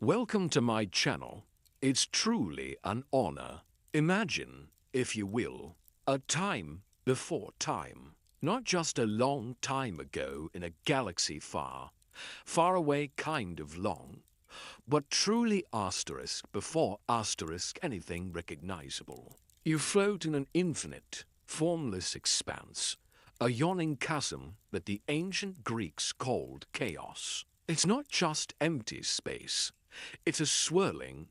Welcome to my channel. It's truly an honor. Imagine, if you will, a time before time. Not just a long time ago in a galaxy far, far away kind of long, but truly asterisk before asterisk anything recognizable. You float in an infinite, formless expanse, a yawning chasm that the ancient Greeks called chaos. It's not just empty space. It's a swirling,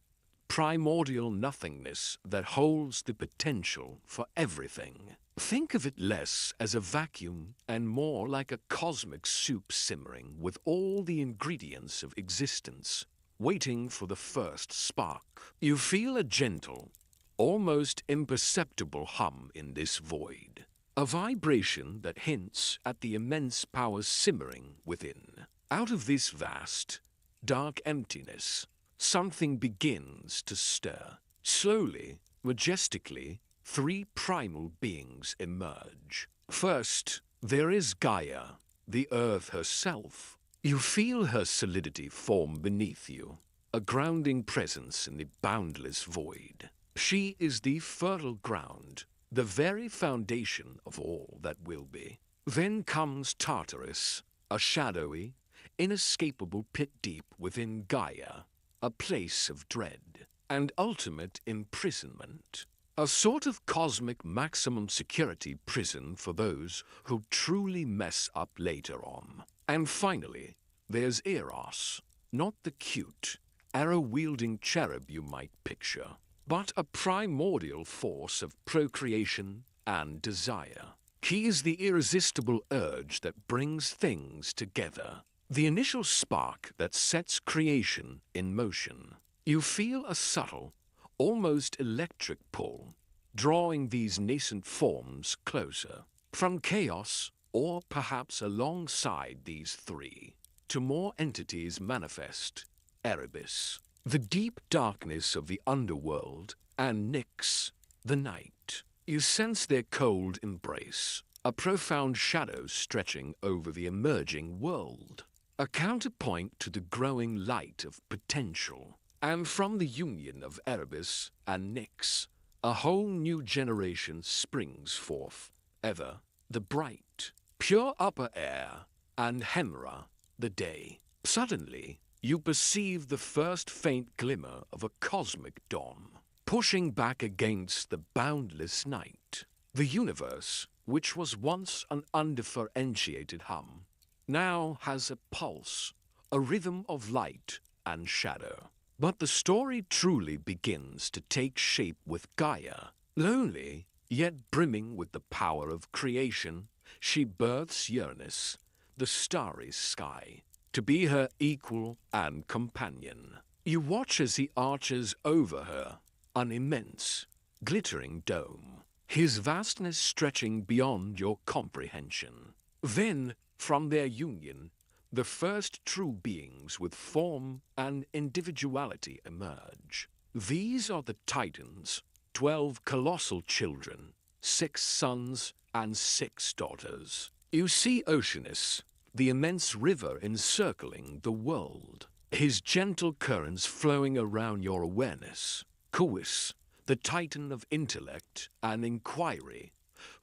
primordial nothingness that holds the potential for everything. Think of it less as a vacuum and more like a cosmic soup simmering with all the ingredients of existence, waiting for the first spark. You feel a gentle, almost imperceptible hum in this void, a vibration that hints at the immense power simmering within. Out of this vast, dark emptiness, something begins to stir. Slowly, majestically, three primal beings emerge. First, there is Gaia, the earth herself. You feel her solidity form beneath you, a grounding presence in the boundless void. She is the fertile ground, the very foundation of all that will be. Then comes Tartarus, a shadowy, inescapable pit deep within Gaia, a place of dread and ultimate imprisonment, a sort of cosmic maximum security prison for those who truly mess up later on. And finally, there's Eros, not the cute, arrow-wielding cherub you might picture, but a primordial force of procreation and desire. He is the irresistible urge that brings things together, the initial spark that sets creation in motion. You feel a subtle, almost electric pull, drawing these nascent forms closer. From chaos, or perhaps alongside these three, to more entities manifest: Erebus, the deep darkness of the underworld, and Nyx, the night. You sense their cold embrace, a profound shadow stretching over the emerging world, a counterpoint to the growing light of potential. And from the union of Erebus and Nyx, a whole new generation springs forth, Ever, the bright, pure upper air, and Hemera, the day. Suddenly, you perceive the first faint glimmer of a cosmic dawn, pushing back against the boundless night. The universe, which was once an undifferentiated hum, now has a pulse, a rhythm of light and shadow. But the story truly begins to take shape with Gaia. Lonely, yet brimming with the power of creation, she births Uranus, the starry sky, to be her equal and companion. You watch as he arches over her, an immense, glittering dome, his vastness stretching beyond your comprehension. Then, from their union, the first true beings with form and individuality emerge. These are the Titans, 12 colossal children, 6 sons and 6 daughters. You see Oceanus, the immense river encircling the world, his gentle currents flowing around your awareness. Coeus, the titan of intellect and inquiry,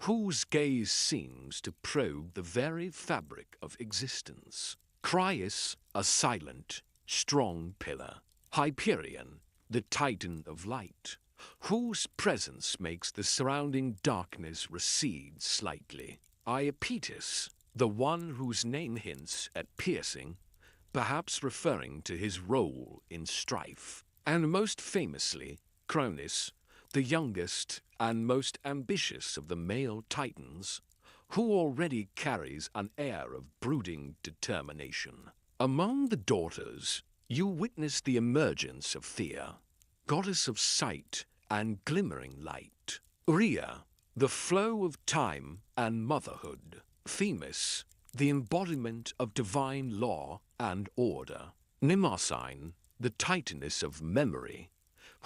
whose gaze seems to probe the very fabric of existence. Crius, a silent, strong pillar. Hyperion, the titan of light, whose presence makes the surrounding darkness recede slightly. Iapetus, the one whose name hints at piercing, perhaps referring to his role in strife. And most famously, Cronus, the youngest and most ambitious of the male titans, who already carries an air of brooding determination. Among the daughters, you witness the emergence of Thea, goddess of sight and glimmering light. Rhea, the flow of time and motherhood. Themis, the embodiment of divine law and order. Mnemosyne, the titaness of memory,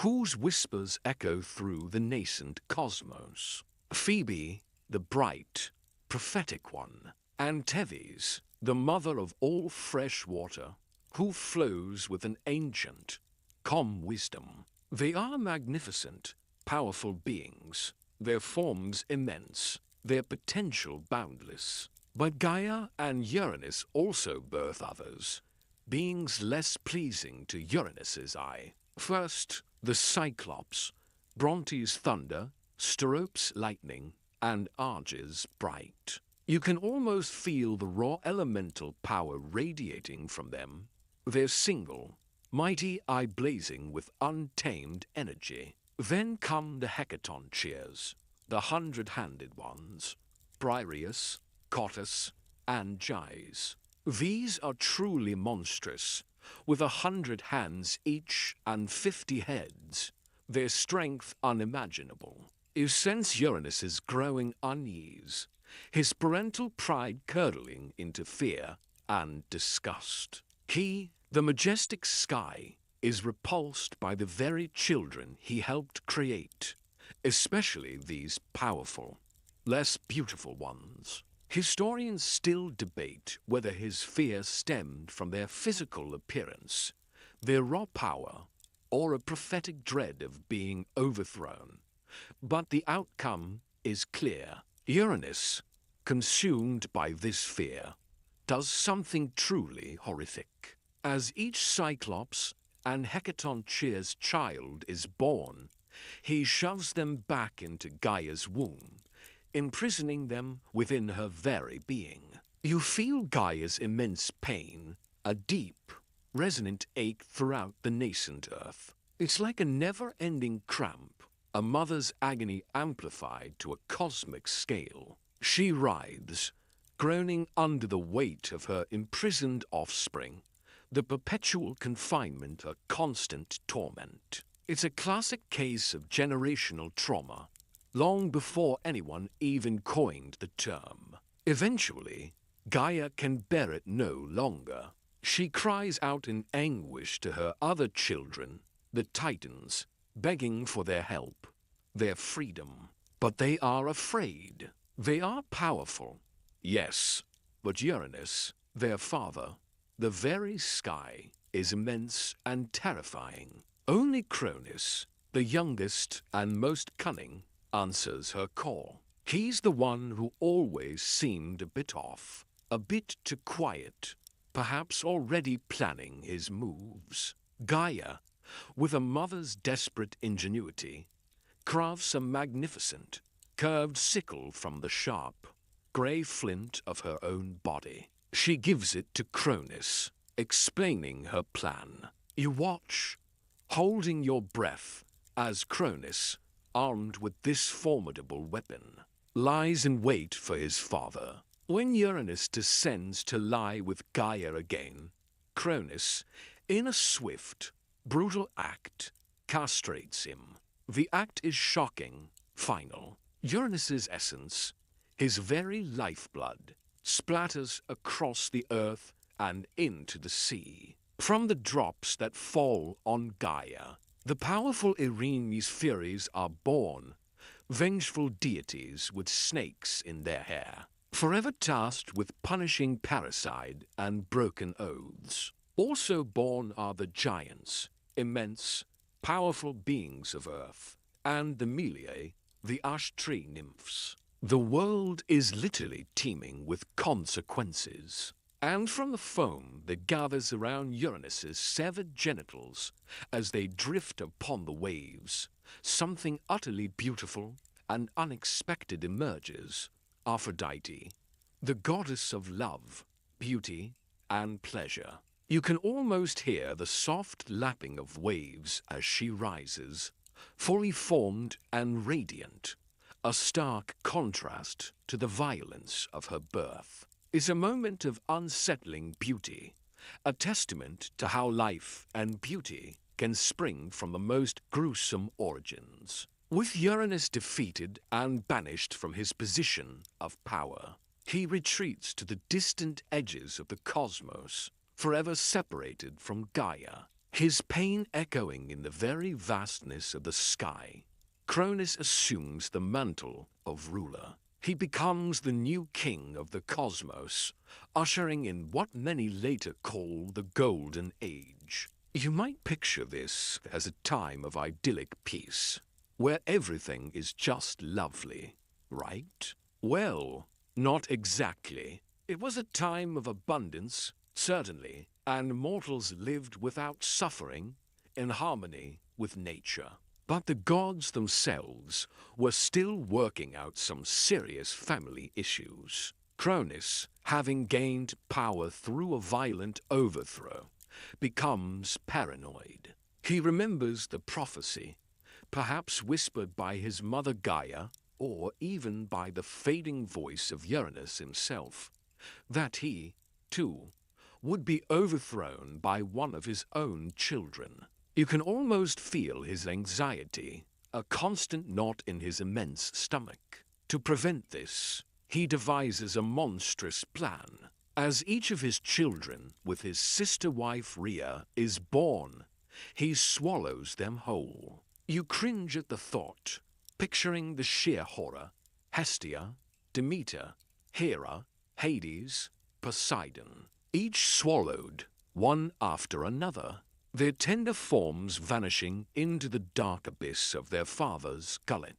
whose whispers echo through the nascent cosmos. Phoebe, the bright, prophetic one. And Tethys, the mother of all fresh water, who flows with an ancient, calm wisdom. They are magnificent, powerful beings, their forms immense, their potential boundless. But Gaia and Uranus also birth others, beings less pleasing to Uranus's eye. First, the Cyclops, Bronte's thunder, Sterope's lightning, and Arge's bright. You can almost feel the raw elemental power radiating from them, their single, mighty eye blazing with untamed energy. Then come the Hecatoncheires, the hundred-handed ones, Briareus, Cottus, and Gyes. These are truly monstrous, with 100 hands each and 50 heads, their strength unimaginable. You sense Uranus's growing unease, his parental pride curdling into fear and disgust. He, the majestic sky, is repulsed by the very children he helped create, especially these powerful, less beautiful ones. Historians still debate whether his fear stemmed from their physical appearance, their raw power, or a prophetic dread of being overthrown. But the outcome is clear. Uranus, consumed by this fear, does something truly horrific. As each Cyclops and Hecatoncheir's child is born, he shoves them back into Gaia's womb, imprisoning them within her very being. You feel Gaia's immense pain, a deep, resonant ache throughout the nascent earth. It's like a never-ending cramp, a mother's agony amplified to a cosmic scale. She writhes, groaning under the weight of her imprisoned offspring, the perpetual confinement a constant torment. It's a classic case of generational trauma, long before anyone even coined the term. Eventually, Gaia can bear it no longer. She cries out in anguish to her other children, the Titans, begging for their help, their freedom. But they are afraid. They are powerful, yes, but Uranus, their father, the very sky, is immense and terrifying. Only Cronus, the youngest and most cunning, answers her call. He's the one who always seemed a bit off, a bit too quiet, perhaps already planning his moves. Gaia, with a mother's desperate ingenuity, crafts a magnificent, curved sickle from the sharp, grey flint of her own body. She gives it to Cronus, explaining her plan. You watch, holding your breath, as Cronus, armed with this formidable weapon, lies in wait for his father. When Uranus descends to lie with Gaia again, Cronus, in a swift, brutal act, castrates him. The act is shocking, final. Uranus's essence, his very lifeblood, splatters across the earth and into the sea. From the drops that fall on Gaia, the powerful Erinyes Furies are born, vengeful deities with snakes in their hair, forever tasked with punishing parricide and broken oaths. Also born are the giants, immense, powerful beings of earth, and the Meliae, the ash tree nymphs. The world is literally teeming with consequences. And from the foam that gathers around Uranus's severed genitals as they drift upon the waves, something utterly beautiful and unexpected emerges. Aphrodite, the goddess of love, beauty, and pleasure. You can almost hear the soft lapping of waves as she rises, fully formed and radiant, a stark contrast to the violence of her birth. Is a moment of unsettling beauty, a testament to how life and beauty can spring from the most gruesome origins. With Uranus defeated and banished from his position of power, he retreats to the distant edges of the cosmos, forever separated from Gaia, his pain echoing in the very vastness of the sky. Cronus assumes the mantle of ruler. He becomes the new king of the cosmos, ushering in what many later call the Golden Age. You might picture this as a time of idyllic peace, where everything is just lovely, right? Well, not exactly. It was a time of abundance, certainly, and mortals lived without suffering, in harmony with nature. But the gods themselves were still working out some serious family issues. Cronus, having gained power through a violent overthrow, becomes paranoid. He remembers the prophecy, perhaps whispered by his mother Gaia, or even by the fading voice of Uranus himself, that he, too, would be overthrown by one of his own children. You can almost feel his anxiety, a constant knot in his immense stomach. To prevent this, he devises a monstrous plan. As each of his children, with his sister wife Rhea, is born, he swallows them whole. You cringe at the thought, picturing the sheer horror. Hestia, Demeter, Hera, Hades, Poseidon, each swallowed, one after another, their tender forms vanishing into the dark abyss of their father's gullet.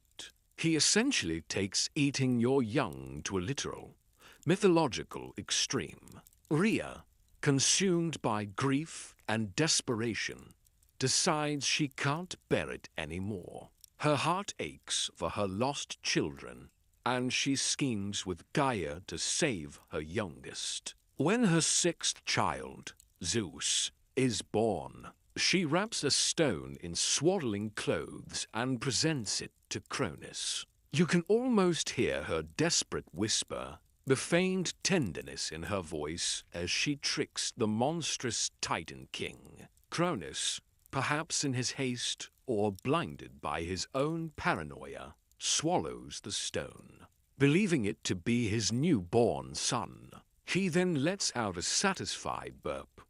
He essentially takes eating your young to a literal, mythological extreme. Rhea, consumed by grief and desperation, decides she can't bear it anymore. Her heart aches for her lost children, and she schemes with Gaia to save her youngest. When her sixth child, Zeus, is born, she wraps a stone in swaddling clothes and presents it to Cronus. You can almost hear her desperate whisper, the feigned tenderness in her voice as she tricks the monstrous Titan King. Cronus, perhaps in his haste or blinded by his own paranoia, swallows the stone, believing it to be his newborn son. He then lets out a satisfied burp,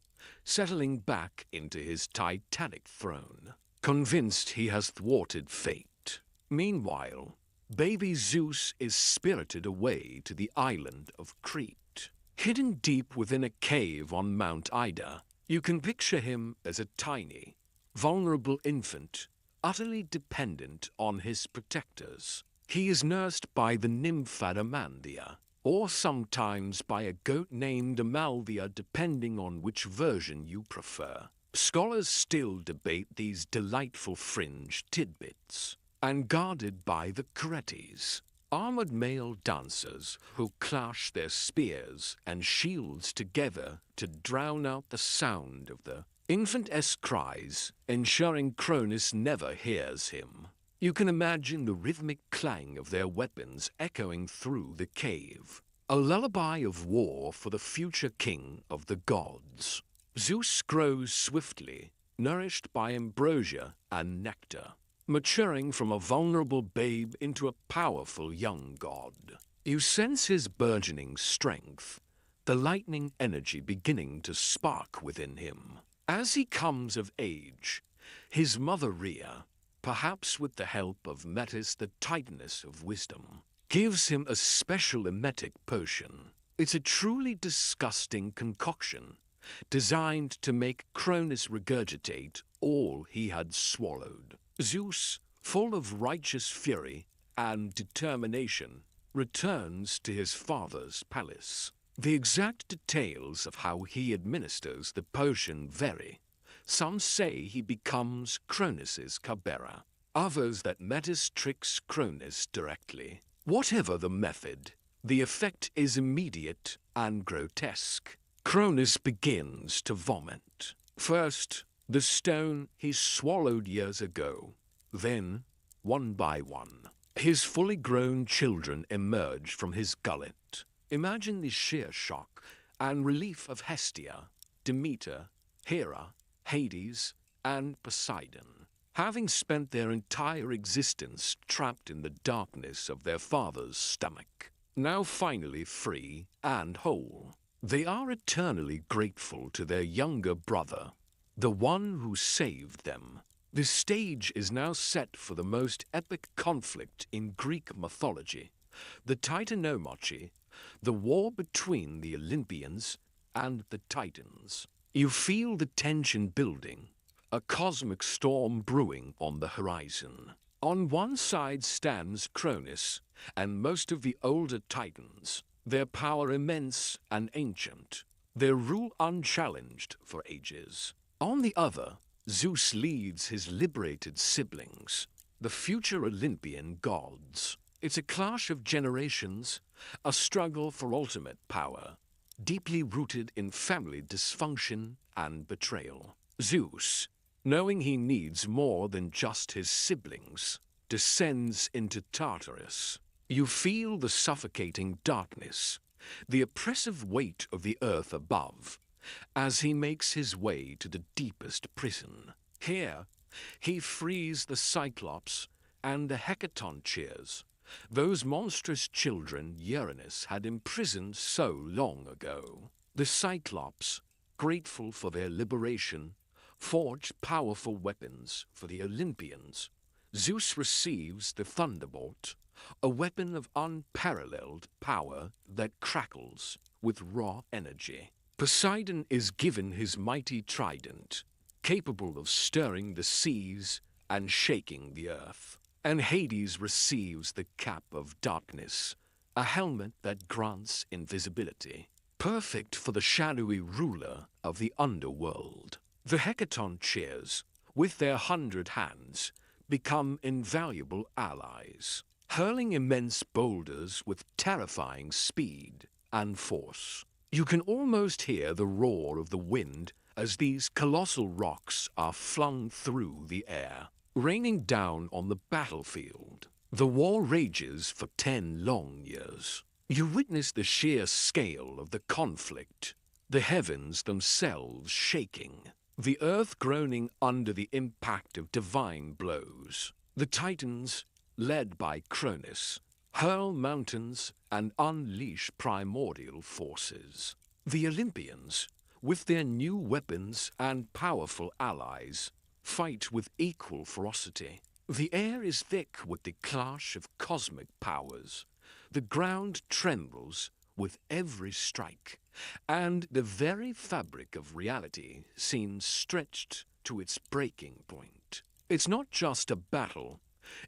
settling back into his titanic throne, convinced he has thwarted fate. Meanwhile, baby Zeus is spirited away to the island of Crete. Hidden deep within a cave on Mount Ida, you can picture him as a tiny, vulnerable infant, utterly dependent on his protectors. He is nursed by the nymph Adamantia, or sometimes by a goat named Amalthea, depending on which version you prefer. Scholars still debate these delightful fringe tidbits. And guarded by the Curetes, armored male dancers who clash their spears and shields together to drown out the sound of the infant's cries, ensuring Cronus never hears him. You can imagine the rhythmic clang of their weapons echoing through the cave, a lullaby of war for the future king of the gods. Zeus grows swiftly, nourished by ambrosia and nectar, maturing from a vulnerable babe into a powerful young god. You sense his burgeoning strength, the lightning energy beginning to spark within him. As he comes of age, his mother Rhea, perhaps with the help of Metis the Titaness of wisdom, gives him a special emetic potion. It's a truly disgusting concoction, designed to make Cronus regurgitate all he had swallowed. Zeus, full of righteous fury and determination, returns to his father's palace. The exact details of how he administers the potion vary. Some say he becomes Cronus's cupbearer, others that Metis tricks Cronus directly. Whatever the method, the effect is immediate and grotesque. Cronus begins to vomit. First, the stone he swallowed years ago. Then, one by one, his fully grown children emerge from his gullet. Imagine the sheer shock and relief of Hestia, Demeter, Hera, Hades, and Poseidon, having spent their entire existence trapped in the darkness of their father's stomach, now finally free and whole. They are eternally grateful to their younger brother, the one who saved them. The stage is now set for the most epic conflict in Greek mythology, the Titanomachy, the war between the Olympians and the Titans. You feel the tension building, a cosmic storm brewing on the horizon. On one side stands Cronus and most of the older Titans, their power immense and ancient, their rule unchallenged for ages. On the other, Zeus leads his liberated siblings, the future Olympian gods. It's a clash of generations, a struggle for ultimate power, deeply rooted in family dysfunction and betrayal. Zeus, knowing he needs more than just his siblings, descends into Tartarus. You feel the suffocating darkness, the oppressive weight of the earth above, as he makes his way to the deepest prison. Here, he frees the Cyclops and the Hecatoncheires, those monstrous children Uranus had imprisoned so long ago. The Cyclops, grateful for their liberation, forge powerful weapons for the Olympians. Zeus receives the Thunderbolt, a weapon of unparalleled power that crackles with raw energy. Poseidon is given his mighty trident, capable of stirring the seas and shaking the earth. And Hades receives the cap of darkness, a helmet that grants invisibility, perfect for the shadowy ruler of the underworld. The Hecatoncheires, with their 100 hands, become invaluable allies, hurling immense boulders with terrifying speed and force. You can almost hear the roar of the wind as these colossal rocks are flung through the air, raining down on the battlefield. The war rages for 10 long years. You witness the sheer scale of the conflict, the heavens themselves shaking, the earth groaning under the impact of divine blows. The Titans, led by Cronus, hurl mountains and unleash primordial forces. The Olympians, with their new weapons and powerful allies, fight with equal ferocity. The air is thick with the clash of cosmic powers. The ground trembles with every strike, and the very fabric of reality seems stretched to its breaking point. It's not just a battle,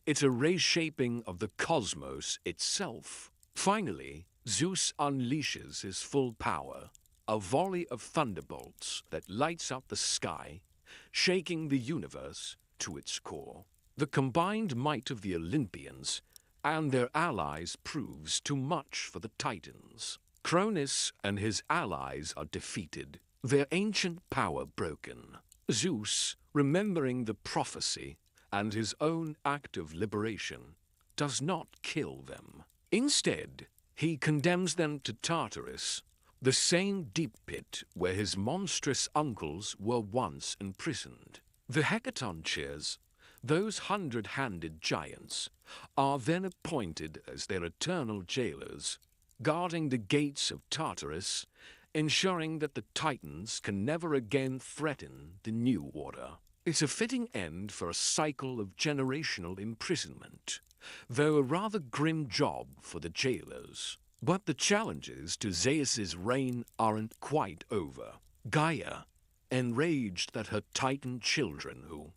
it's a reshaping of the cosmos itself. Finally, Zeus unleashes his full power, a volley of thunderbolts that lights up the sky, shaking the universe to its core. The combined might of the Olympians and their allies proves too much for the Titans. Cronus and his allies are defeated, their ancient power broken. Zeus, remembering the prophecy and his own act of liberation, does not kill them. Instead, he condemns them to Tartarus, the same deep pit where his monstrous uncles were once imprisoned. The Hecatoncheires, those 100-handed giants, are then appointed as their eternal jailers, guarding the gates of Tartarus, ensuring that the Titans can never again threaten the new order. It's a fitting end for a cycle of generational imprisonment, though a rather grim job for the jailers. But the challenges to Zeus's reign aren't quite over. Gaia, enraged that her Titan children who,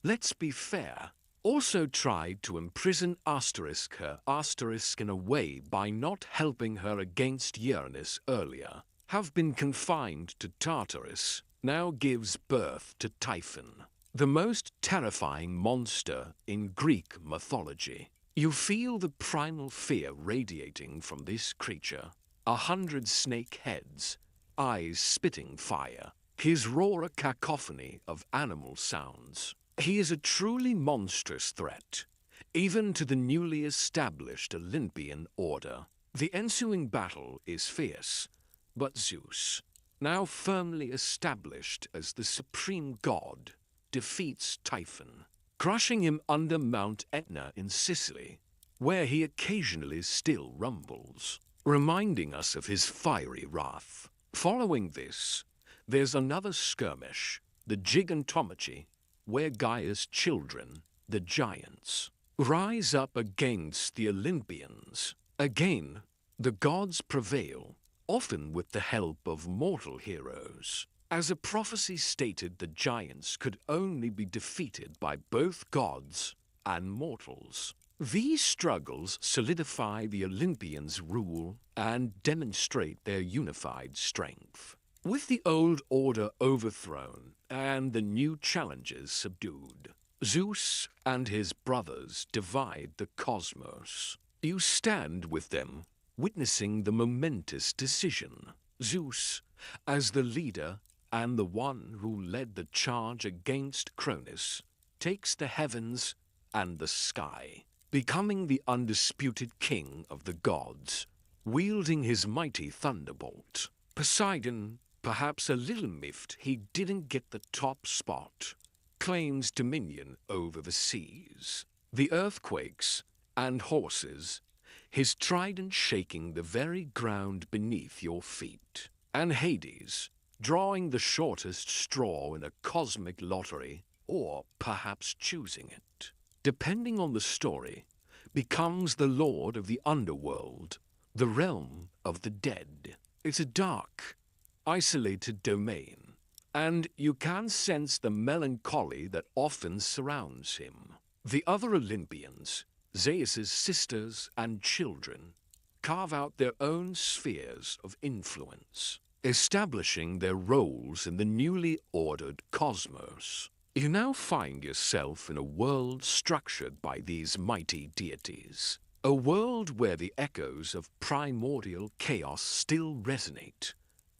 let's be fair, also tried to imprison Asterisk in a way by not helping her against Uranus earlier, have been confined to Tartarus, now gives birth to Typhon, the most terrifying monster in Greek mythology. You feel the primal fear radiating from this creature, 100 snake heads, eyes spitting fire, his roar a cacophony of animal sounds. He is a truly monstrous threat, even to the newly established Olympian order. The ensuing battle is fierce, but Zeus, now firmly established as the supreme god, defeats Typhon, crushing him under Mount Etna in Sicily, where he occasionally still rumbles, reminding us of his fiery wrath. Following this, there's another skirmish, the Gigantomachy, where Gaia's children, the giants, rise up against the Olympians. Again, the gods prevail, often with the help of mortal heroes. As a prophecy stated, the giants could only be defeated by both gods and mortals. These struggles solidify the Olympians' rule and demonstrate their unified strength. With the old order overthrown and the new challenges subdued, Zeus and his brothers divide the cosmos. You stand with them, witnessing the momentous decision. Zeus, as the leader and the one who led the charge against Cronus, takes the heavens and the sky, becoming the undisputed king of the gods, wielding his mighty thunderbolt. Poseidon, perhaps a little miffed he didn't get the top spot, claims dominion over the seas, the earthquakes, and horses, his trident shaking the very ground beneath your feet. And Hades, drawing the shortest straw in a cosmic lottery, or perhaps choosing it, depending on the story, becomes the lord of the underworld, the realm of the dead. It's a dark, isolated domain, and you can sense the melancholy that often surrounds him. The other Olympians, Zeus's sisters and children, carve out their own spheres of influence, establishing their roles in the newly ordered cosmos. You now find yourself in a world structured by these mighty deities, a world where the echoes of primordial chaos still resonate,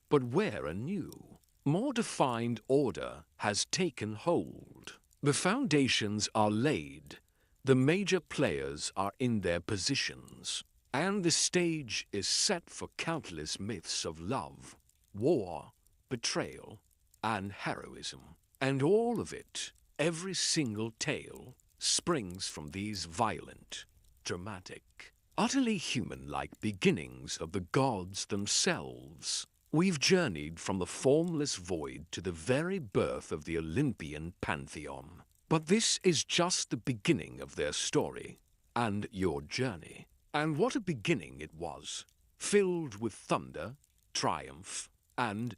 but where a new, more defined order has taken hold. The foundations are laid, the major players are in their positions, and the stage is set for countless myths of love, war, betrayal, and heroism. And all of it, every single tale, springs from these violent, dramatic, utterly human-like beginnings of the gods themselves. We've journeyed from the formless void to the very birth of the Olympian pantheon. But this is just the beginning of their story and your journey. And what a beginning it was, filled with thunder, triumph, and,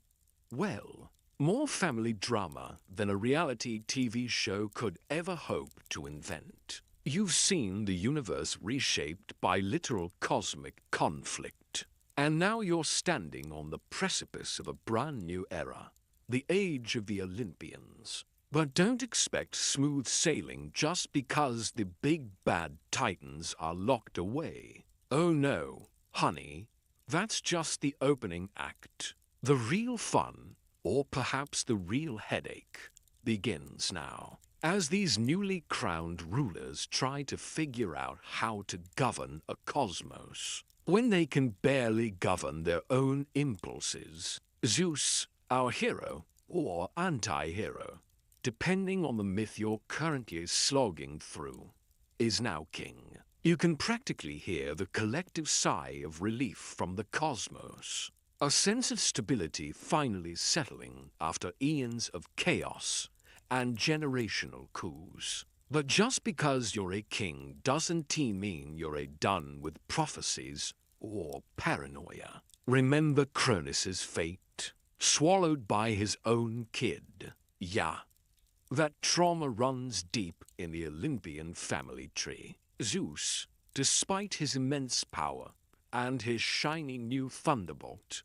well, more family drama than a reality TV show could ever hope to invent. You've seen the universe reshaped by literal cosmic conflict. And now you're standing on the precipice of a brand new era, the age of the Olympians. But don't expect smooth sailing just because the big bad titans are locked away. Oh no, honey, that's just the opening act. The real fun, or perhaps the real headache, begins now, as these newly crowned rulers try to figure out how to govern a cosmos, when they can barely govern their own impulses. Zeus, our hero, or anti-hero, depending on the myth you're currently slogging through, is now king. You can practically hear the collective sigh of relief from the cosmos, a sense of stability finally settling after eons of chaos and generational coups. But just because you're a king doesn't mean you're done with prophecies or paranoia. Remember Cronus's fate, swallowed by his own kid. Yeah, that trauma runs deep in the Olympian family tree. Zeus, despite his immense power and his shiny new thunderbolt,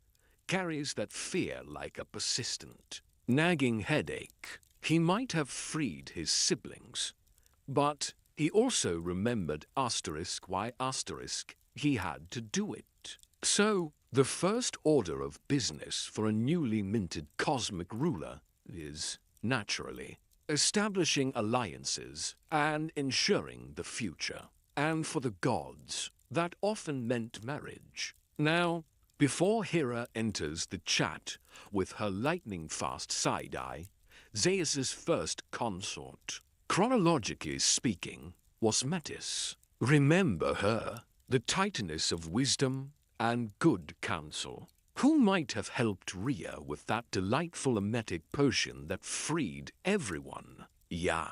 carries that fear like a persistent, nagging headache. He might have freed his siblings, but he also remembered why he had to do it. So, the first order of business for a newly minted cosmic ruler is, naturally, establishing alliances and ensuring the future. And for the gods, that often meant marriage. Now, before Hera enters the chat with her lightning-fast side-eye, Zeus's first consort, chronologically speaking, was Metis. Remember her, the titaness of wisdom and good counsel, who might have helped Rhea with that delightful emetic potion that freed everyone. Yeah,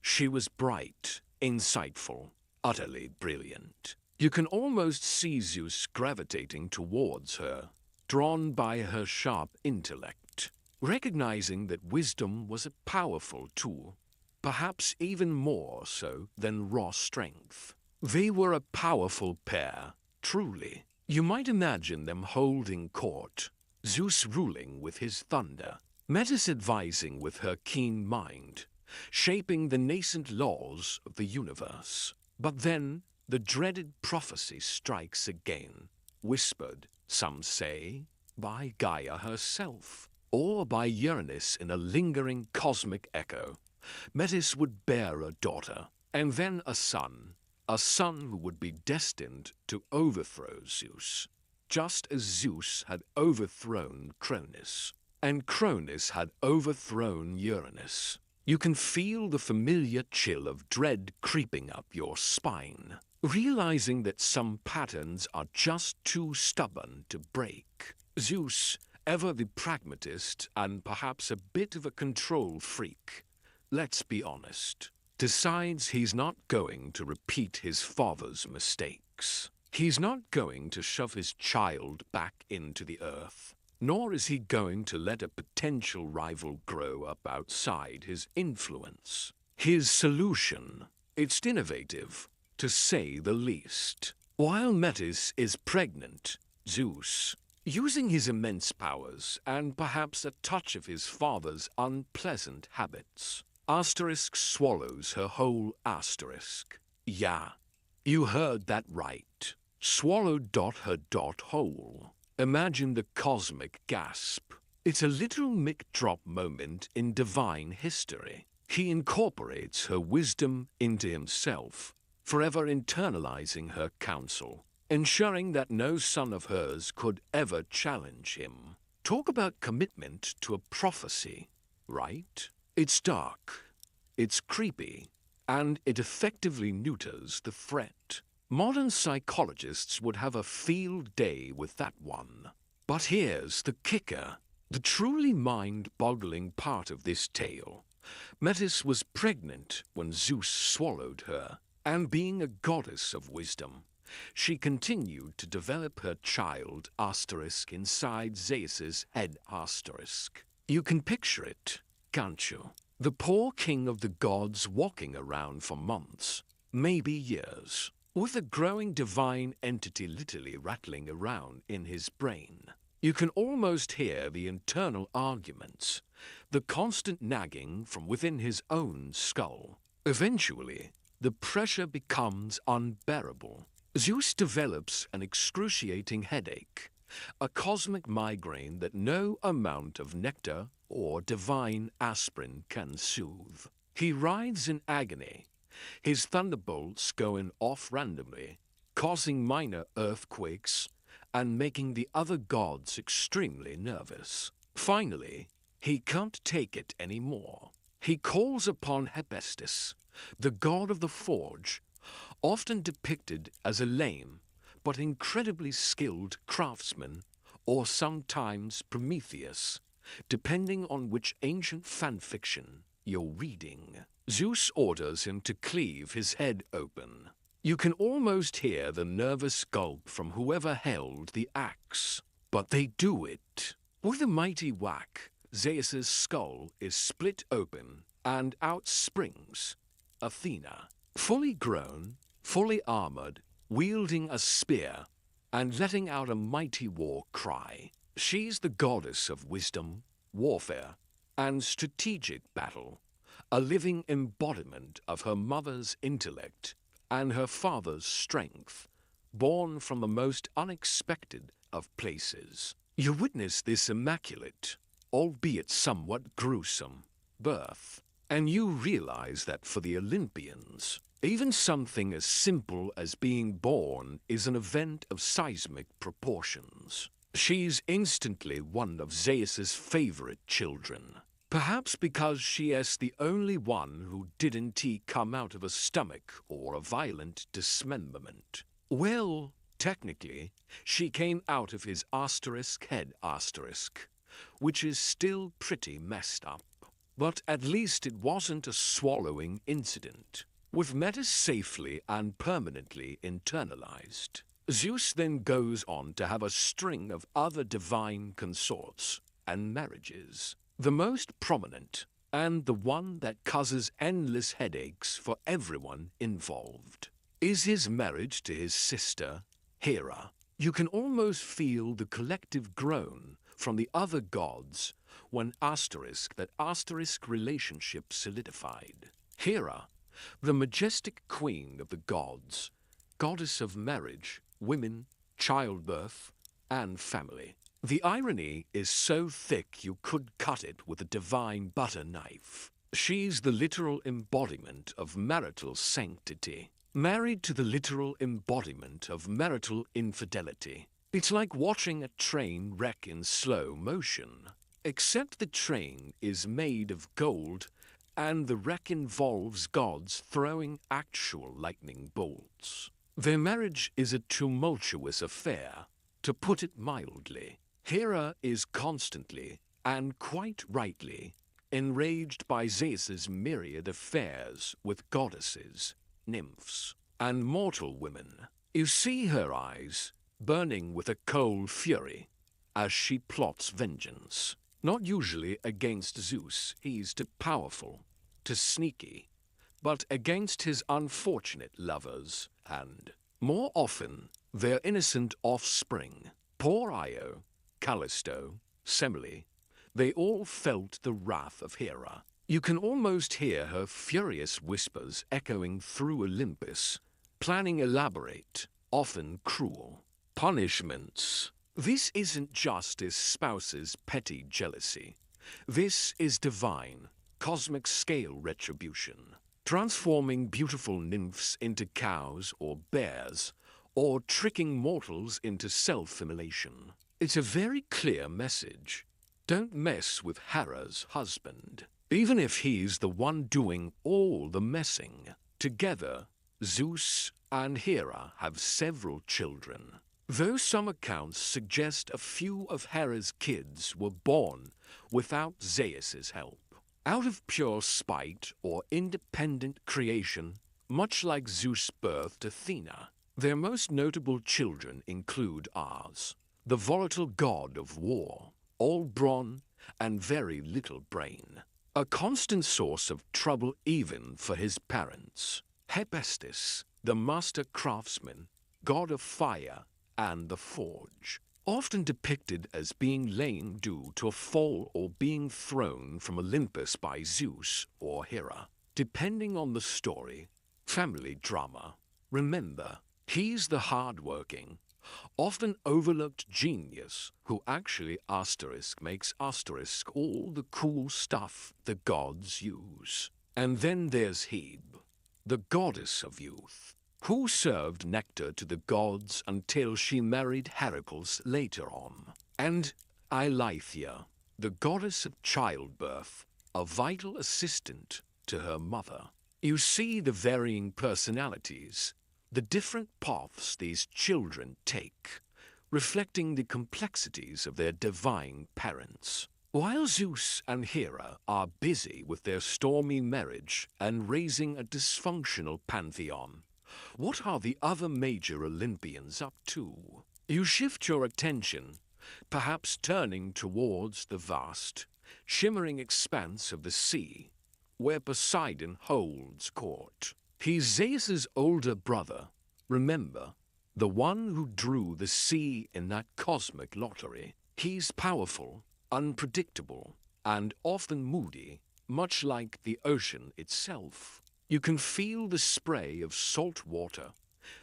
she was bright, insightful, utterly brilliant. You can almost see Zeus gravitating towards her, drawn by her sharp intellect, recognizing that wisdom was a powerful tool, perhaps even more so than raw strength. They were a powerful pair, truly. You might imagine them holding court, Zeus ruling with his thunder, Metis advising with her keen mind, shaping the nascent laws of the universe. But then the dreaded prophecy strikes again, whispered, some say, by Gaia herself, or by Uranus in a lingering cosmic echo. Metis would bear a daughter, and then a son who would be destined to overthrow Zeus, just as Zeus had overthrown Cronus, and Cronus had overthrown Uranus. You can feel the familiar chill of dread creeping up your spine, realizing that some patterns are just too stubborn to break. Zeus, ever the pragmatist and perhaps a bit of a control freak, let's be honest, decides he's not going to repeat his father's mistakes. He's not going to shove his child back into the earth, nor is he going to let a potential rival grow up outside his influence. His solution, it's innovative, to say the least. While Metis is pregnant, Zeus, using his immense powers and perhaps a touch of his father's unpleasant habits, Asterisk swallows her whole asterisk. Yeah, you heard that right. Swallowed her whole. Imagine the cosmic gasp. It's a little mic drop moment in divine history. He incorporates her wisdom into himself, forever internalizing her counsel, ensuring that no son of hers could ever challenge him. Talk about commitment to a prophecy, right? It's dark, it's creepy, and it effectively neuters the threat. Modern psychologists would have a field day with that one. But here's the kicker, the truly mind-boggling part of this tale. Metis was pregnant when Zeus swallowed her, and being a goddess of wisdom, she continued to develop her child asterisk inside Zeus's head asterisk. You can picture it, can't you? The poor king of the gods walking around for months, maybe years, with a growing divine entity literally rattling around in his brain. You can almost hear the internal arguments, the constant nagging from within his own skull. Eventually, the pressure becomes unbearable. Zeus develops an excruciating headache, a cosmic migraine that no amount of nectar or divine aspirin can soothe. He writhes in agony, his thunderbolts going off randomly, causing minor earthquakes and making the other gods extremely nervous. Finally, he can't take it anymore. He calls upon Hephaestus, the god of the forge, often depicted as a lame but incredibly skilled craftsman, or sometimes Prometheus, depending on which ancient fanfiction you're reading. Zeus orders him to cleave his head open. You can almost hear the nervous gulp from whoever held the axe. But they do it. With a mighty whack, Zeus's skull is split open, and out springs Athena, fully grown, fully armored, wielding a spear, and letting out a mighty war cry. She's the goddess of wisdom, warfare, and strategic battle, a living embodiment of her mother's intellect and her father's strength, born from the most unexpected of places. You witness this immaculate, albeit somewhat gruesome, birth, and you realize that for the Olympians, even something as simple as being born is an event of seismic proportions. She's instantly one of Zeus's favorite children, perhaps because she is the only one who didn't come out of a stomach or a violent dismemberment. Well, technically, she came out of his asterisk head asterisk, which is still pretty messed up. But at least it wasn't a swallowing incident. With Metis safely and permanently internalized, Zeus then goes on to have a string of other divine consorts and marriages. The most prominent, and the one that causes endless headaches for everyone involved, is his marriage to his sister, Hera. You can almost feel the collective groan from the other gods when that relationship solidified. Hera, the majestic queen of the gods, goddess of marriage, women, childbirth, and family. The irony is so thick you could cut it with a divine butter knife. She's the literal embodiment of marital sanctity, married to the literal embodiment of marital infidelity. It's like watching a train wreck in slow motion, except the train is made of gold and the wreck involves gods throwing actual lightning bolts. Their marriage is a tumultuous affair, to put it mildly. Hera is constantly, and quite rightly, enraged by Zeus's myriad affairs with goddesses, nymphs, and mortal women. You see her eyes burning with a cold fury as she plots vengeance. Not usually against Zeus, he's too powerful, too sneaky, but against his unfortunate lovers and, more often, their innocent offspring. Poor Io, Callisto, Semele, they all felt the wrath of Hera. You can almost hear her furious whispers echoing through Olympus, planning elaborate, often cruel, punishments. This isn't just his spouse's petty jealousy. This is divine, cosmic scale retribution, transforming beautiful nymphs into cows or bears, or tricking mortals into self-immolation. It's a very clear message. Don't mess with Hera's husband, even if he's the one doing all the messing. Together, Zeus and Hera have several children, though some accounts suggest a few of Hera's kids were born without Zeus's help. Out of pure spite or independent creation, much like Zeus birthed Athena. Their most notable children include Ars, the volatile god of war, all brawn and very little brain, a constant source of trouble even for his parents. Hephaestus, the master craftsman, god of fire and the forge, often depicted as being lame due to a fall or being thrown from Olympus by Zeus or Hera. Depending on the story, family drama. Remember, he's the hard-working, often overlooked genius who actually makes all the cool stuff the gods use. And then there's Hebe, the goddess of youth, who served nectar to the gods until she married Heracles later on. And Eileithyia, the goddess of childbirth, a vital assistant to her mother. You see the varying personalities, the different paths these children take, reflecting the complexities of their divine parents. While Zeus and Hera are busy with their stormy marriage and raising a dysfunctional pantheon, what are the other major Olympians up to? You shift your attention, perhaps turning towards the vast, shimmering expanse of the sea, where Poseidon holds court. He's Zeus's older brother, remember, the one who drew the sea in that cosmic lottery. He's powerful, unpredictable, and often moody, much like the ocean itself. You can feel the spray of salt water,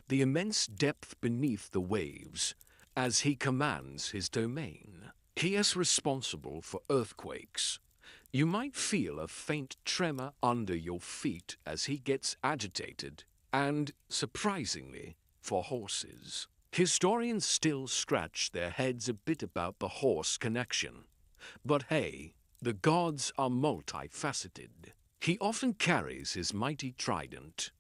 the immense depth beneath the waves, as he commands his domain. He is responsible for earthquakes. You might feel a faint tremor under your feet as he gets agitated, and, surprisingly, for horses. Historians still scratch their heads a bit about the horse connection. But hey, the gods are multifaceted. He often carries his mighty trident,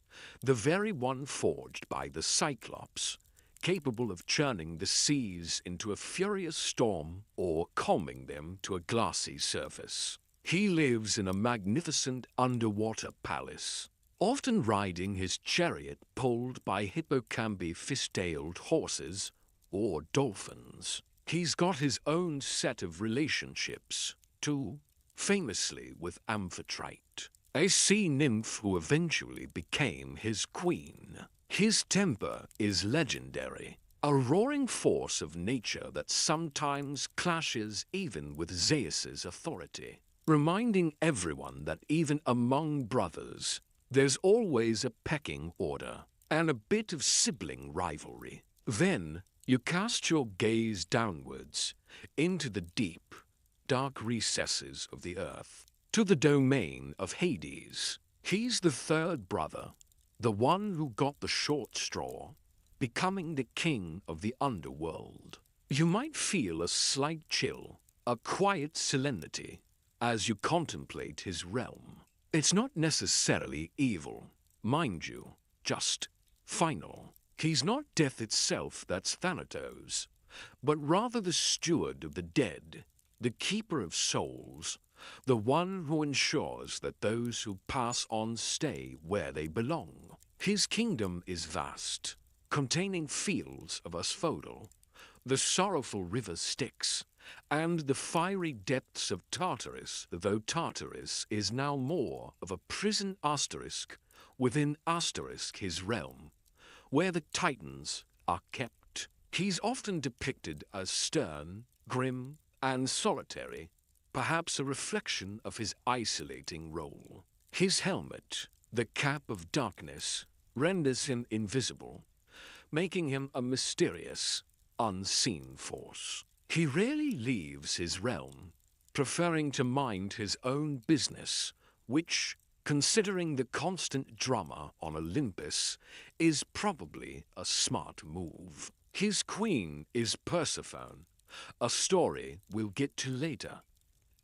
the very one forged by the Cyclops, capable of churning the seas into a furious storm or calming them to a glassy surface. He lives in a magnificent underwater palace, often riding his chariot pulled by hippocampi-fist-tailed horses or dolphins. He's got his own set of relationships, too, famously with Amphitrite, a sea nymph who eventually became his queen. His temper is legendary, a roaring force of nature that sometimes clashes even with Zeus's authority, reminding everyone that even among brothers, there's always a pecking order and a bit of sibling rivalry. Then you cast your gaze downwards into the deep, dark recesses of the earth, to the domain of Hades. He's the third brother, the one who got the short straw, becoming the king of the underworld. You might feel a slight chill, a quiet solemnity, as you contemplate his realm. It's not necessarily evil, mind you, just final. He's not death itself, that's Thanatos, but rather the steward of the dead, the keeper of souls, the one who ensures that those who pass on stay where they belong. His kingdom is vast, containing fields of asphodel, the sorrowful river Styx, and the fiery depths of Tartarus, though Tartarus is now more of a prison asterisk within asterisk his realm, where the Titans are kept. He's often depicted as stern, grim, and solitary, perhaps a reflection of his isolating role. His helmet, the cap of darkness, renders him invisible, making him a mysterious, unseen force. He rarely leaves his realm, preferring to mind his own business, which, considering the constant drama on Olympus, is probably a smart move. His queen is Persephone, a story we'll get to later,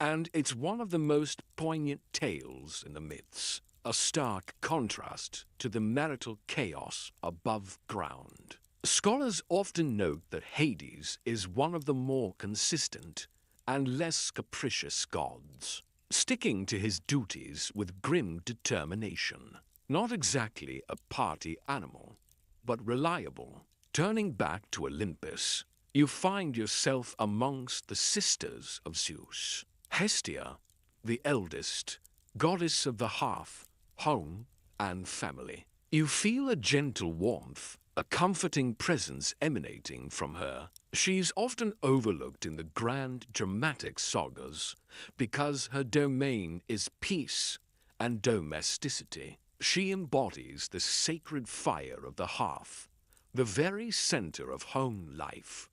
and it's one of the most poignant tales in the myths, a stark contrast to the marital chaos above ground. Scholars often note that Hades is one of the more consistent and less capricious gods, sticking to his duties with grim determination. Not exactly a party animal, but reliable. Turning back to Olympus, you find yourself amongst the sisters of Zeus. Hestia, the eldest, goddess of the hearth, home, and family. You feel a gentle warmth, a comforting presence emanating from her. She's often overlooked in the grand dramatic sagas because her domain is peace and domesticity. She embodies the sacred fire of the hearth, the very center of home life,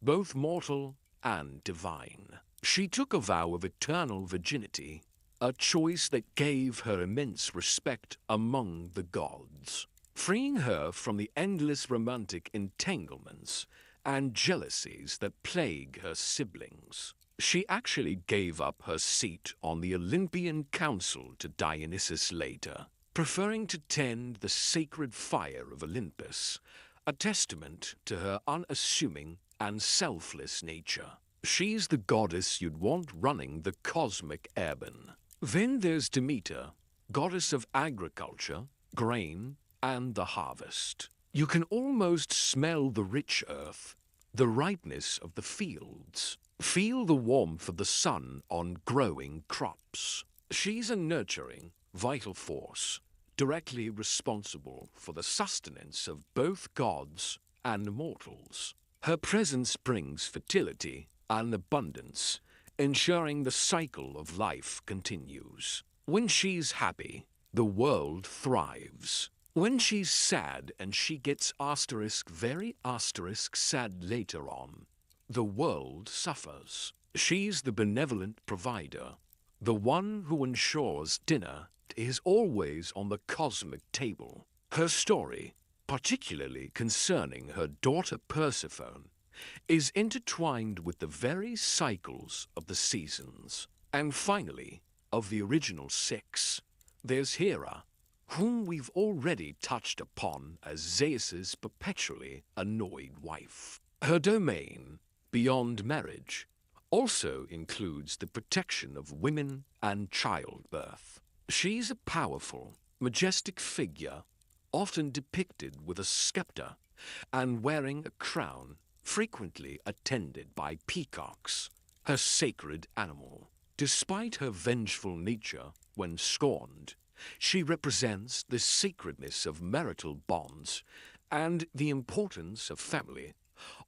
both mortal and divine. She took a vow of eternal virginity, a choice that gave her immense respect among the gods, freeing her from the endless romantic entanglements and jealousies that plague her siblings. She actually gave up her seat on the Olympian Council to Dionysus later, preferring to tend the sacred fire of Olympus, a testament to her unassuming and selfless nature. She's the goddess you'd want running the cosmic Airban. Then there's Demeter, goddess of agriculture, grain, and the harvest. You can almost smell the rich earth, the ripeness of the fields, feel the warmth of the sun on growing crops. She's a nurturing, vital force, directly responsible for the sustenance of both gods and mortals. Her presence brings fertility and abundance, ensuring the cycle of life continues. When she's happy, the world thrives. When she's sad and she gets asterisk very asterisk sad later on, the world suffers. She's the benevolent provider, the one who ensures dinner is always on the cosmic table. Her story, particularly concerning her daughter Persephone, is intertwined with the very cycles of the seasons. And finally, of the original six, there's Hera, whom we've already touched upon as Zeus's perpetually annoyed wife. Her domain, beyond marriage, also includes the protection of women and childbirth. She's a powerful, majestic figure, often depicted with a scepter and wearing a crown, frequently attended by peacocks, her sacred animal. Despite her vengeful nature when scorned, she represents the sacredness of marital bonds and the importance of family,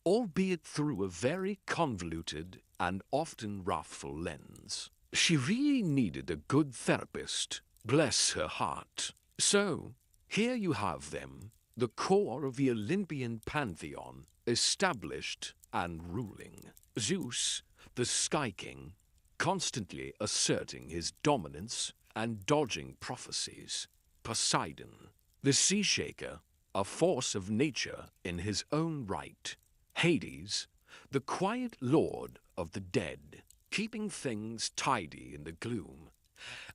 albeit through a very convoluted and often wrathful lens. She really needed a good therapist, bless her heart. So, here you have them, the core of the Olympian pantheon, established and ruling. Zeus, the Sky King, constantly asserting his dominance and dodging prophecies. Poseidon, the Sea Shaker, a force of nature in his own right. Hades, the quiet lord of the dead, keeping things tidy in the gloom.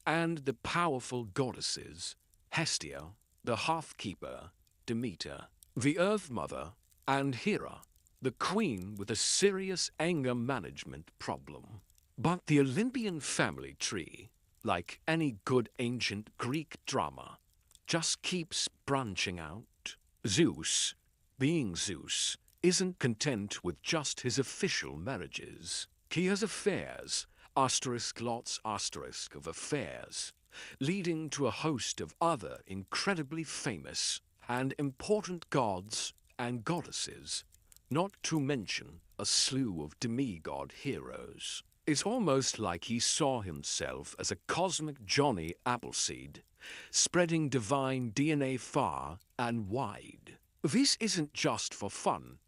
And the powerful goddesses, Hestia, the Hearthkeeper, Demeter, the Earth Mother, and Hera, the queen with a serious anger management problem. But the Olympian family tree, like any good ancient Greek drama, just keeps branching out. Zeus, being Zeus, isn't content with just his official marriages. He has affairs, lots of affairs, leading to a host of other incredibly famous and important gods and goddesses, not to mention a slew of demigod heroes. It's almost like he saw himself as a cosmic Johnny Appleseed, spreading divine DNA far and wide. This isn't just for fun.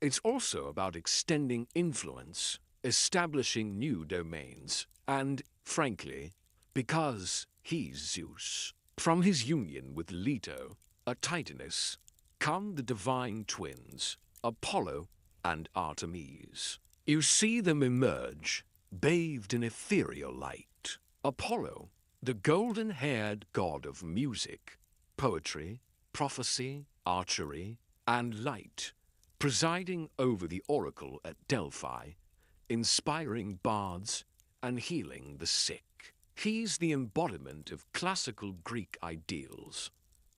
It's also about extending influence, establishing new domains, and, frankly, because he's Zeus. From his union with Leto, a Titaness, come the divine twins, Apollo and Artemis. You see them emerge, bathed in ethereal light. Apollo, the golden-haired god of music, poetry, prophecy, archery, and light, presiding over the oracle at Delphi, inspiring bards and healing the sick. He's the embodiment of classical Greek ideals: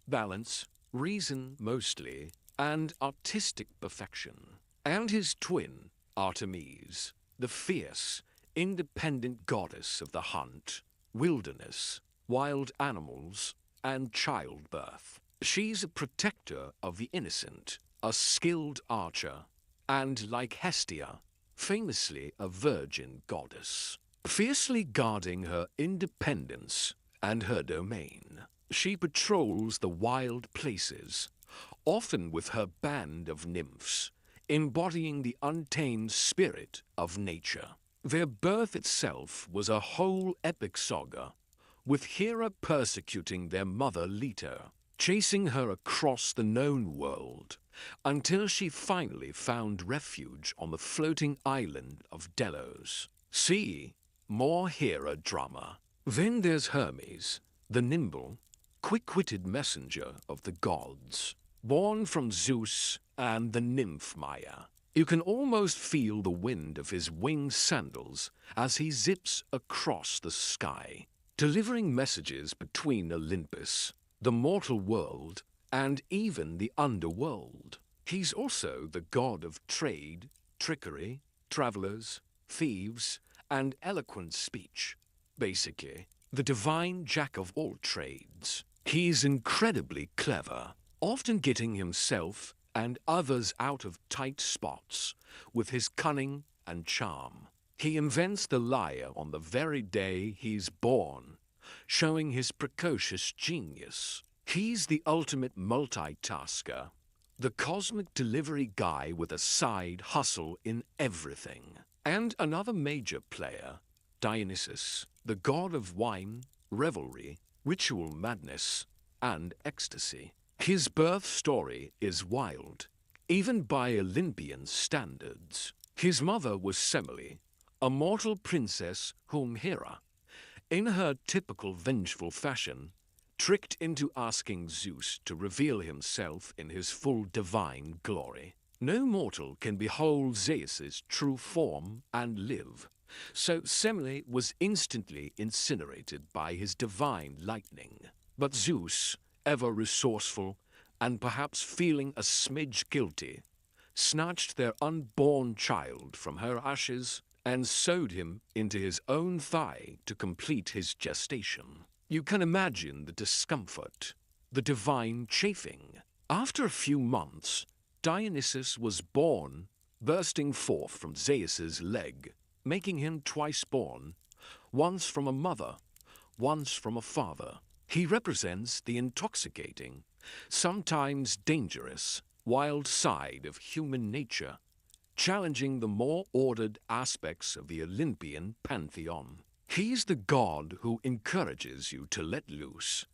balance, reason mostly, and artistic perfection. And his twin, Artemis, the fierce, independent goddess of the hunt, wilderness, wild animals, and childbirth. She's a protector of the innocent, a skilled archer, and like Hestia, famously a virgin goddess, fiercely guarding her independence and her domain. She patrols the wild places, often with her band of nymphs, embodying the untamed spirit of nature. Their birth itself was a whole epic saga, with Hera persecuting their mother Leto, chasing her across the known world, until she finally found refuge on the floating island of Delos. See, more Hera drama. Then there's Hermes, the nimble, quick-witted messenger of the gods, born from Zeus and the nymph Maia. You can almost feel the wind of his winged sandals as he zips across the sky, delivering messages between Olympus, the mortal world, and even the underworld. He's also the god of trade, trickery, travelers, thieves, and eloquent speech. Basically, the divine jack of all trades. He's incredibly clever, often getting himself and others out of tight spots with his cunning and charm. He invents the lyre on the very day he's born, showing his precocious genius. He's the ultimate multitasker, the cosmic delivery guy with a side hustle in everything. And another major player, Dionysus, the god of wine, revelry, ritual madness, and ecstasy. His birth story is wild, even by Olympian standards. His mother was Semele, a mortal princess whom Hera, in her typical vengeful fashion, tricked into asking Zeus to reveal himself in his full divine glory. No mortal can behold Zeus's true form and live, so Semele was instantly incinerated by his divine lightning. But Zeus, ever resourceful and perhaps feeling a smidge guilty, snatched their unborn child from her ashes and sewed him into his own thigh to complete his gestation. You can imagine the discomfort, the divine chafing. After a few months, Dionysus was born, bursting forth from Zeus's leg, making him twice born, once from a mother, once from a father. He represents the intoxicating, sometimes dangerous, wild side of human nature, challenging the more ordered aspects of the Olympian pantheon. He's the god who encourages you to let loose,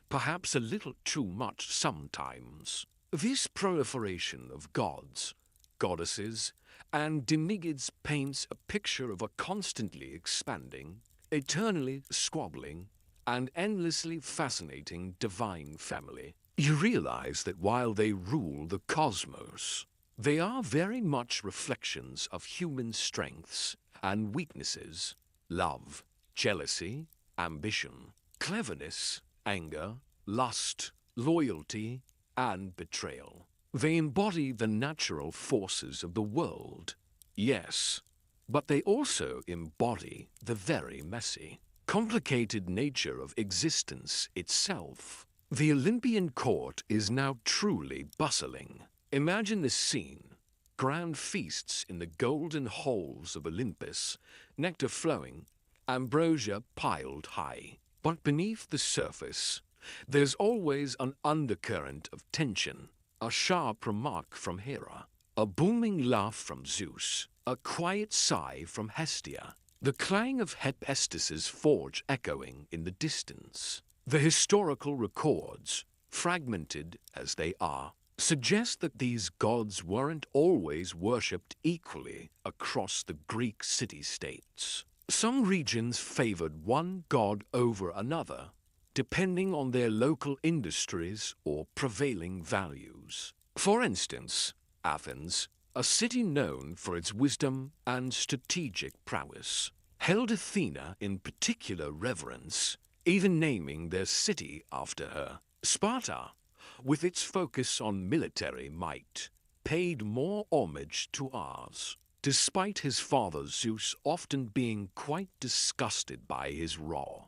perhaps a little too much sometimes. This proliferation of gods, goddesses, and demigods paints a picture of a constantly expanding, eternally squabbling, and endlessly fascinating divine family. You realize that while they rule the cosmos, they are very much reflections of human strengths and weaknesses, love, jealousy, ambition, cleverness, anger, lust, loyalty, and betrayal. They embody the natural forces of the world, yes, but they also embody the very messy, complicated nature of existence itself. The Olympian court is now truly bustling. Imagine this scene: grand feasts in the golden halls of Olympus, nectar flowing, ambrosia piled high. But beneath the surface, there's always an undercurrent of tension, a sharp remark from Hera, a booming laugh from Zeus, a quiet sigh from Hestia, the clang of Hephaestus's forge echoing in the distance. The historical records, fragmented as they are, suggest that these gods weren't always worshipped equally across the Greek city-states. Some regions favored one god over another, depending on their local industries or prevailing values. For instance, Athens, a city known for its wisdom and strategic prowess, held Athena in particular reverence, even naming their city after her. Sparta, with its focus on military might, paid more homage to ours, despite his father Zeus often being quite disgusted by his raw,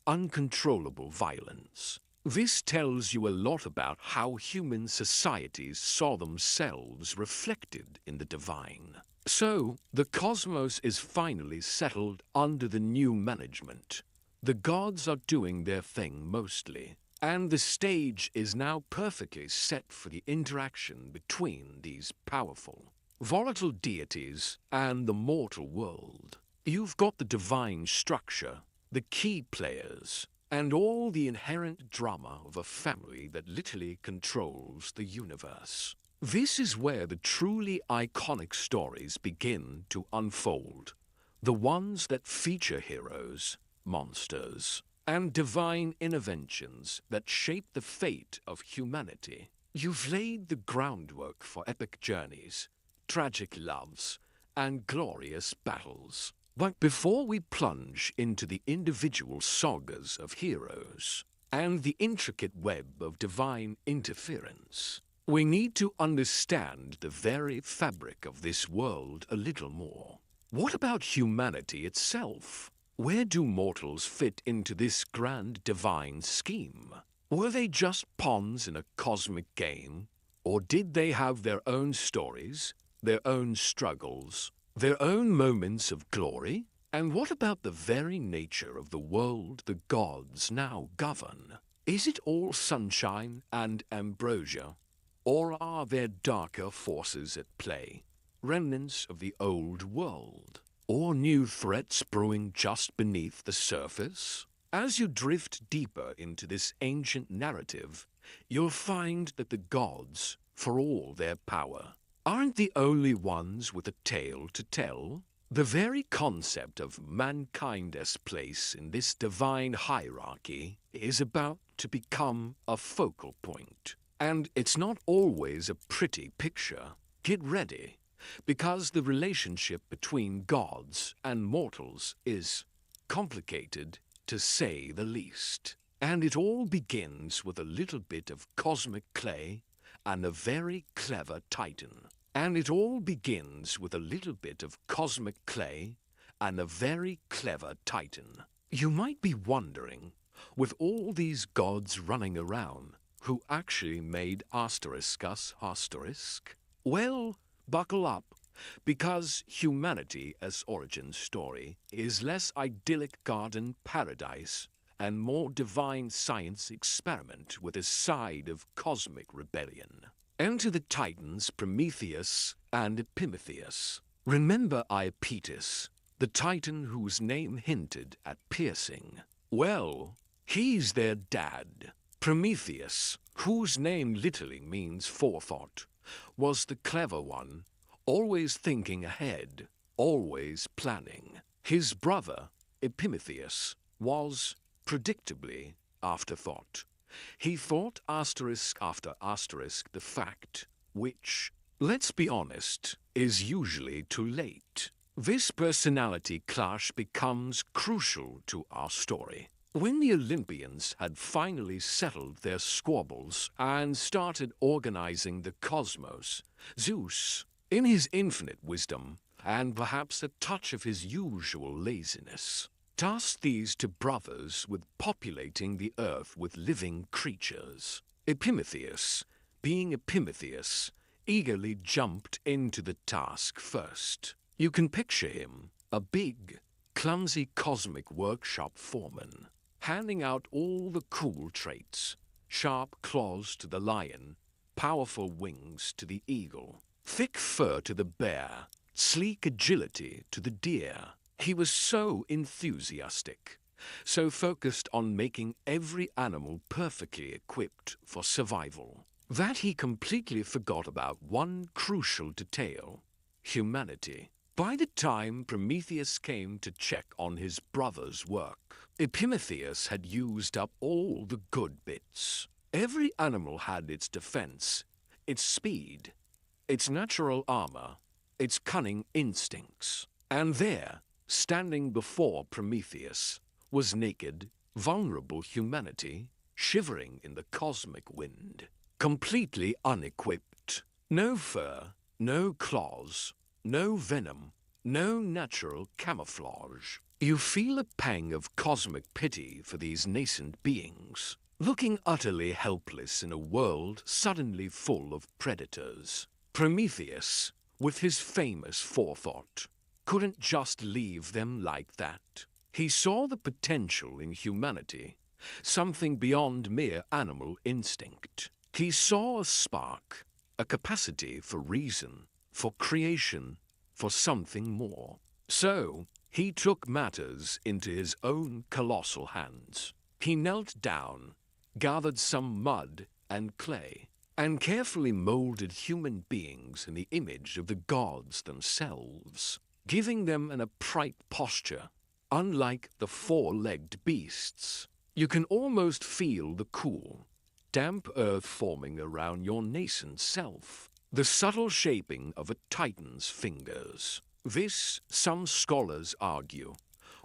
uncontrollable violence. This tells you a lot about how human societies saw themselves reflected in the divine. So, the cosmos is finally settled under the new management. The gods are doing their thing mostly, and the stage is now perfectly set for the interaction between these powerful, volatile deities and the mortal world. You've got the divine structure, the key players, and all the inherent drama of a family that literally controls the universe. This is where the truly iconic stories begin to unfold, the ones that feature heroes, monsters, and divine interventions that shape the fate of humanity. You've laid the groundwork for epic journeys, tragic loves, and glorious battles. But before we plunge into the individual sagas of heroes and the intricate web of divine interference, we need to understand the very fabric of this world a little more. What about humanity itself? Where do mortals fit into this grand divine scheme? Were they just pawns in a cosmic game? Or did they have their own stories, their own struggles, their own moments of glory? And what about the very nature of the world the gods now govern? Is it all sunshine and ambrosia? Or are there darker forces at play, remnants of the old world? Or new threats brewing just beneath the surface? As you drift deeper into this ancient narrative, you'll find that the gods, for all their power, aren't the only ones with a tale to tell. The very concept of mankind's place in this divine hierarchy is about to become a focal point. And it's not always a pretty picture. Get ready, because the relationship between gods and mortals is complicated, to say the least. And it all begins with a little bit of cosmic clay and a very clever titan. And it all begins with a little bit of cosmic clay and a very clever titan. You might be wondering, with all these gods running around, who actually made Asteriskus Asterisk? Well, buckle up, because humanity as origin story is less idyllic garden paradise and more divine science experiment with a side of cosmic rebellion. Enter the Titans Prometheus and Epimetheus. Remember Iapetus, the Titan whose name hinted at piercing? Well, he's their dad. Prometheus, whose name literally means forethought, was the clever one, always thinking ahead, always planning. His brother, Epimetheus, was, predictably, afterthought. He thought asterisk after asterisk the fact, which, let's be honest, is usually too late. This personality clash becomes crucial to our story. When the Olympians had finally settled their squabbles and started organizing the cosmos, Zeus, in his infinite wisdom, and perhaps a touch of his usual laziness, tasked these two brothers with populating the earth with living creatures. Epimetheus, being Epimetheus, eagerly jumped into the task first. You can picture him, a big, clumsy cosmic workshop foreman, handing out all the cool traits: sharp claws to the lion, powerful wings to the eagle, thick fur to the bear, sleek agility to the deer. He was so enthusiastic, so focused on making every animal perfectly equipped for survival, that he completely forgot about one crucial detail: humanity. By the time Prometheus came to check on his brother's work, Epimetheus had used up all the good bits. Every animal had its defense, its speed, its natural armor, its cunning instincts. And there, standing before Prometheus, was naked, vulnerable humanity, shivering in the cosmic wind, completely unequipped. No fur, no claws, no venom, no natural camouflage. You feel a pang of cosmic pity for these nascent beings, looking utterly helpless in a world suddenly full of predators. Prometheus, with his famous forethought, couldn't just leave them like that. He saw the potential in humanity, something beyond mere animal instinct. He saw a spark, a capacity for reason, for creation, for something more. So, he took matters into his own colossal hands. He knelt down, gathered some mud and clay, and carefully molded human beings in the image of the gods themselves, giving them an upright posture, unlike the four-legged beasts. You can almost feel the cool, damp earth forming around your nascent self, the subtle shaping of a titan's fingers. This, some scholars argue,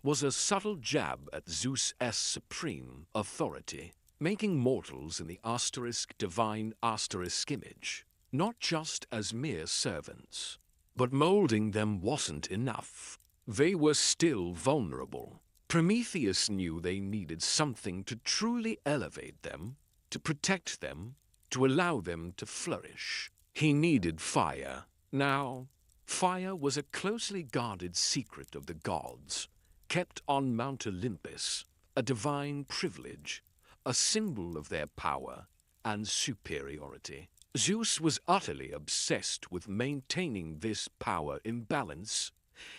was a subtle jab at Zeus' supreme authority, making mortals in the asterisk divine asterisk image, not just as mere servants. But molding them wasn't enough. They were still vulnerable. Prometheus knew they needed something to truly elevate them, to protect them, to allow them to flourish. He needed fire. Now, fire was a closely guarded secret of the gods, kept on Mount Olympus, a divine privilege, a symbol of their power and superiority. Zeus was utterly obsessed with maintaining this power imbalance.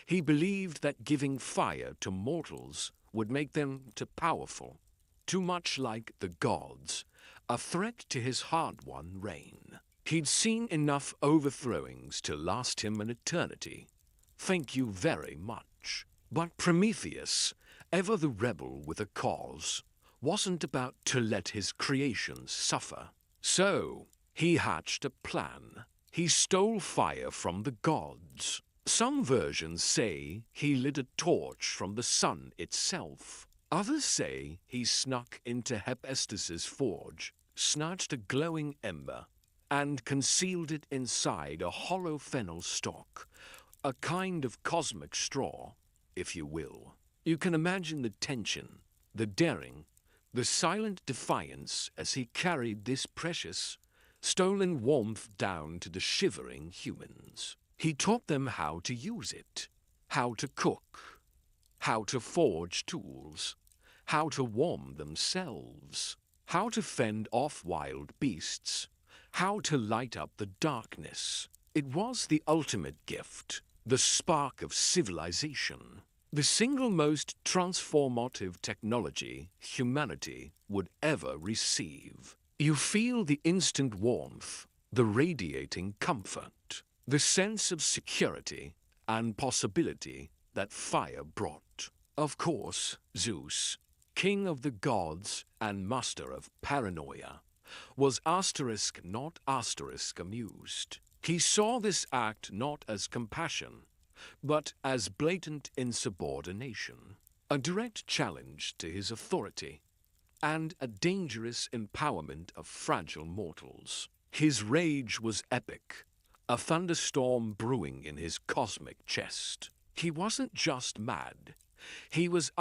He believed that giving fire to mortals would make them too powerful, too much like the gods, a threat to his hard-won reign. He'd seen enough overthrowings to last him an eternity. Thank you very much. But Prometheus, ever the rebel with a cause, wasn't about to let his creations suffer. So, he hatched a plan. He stole fire from the gods. Some versions say he lit a torch from the sun itself. Others say he snuck into Hephaestus's forge, snatched a glowing ember, and concealed it inside a hollow fennel stalk, a kind of cosmic straw, if you will. You can imagine the tension, the daring, the silent defiance as he carried this precious, stolen warmth down to the shivering humans. He taught them how to use it, how to cook, how to forge tools, how to warm themselves, how to fend off wild beasts, how to light up the darkness. It was the ultimate gift, the spark of civilization, the single most transformative technology humanity would ever receive. You feel the instant warmth, the radiating comfort, the sense of security and possibility that fire brought. Of course, Zeus, king of the gods and master of paranoia, was not amused. He saw this act not as compassion, but as blatant insubordination, a direct challenge to his authority, and a dangerous empowerment of fragile mortals. His rage was epic, a thunderstorm brewing in his cosmic chest. He wasn't just mad. He was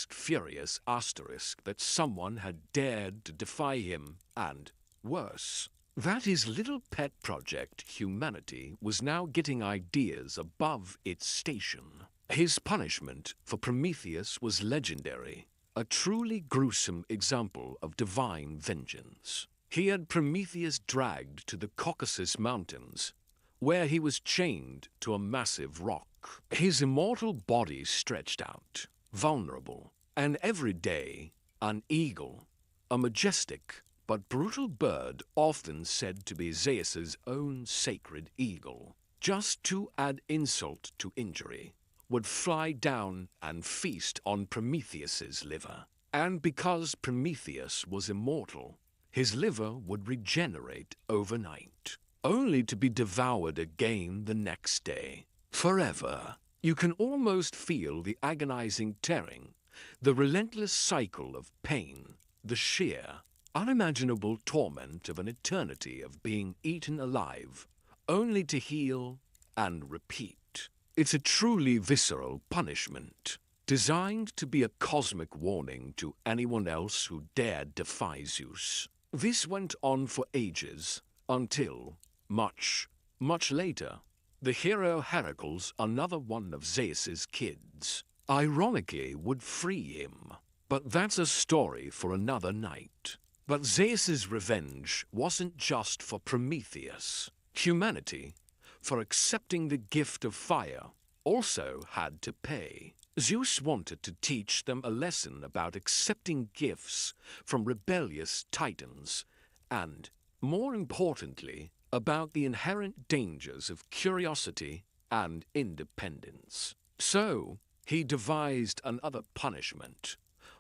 furious that someone had dared to defy him, and, worse, that his little pet project, humanity, was now getting ideas above its station. His punishment for Prometheus was legendary, a truly gruesome example of divine vengeance. He had Prometheus dragged to the Caucasus Mountains, where he was chained to a massive rock. His immortal body stretched out, vulnerable, and every day, an eagle, a majestic but brutal bird often said to be Zeus's own sacred eagle, just to add insult to injury, would fly down and feast on Prometheus's liver. And because Prometheus was immortal, his liver would regenerate overnight, only to be devoured again the next day. Forever. You can almost feel the agonizing tearing, the relentless cycle of pain, the sheer, unimaginable torment of an eternity of being eaten alive, only to heal and repeat. It's a truly visceral punishment, designed to be a cosmic warning to anyone else who dared defy Zeus. This went on for ages, until, much later, the hero Heracles, another one of Zeus's kids, ironically would free him. But that's a story for another night. But Zeus's revenge wasn't just for Prometheus. Humanity, for accepting the gift of fire, also had to pay. Zeus wanted to teach them a lesson about accepting gifts from rebellious titans and, more importantly, about the inherent dangers of curiosity and independence. So, he devised another punishment,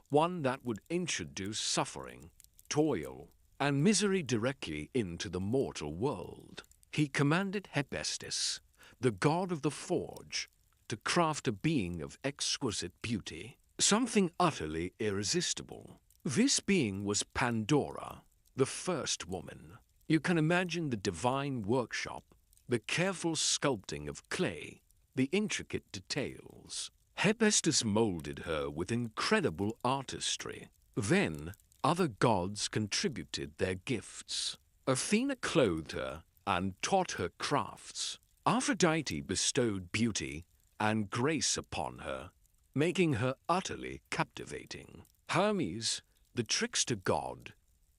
one that would introduce suffering, toil, and misery directly into the mortal world. He commanded Hephaestus, the god of the forge, to craft a being of exquisite beauty, something utterly irresistible. This being was Pandora, the first woman. You can imagine the divine workshop, the careful sculpting of clay, the intricate details. Hephaestus molded her with incredible artistry. Then, other gods contributed their gifts. Athena clothed her and taught her crafts. Aphrodite bestowed beauty and grace upon her, making her utterly captivating. Hermes, the trickster god,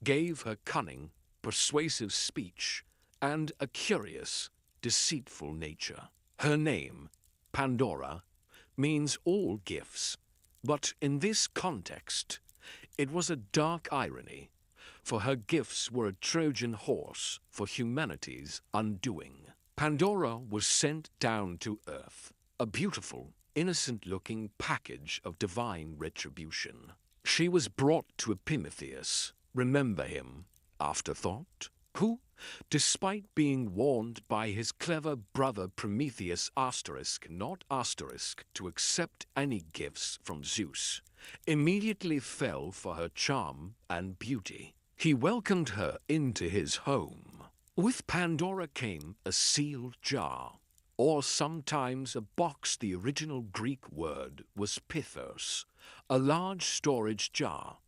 gave her cunning, persuasive speech, and a curious, deceitful nature. Her name, Pandora, means all gifts, but in this context, it was a dark irony, for her gifts were a Trojan horse for humanity's undoing. Pandora was sent down to Earth, a beautiful, innocent-looking package of divine retribution. She was brought to Epimetheus, remember him, afterthought, who, despite being warned by his clever brother Prometheus to accept any gifts from Zeus, immediately fell for her charm and beauty. He welcomed her into his home. With Pandora came a sealed jar, or sometimes a box. The original Greek word was pithos, a large storage jar,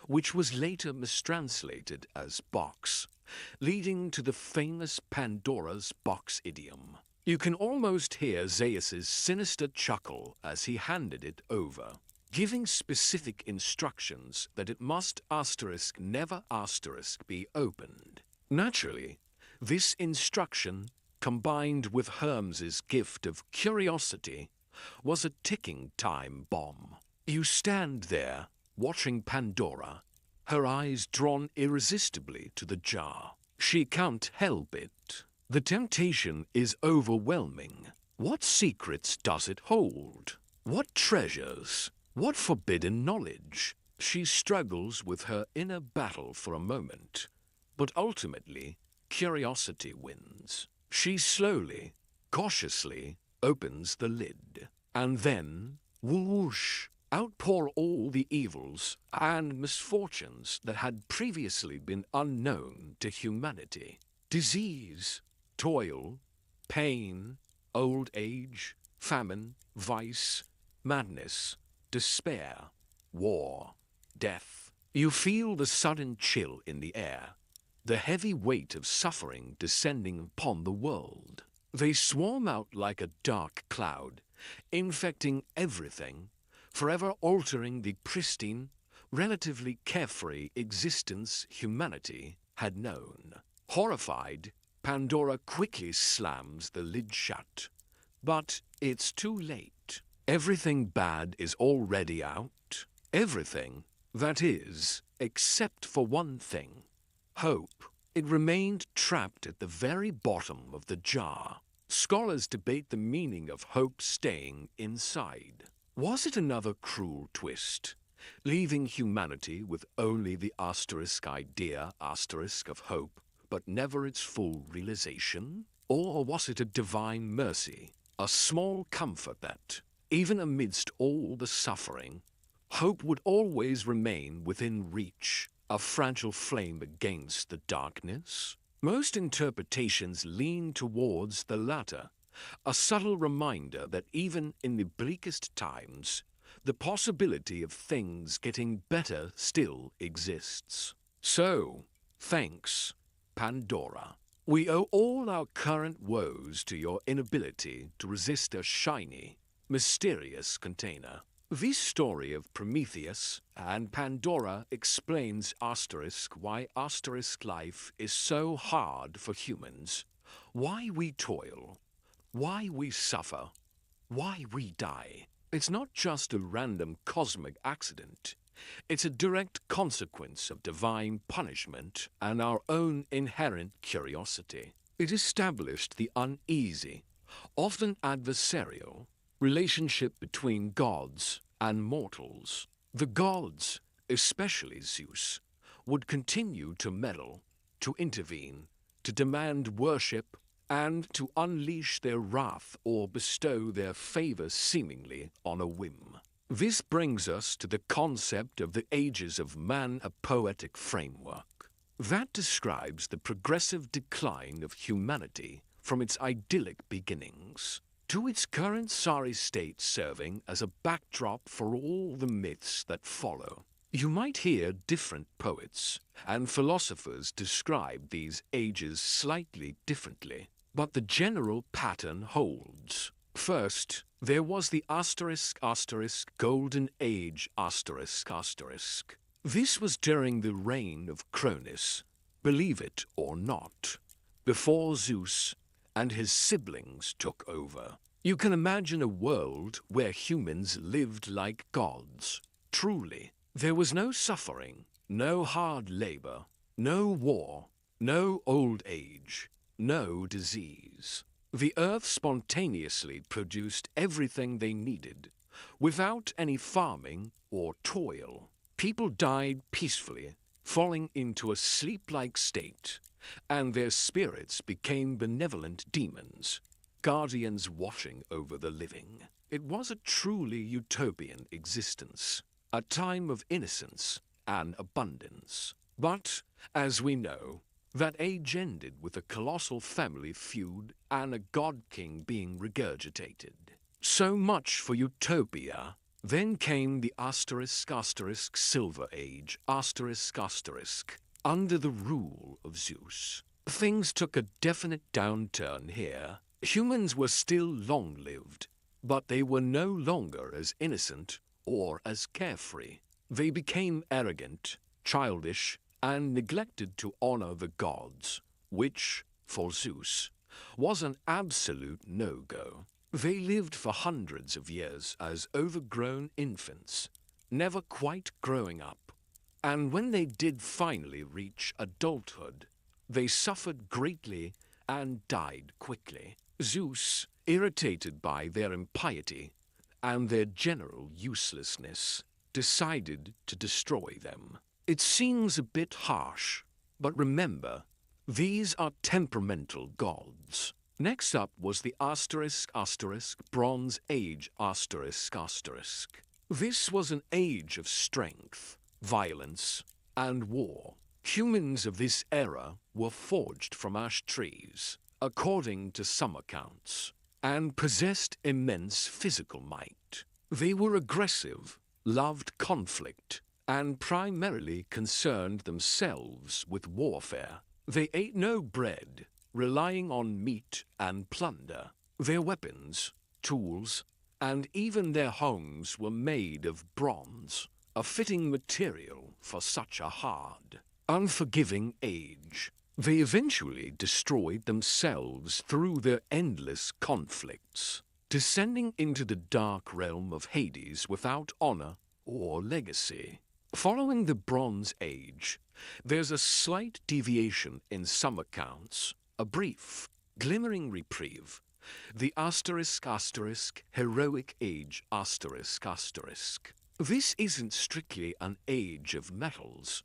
which was later mistranslated as box, leading to the famous Pandora's box idiom. You can almost hear Zeus's sinister chuckle as he handed it over, giving specific instructions that it must never be opened. Naturally, this instruction, combined with Hermes's gift of curiosity, was a ticking time bomb. You stand there, watching Pandora, her eyes drawn irresistibly to the jar. She can't help it. The temptation is overwhelming. What secrets does it hold? What treasures? What forbidden knowledge? She struggles with her inner battle for a moment, but ultimately, curiosity wins. She slowly, cautiously opens the lid, and then, whoosh, outpour all the evils and misfortunes that had previously been unknown to humanity. Disease, toil, pain, old age, famine, vice, madness, despair, war, death. You feel the sudden chill in the air, the heavy weight of suffering descending upon the world. They swarm out like a dark cloud, infecting everything, forever altering the pristine, relatively carefree existence humanity had known. Horrified, Pandora quickly slams the lid shut. But it's too late. Everything bad is already out. Everything, that is, except for one thing. Hope. It remained trapped at the very bottom of the jar. Scholars debate the meaning of hope staying inside. Was it another cruel twist, leaving humanity with only the idea of hope, but never its full realization? Or was it a divine mercy, a small comfort that, even amidst all the suffering, hope would always remain within reach, a fragile flame against the darkness? Most interpretations lean towards the latter, a subtle reminder that even in the bleakest times, the possibility of things getting better still exists. So, thanks, Pandora. We owe all our current woes to your inability to resist a shiny, mysterious container. This story of Prometheus and Pandora explains why life is so hard for humans, why we toil, why we suffer, why we die. It's not just a random cosmic accident. It's a direct consequence of divine punishment and our own inherent curiosity. It established the uneasy, often adversarial, relationship between gods and mortals. The gods, especially Zeus, would continue to meddle, to intervene, to demand worship, and to unleash their wrath or bestow their favor seemingly on a whim. This brings us to the concept of the ages of man, a poetic framework that describes the progressive decline of humanity from its idyllic beginnings to its current sorry state, serving as a backdrop for all the myths that follow. You might hear different poets and philosophers describe these ages slightly differently, but the general pattern holds. First, there was the Golden Age This was during the reign of Cronus, believe it or not, before Zeus and his siblings took over. You can imagine a world where humans lived like gods. Truly, there was no suffering, no hard labor, no war, no old age, no disease. The earth spontaneously produced everything they needed, without any farming or toil. People died peacefully, falling into a sleep-like state, and their spirits became benevolent demons, guardians watching over the living. It was a truly utopian existence, a time of innocence and abundance. But, as we know, that age ended with a colossal family feud and a god-king being regurgitated. So much for utopia. Then came the Silver Age, under the rule of Zeus. Things took a definite downturn here. Humans were still long-lived, but they were no longer as innocent or as carefree. They became arrogant, childish, and neglected to honor the gods, which, for Zeus, was an absolute no-go. They lived for hundreds of years as overgrown infants, never quite growing up. And when they did finally reach adulthood, they suffered greatly and died quickly. Zeus, irritated by their impiety and their general uselessness, decided to destroy them. It seems a bit harsh, but remember, these are temperamental gods. Next up was the Bronze Age This was an age of strength, violence, and war. Humans of this era were forged from ash trees, according to some accounts, and possessed immense physical might. They were aggressive, loved conflict, and primarily concerned themselves with warfare. They ate no bread, relying on meat and plunder. Their weapons, tools, and even their homes were made of bronze, a fitting material for such a hard, unforgiving age. They eventually destroyed themselves through their endless conflicts, descending into the dark realm of Hades without honor or legacy. Following the Bronze Age, there's a slight deviation in some accounts, a brief, glimmering reprieve, the Heroic Age This isn't strictly an age of metals,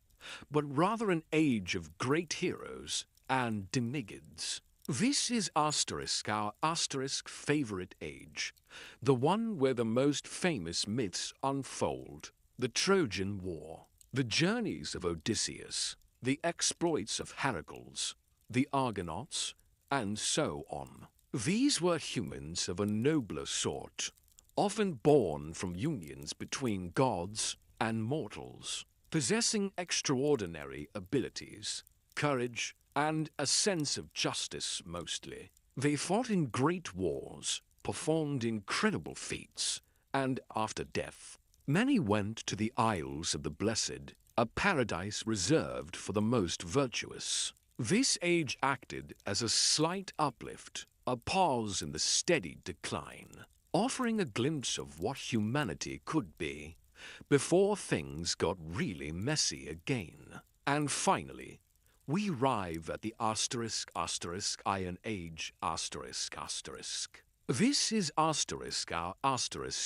but rather an age of great heroes and demigods. This is our favorite age, the one where the most famous myths unfold: the Trojan War, the journeys of Odysseus, the exploits of Heracles, the Argonauts, and so on. These were humans of a nobler sort, often born from unions between gods and mortals, possessing extraordinary abilities, courage, and a sense of justice mostly. They fought in great wars, performed incredible feats, and after death, many went to the Isles of the Blessed, a paradise reserved for the most virtuous. This age acted as a slight uplift, a pause in the steady decline, offering a glimpse of what humanity could be before things got really messy again. And finally, we arrive at the Iron Age This is our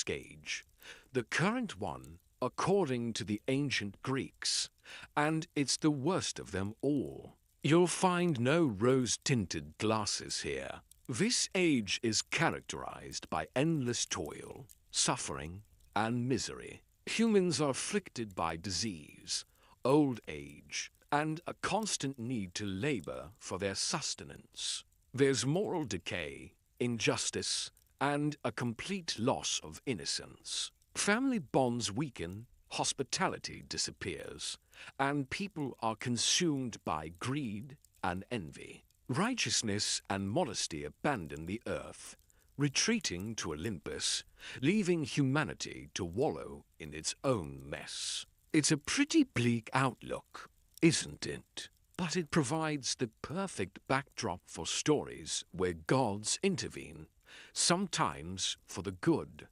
age, the current one according to the ancient Greeks, and it's the worst of them all. You'll find no rose-tinted glasses here. This age is characterized by endless toil, suffering, and misery. Humans are afflicted by disease, old age, and a constant need to labor for their sustenance. There's moral decay, injustice, and a complete loss of innocence. Family bonds weaken, hospitality disappears, and people are consumed by greed and envy. Righteousness and modesty abandon the earth, retreating to Olympus, leaving humanity to wallow in its own mess. It's a pretty bleak outlook, isn't it? But it provides the perfect backdrop for stories where gods intervene, sometimes for the good,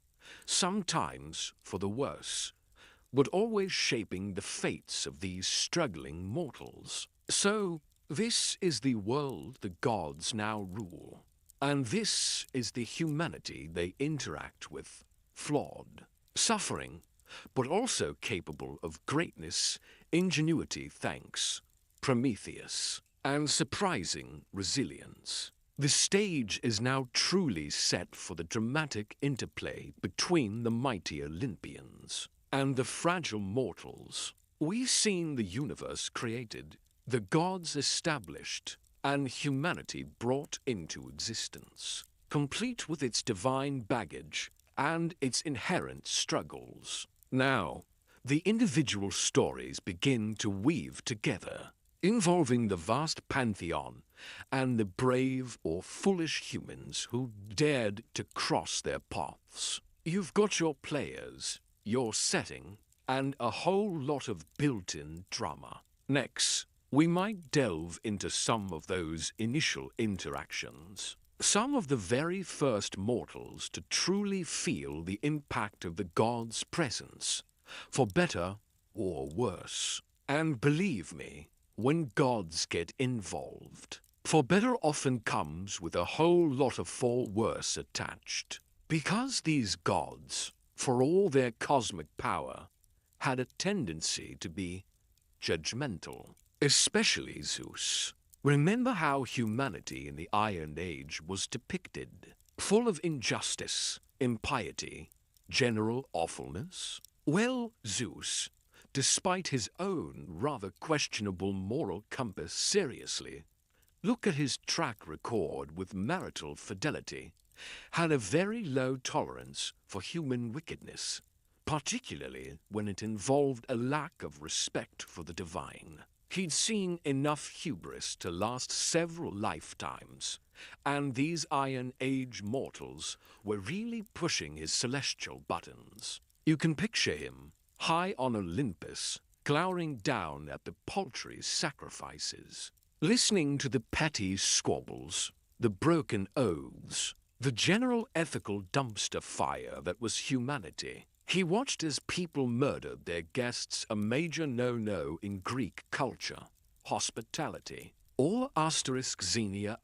sometimes for the worse, but always shaping the fates of these struggling mortals. So, this is the world the gods now rule, and this is the humanity they interact with, flawed, suffering, but also capable of greatness, ingenuity thanks, Prometheus, and surprising resilience. The stage is now truly set for the dramatic interplay between the mighty Olympians. and the fragile mortals. We've seen the universe created, the gods established, and humanity brought into existence, complete with its divine baggage and its inherent struggles. Now, the individual stories begin to weave together, involving the vast pantheon and the brave or foolish humans who dared to cross their paths. You've got your players, your setting, and a whole lot of built-in drama. Next, we might delve into some of those initial interactions. Some of the very first mortals to truly feel the impact of the gods' presence, for better or worse. And believe me, when gods get involved, for better often comes with a whole lot of for worse attached. Because these gods, for all their cosmic power, had a tendency to be judgmental, especially Zeus. Remember how humanity in the Iron Age was depicted, full of injustice, impiety, general awfulness? Well, Zeus, despite his own rather questionable moral compass, seriously, look at his track record with marital fidelity, had a very low tolerance for human wickedness, particularly when it involved a lack of respect for the divine. He'd seen enough hubris to last several lifetimes, and these Iron Age mortals were really pushing his celestial buttons. You can picture him, high on Olympus, glowering down at the paltry sacrifices, listening to the petty squabbles, the broken oaths, the general ethical dumpster fire that was humanity. He watched as people murdered their guests, a major no-no in Greek culture. Hospitality, or Xenia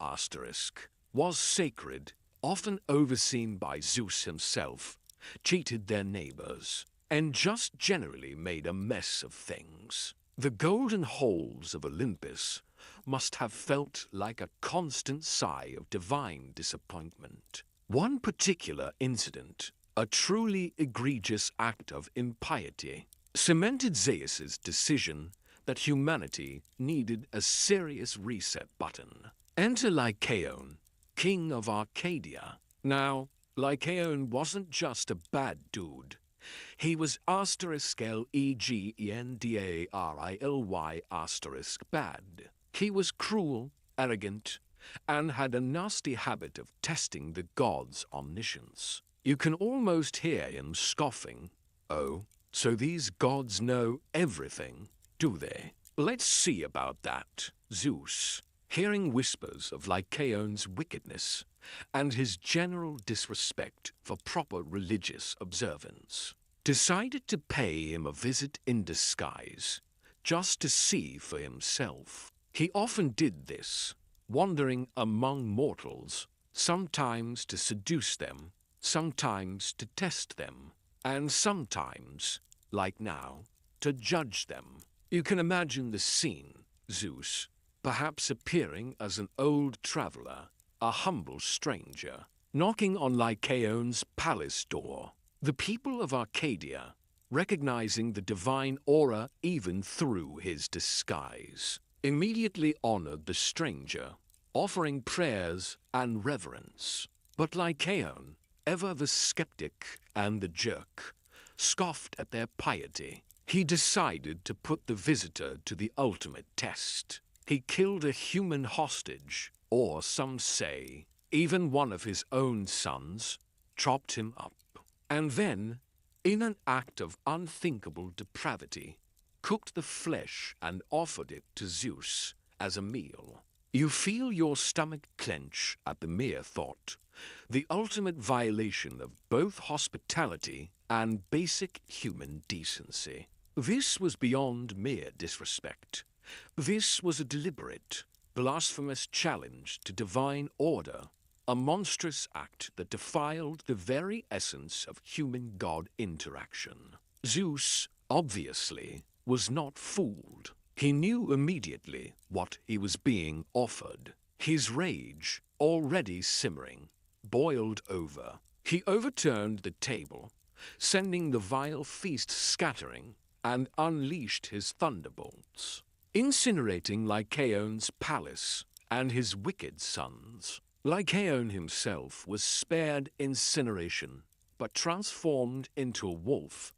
was sacred, often overseen by Zeus himself, cheated their neighbors, and just generally made a mess of things. The golden halls of Olympus must have felt like a constant sigh of divine disappointment. One particular incident, a truly egregious act of impiety, cemented Zeus's decision that humanity needed a serious reset button. Enter Lycaon, king of Arcadia. Now, Lycaon wasn't just a bad dude. He was *EGENDARILY* bad. He was cruel, arrogant, and had a nasty habit of testing the gods' omniscience. You can almost hear him scoffing. Oh, so these gods know everything, do they? Let's see about that. Zeus, hearing whispers of Lycaon's wickedness and his general disrespect for proper religious observance, decided to pay him a visit in disguise, just to see for himself. He often did this, wandering among mortals, sometimes to seduce them, sometimes to test them, and sometimes, like now, to judge them. You can imagine the scene, Zeus, perhaps appearing as an old traveler, a humble stranger, knocking on Lycaon's palace door. The people of Arcadia, recognizing the divine aura even through his disguise, immediately honored the stranger, offering prayers and reverence. But Lycaon, ever the skeptic and the jerk, scoffed at their piety. He decided to put the visitor to the ultimate test. He killed a human hostage, or some say, even one of his own sons, chopped him up, and then, in an act of unthinkable depravity, cooked the flesh and offered it to Zeus as a meal. You feel your stomach clench at the mere thought, the ultimate violation of both hospitality and basic human decency. This was beyond mere disrespect. This was a deliberate, blasphemous challenge to divine order, a monstrous act that defiled the very essence of human-god interaction. Zeus, obviously, was not fooled. He knew immediately what he was being offered. His rage, already simmering, boiled over. He overturned the table, sending the vile feast scattering, and unleashed his thunderbolts, incinerating Lycaon's palace and his wicked sons. Lycaon himself was spared incineration, but transformed into a wolf,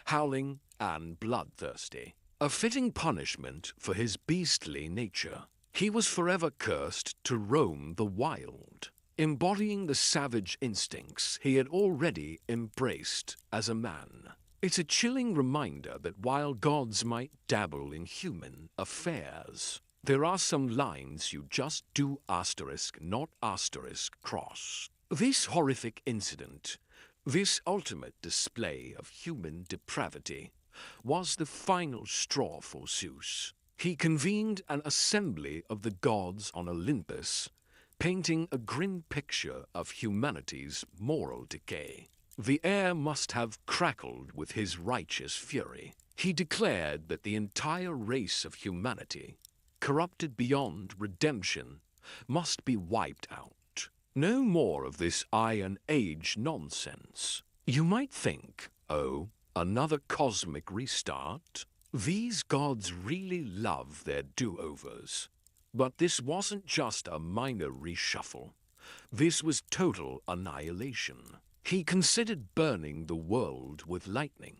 howling and bloodthirsty, a fitting punishment for his beastly nature. He was forever cursed to roam the wild, embodying the savage instincts he had already embraced as a man. It's a chilling reminder that while gods might dabble in human affairs, there are some lines you just do asterisk, not asterisk, cross. This horrific incident, this ultimate display of human depravity, was the final straw for Zeus. He convened an assembly of the gods on Olympus, painting a grim picture of humanity's moral decay. The air must have crackled with his righteous fury. He declared that the entire race of humanity, corrupted beyond redemption, must be wiped out. No more of this Iron Age nonsense. You might think, oh, another cosmic restart? These gods really love their do-overs. But this wasn't just a minor reshuffle. This was total annihilation. He considered burning the world with lightning,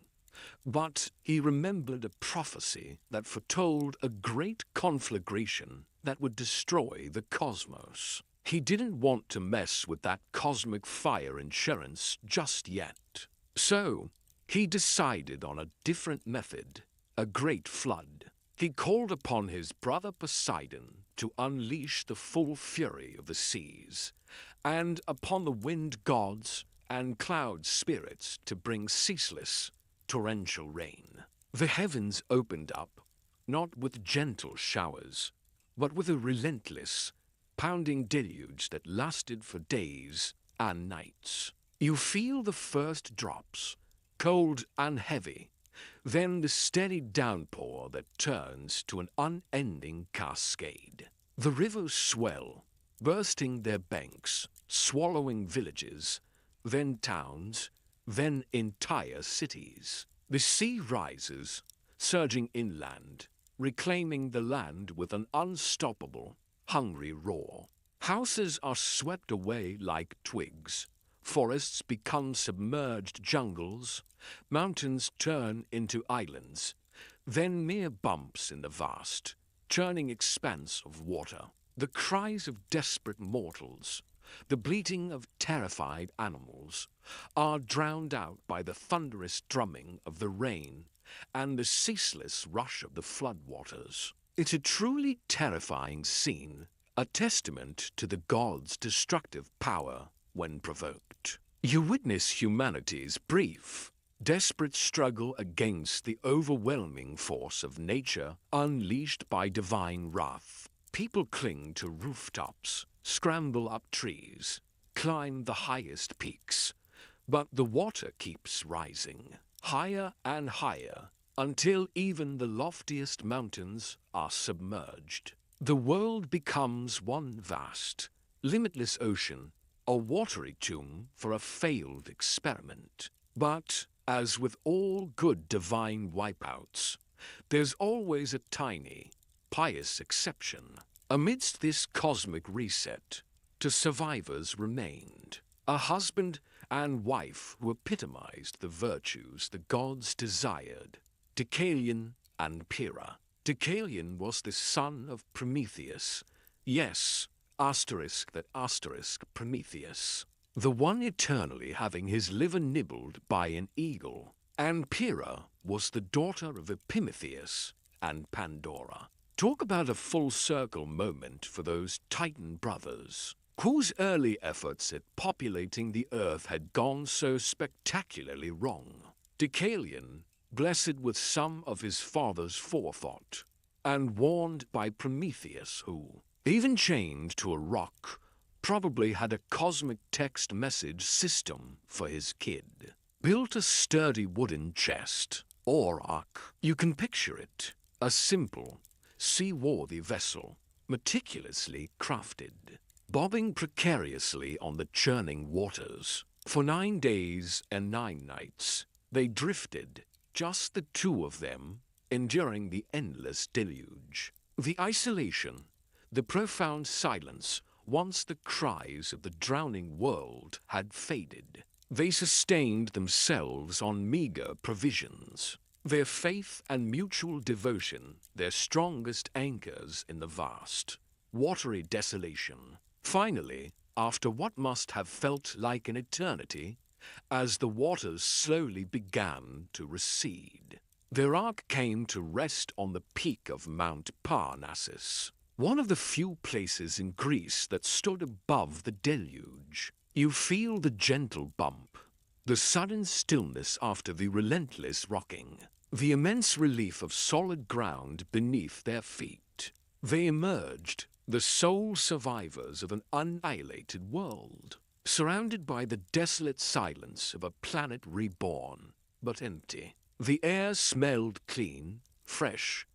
but he remembered a prophecy that foretold a great conflagration that would destroy the cosmos. He didn't want to mess with that cosmic fire insurance just yet. So, he decided on a different method, a great flood. He called upon his brother Poseidon to unleash the full fury of the seas, and upon the wind gods and cloud spirits to bring ceaseless, torrential rain. The heavens opened up, not with gentle showers, but with a relentless, pounding deluge that lasted for days and nights. You feel the first drops, cold and heavy, then the steady downpour that turns to an unending cascade. The rivers swell, bursting their banks, swallowing villages, then towns, then entire cities. The sea rises, surging inland, reclaiming the land with an unstoppable, hungry roar. Houses are swept away like twigs. Forests become submerged jungles, mountains turn into islands, then mere bumps in the vast, churning expanse of water. The cries of desperate mortals, the bleating of terrified animals, are drowned out by the thunderous drumming of the rain and the ceaseless rush of the floodwaters. It's a truly terrifying scene, a testament to the gods' destructive power when provoked. You witness humanity's brief, desperate struggle against the overwhelming force of nature unleashed by divine wrath. People cling to rooftops, scramble up trees, climb the highest peaks, but the water keeps rising, higher and higher, until even the loftiest mountains are submerged. The world becomes one vast, limitless ocean, a watery tomb for a failed experiment. But, as with all good divine wipeouts, there's always a tiny, pious exception. Amidst this cosmic reset, two survivors remained, a husband and wife who epitomized the virtues the gods desired, Deucalion and Pyrrha. Deucalion was the son of Prometheus, yes, asterisk that asterisk Prometheus, the one eternally having his liver nibbled by an eagle, and Pyrrha was the daughter of Epimetheus and Pandora. Talk about a full circle moment for those Titan brothers, whose early efforts at populating the earth had gone so spectacularly wrong. Deucalion, blessed with some of his father's forethought, and warned by Prometheus who, even chained to a rock, probably had a cosmic text message system for his kid, built a sturdy wooden chest, or ark. You can picture it, a simple, seaworthy vessel, meticulously crafted, bobbing precariously on the churning waters. For 9 days and 9 nights, they drifted, just the two of them, enduring the endless deluge. The isolation, the profound silence, once the cries of the drowning world had faded. They sustained themselves on meager provisions, their faith and mutual devotion their strongest anchors in the vast, watery desolation. Finally, after what must have felt like an eternity, as the waters slowly began to recede, their ark came to rest on the peak of Mount Parnassus, one of the few places in Greece that stood above the deluge. You feel the gentle bump, the sudden stillness after the relentless rocking, the immense relief of solid ground beneath their feet. They emerged, the sole survivors of an annihilated world, surrounded by the desolate silence of a planet reborn, but empty. The air smelled clean, fresh,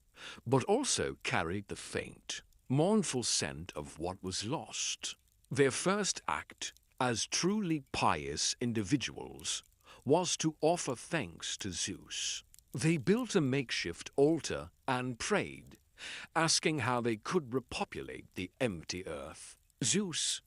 but also carried the faint, mournful scent of what was lost. Their first act, as truly pious individuals, was to offer thanks to Zeus. They built a makeshift altar and prayed, asking how they could repopulate the empty earth. Zeus,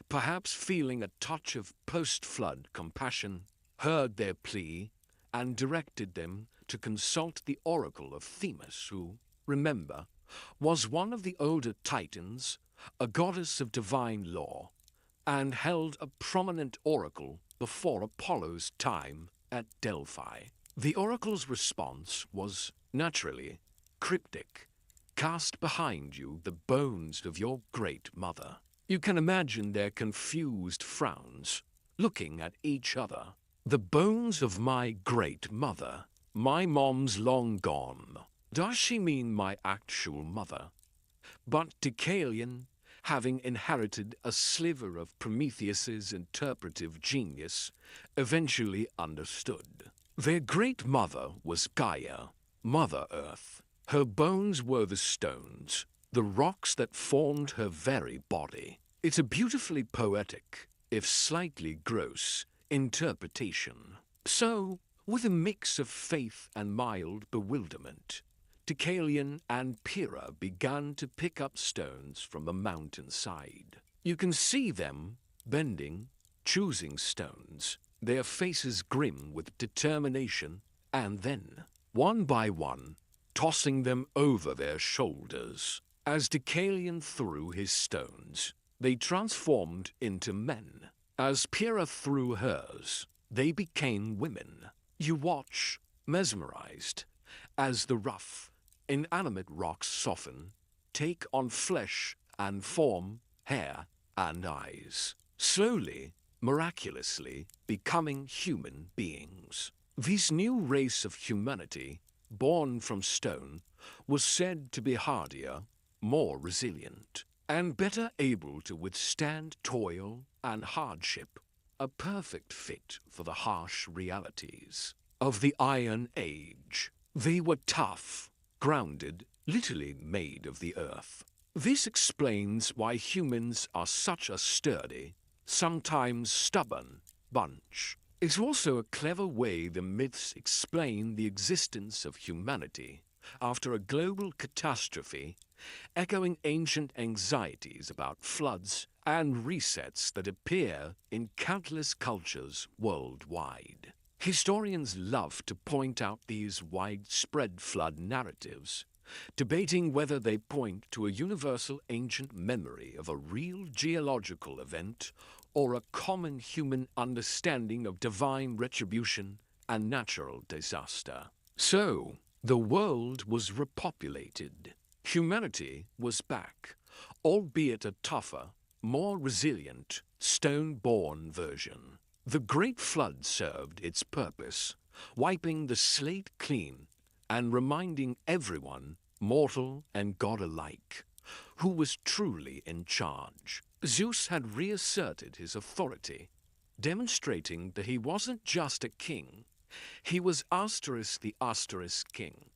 perhaps feeling a touch of post-flood compassion, heard their plea and directed them to consult the oracle of Themis, who, remember, was one of the older Titans, a goddess of divine law, and held a prominent oracle before Apollo's time at Delphi. The oracle's response was, naturally, cryptic. Cast behind you the bones of your great mother. You can imagine their confused frowns, looking at each other. The bones of my great mother. My mom's long gone. Does she mean my actual mother? But Deucalion, having inherited a sliver of Prometheus's interpretive genius, eventually understood. Their great mother was Gaia, Mother Earth. Her bones were the stones, the rocks that formed her very body. It's a beautifully poetic, if slightly gross, interpretation. So, with a mix of faith and mild bewilderment, Deucalion and Pyrrha began to pick up stones from the mountainside. You can see them bending, choosing stones, their faces grim with determination, and then, one by one, tossing them over their shoulders. As Deucalion threw his stones, they transformed into men. As Pyrrha threw hers, they became women. You watch, mesmerized, as the rough, inanimate rocks soften, take on flesh and form, hair and eyes, slowly, miraculously becoming human beings. This new race of humanity, born from stone, was said to be hardier, more resilient, and better able to withstand toil and hardship, a perfect fit for the harsh realities of the Iron Age. They were tough, grounded, literally made of the earth. This explains why humans are such a sturdy, sometimes stubborn, bunch. It's also a clever way the myths explain the existence of humanity after a global catastrophe, echoing ancient anxieties about floods and resets that appear in countless cultures worldwide. Historians love to point out these widespread flood narratives, debating whether they point to a universal ancient memory of a real geological event or a common human understanding of divine retribution and natural disaster. So, the world was repopulated. Humanity was back, albeit a tougher, more resilient, stone-born version. The Great Flood served its purpose, wiping the slate clean and reminding everyone, mortal and god alike, who was truly in charge. Zeus had reasserted his authority, demonstrating that he wasn't just a king, he was Asteris the Asteris king,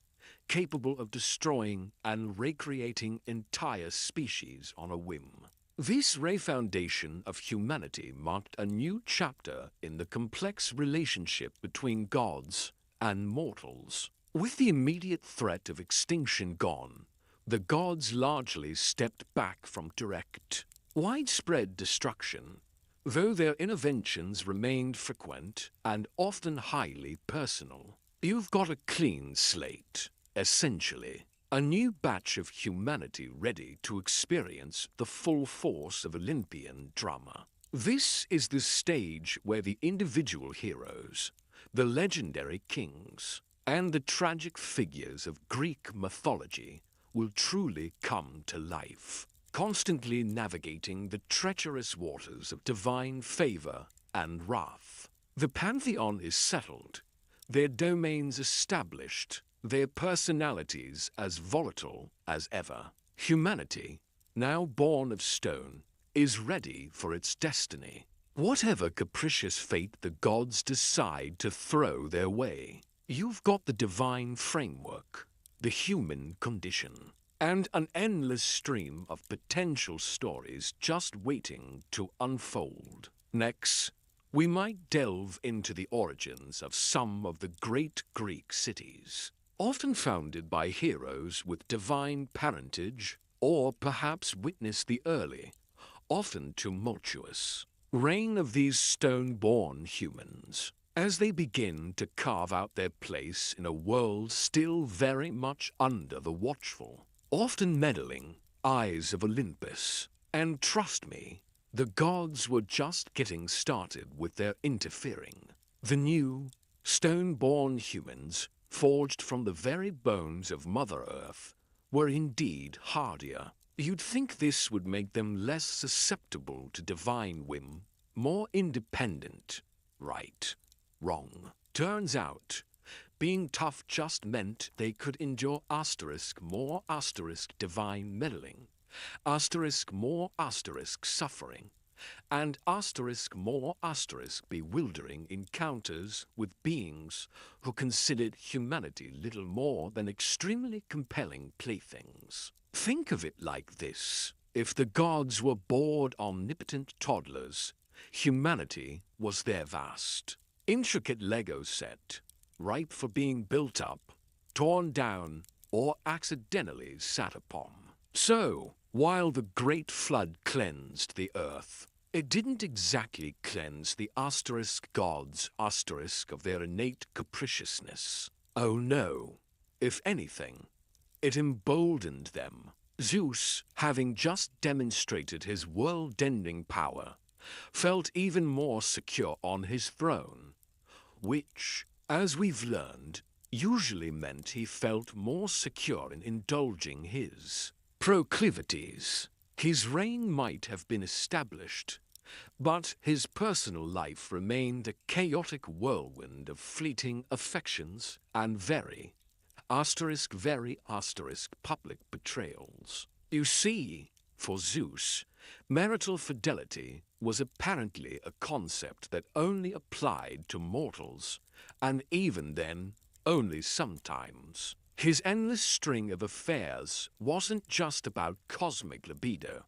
capable of destroying and recreating entire species on a whim. This refoundation of humanity marked a new chapter in the complex relationship between gods and mortals. With the immediate threat of extinction gone, the gods largely stepped back from direct, widespread destruction, though their interventions remained frequent and often highly personal. You've got a clean slate, essentially. A new batch of humanity ready to experience the full force of Olympian drama. This is the stage where the individual heroes, the legendary kings, and the tragic figures of Greek mythology will truly come to life, constantly navigating the treacherous waters of divine favor and wrath. The pantheon is settled, their domains established, their personalities as volatile as ever. Humanity, now born of stone, is ready for its destiny. Whatever capricious fate the gods decide to throw their way, you've got the divine framework, the human condition, and an endless stream of potential stories just waiting to unfold. Next, we might delve into the origins of some of the great Greek cities, often founded by heroes with divine parentage, or perhaps witness the early, often tumultuous, reign of these stone-born humans, as they begin to carve out their place in a world still very much under the watchful, often meddling, eyes of Olympus. And trust me, the gods were just getting started with their interfering. The new, stone-born humans, forged from the very bones of Mother Earth, were indeed hardier. You'd think this would make them less susceptible to divine whim, more independent. Right. Wrong. Turns out, being tough just meant they could endure more divine meddling, more suffering, and more bewildering encounters with beings who considered humanity little more than extremely compelling playthings. Think of it like this. If the gods were bored, omnipotent toddlers, humanity was their vast, intricate Lego set, ripe for being built up, torn down, or accidentally sat upon. So, while the great flood cleansed the earth, it didn't exactly cleanse the gods of their innate capriciousness. Oh no. If anything, it emboldened them. Zeus, having just demonstrated his world-ending power, felt even more secure on his throne, which, as we've learned, usually meant he felt more secure in indulging his proclivities. His reign might have been established, but his personal life remained a chaotic whirlwind of fleeting affections and very public betrayals. You see, for Zeus, marital fidelity was apparently a concept that only applied to mortals, and even then, only sometimes. His endless string of affairs wasn't just about cosmic libido.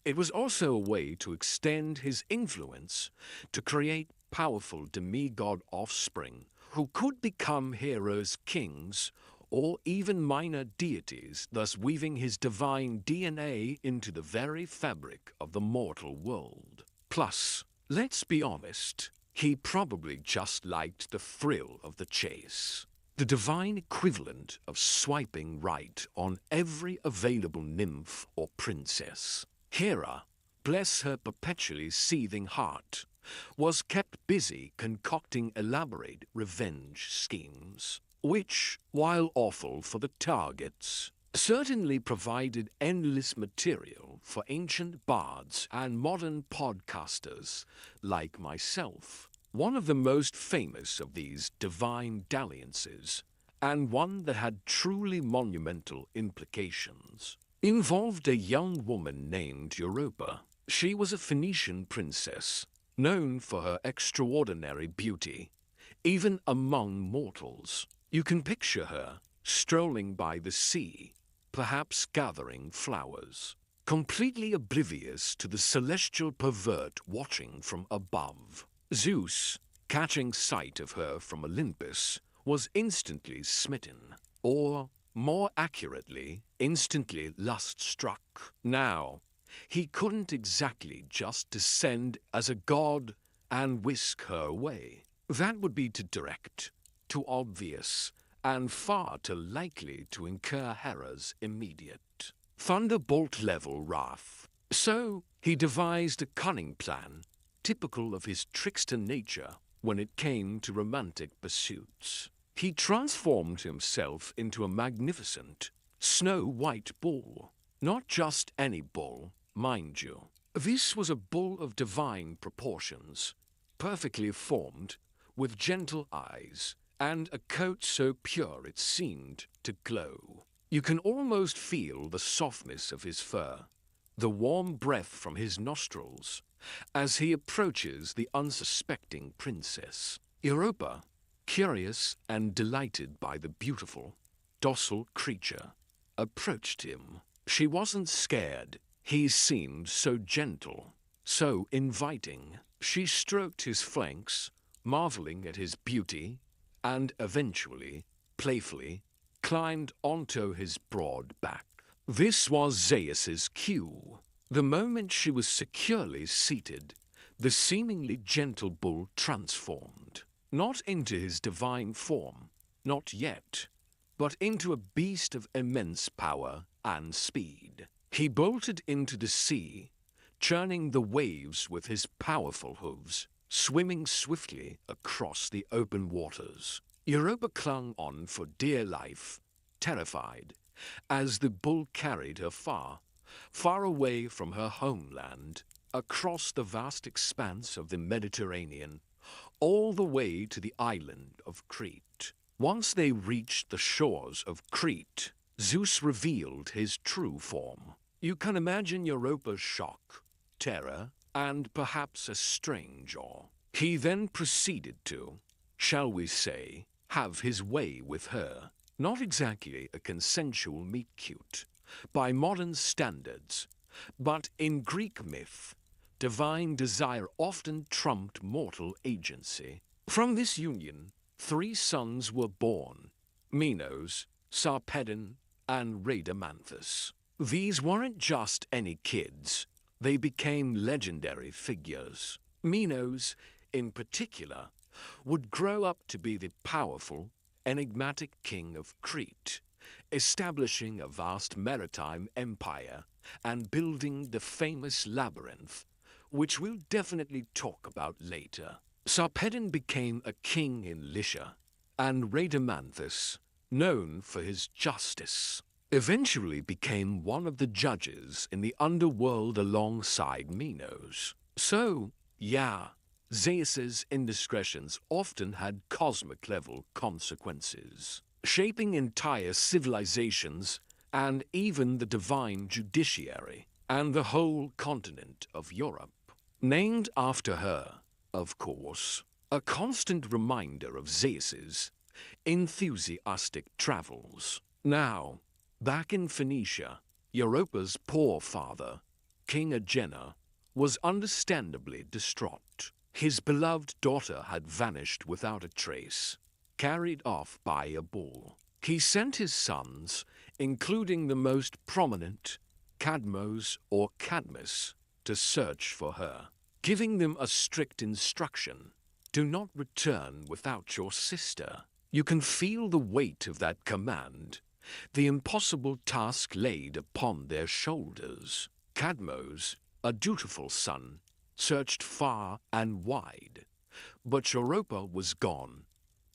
It was also a way to extend his influence to create powerful demigod offspring who could become heroes, kings, or even minor deities, thus weaving his divine DNA into the very fabric of the mortal world. Plus, let's be honest, he probably just liked the thrill of the chase. The divine equivalent of swiping right on every available nymph or princess. Hera, bless her perpetually seething heart, was kept busy concocting elaborate revenge schemes, which, while awful for the targets, certainly provided endless material for ancient bards and modern podcasters like myself. One of the most famous of these divine dalliances, and one that had truly monumental implications, involved a young woman named Europa. She was a Phoenician princess, known for her extraordinary beauty, even among mortals. You can picture her strolling by the sea, perhaps gathering flowers, completely oblivious to the celestial pervert watching from above. Zeus, catching sight of her from Olympus, was instantly smitten, or, more accurately, instantly lust-struck. Now, he couldn't exactly just descend as a god and whisk her away. That would be too direct, too obvious, and far too likely to incur Hera's immediate, thunderbolt-level wrath. So he devised a cunning plan, typical of his trickster nature when it came to romantic pursuits. He transformed himself into a magnificent, snow-white bull. Not just any bull, mind you. This was a bull of divine proportions, perfectly formed, with gentle eyes, and a coat so pure it seemed to glow. You can almost feel the softness of his fur, the warm breath from his nostrils, as he approaches the unsuspecting princess. Europa, curious and delighted by the beautiful, docile creature, approached him. She wasn't scared. He seemed so gentle, so inviting. She stroked his flanks, marveling at his beauty, and eventually, playfully, climbed onto his broad back. This was Zeus's cue. The moment she was securely seated, the seemingly gentle bull transformed, not into his divine form, not yet, but into a beast of immense power and speed. He bolted into the sea, churning the waves with his powerful hooves, swimming swiftly across the open waters. Europa clung on for dear life, terrified, as the bull carried her far, far away from her homeland, across the vast expanse of the Mediterranean, all the way to the island of Crete. Once they reached the shores of Crete, Zeus revealed his true form. You can imagine Europa's shock, terror, and perhaps a strange awe. He then proceeded to, shall we say, have his way with her. Not exactly a consensual meet-cute, by modern standards, but in Greek myth, divine desire often trumped mortal agency. From this union, 3 sons were born: Minos, Sarpedon, and Rhadamanthus. These weren't just any kids. They became legendary figures. Minos, in particular, would grow up to be the powerful, enigmatic king of Crete, establishing a vast maritime empire and building the famous labyrinth, which we'll definitely talk about later. Sarpedon became a king in Lycia, and Rhadamanthus, known for his justice, eventually became one of the judges in the underworld alongside Minos. So, yeah, Zeus's indiscretions often had cosmic-level consequences, shaping entire civilizations and even the divine judiciary and the whole continent of Europe. Named after her, of course, a constant reminder of Zeus's enthusiastic travels. Now, back in Phoenicia, Europa's poor father, King Agenor, was understandably distraught. His beloved daughter had vanished without a trace, carried off by a bull. He sent his sons, including the most prominent, Cadmos or Cadmus, to search for her, giving them a strict instruction: do not return without your sister. You can feel the weight of that command, the impossible task laid upon their shoulders. Cadmos, a dutiful son, searched far and wide, but Europa was gone,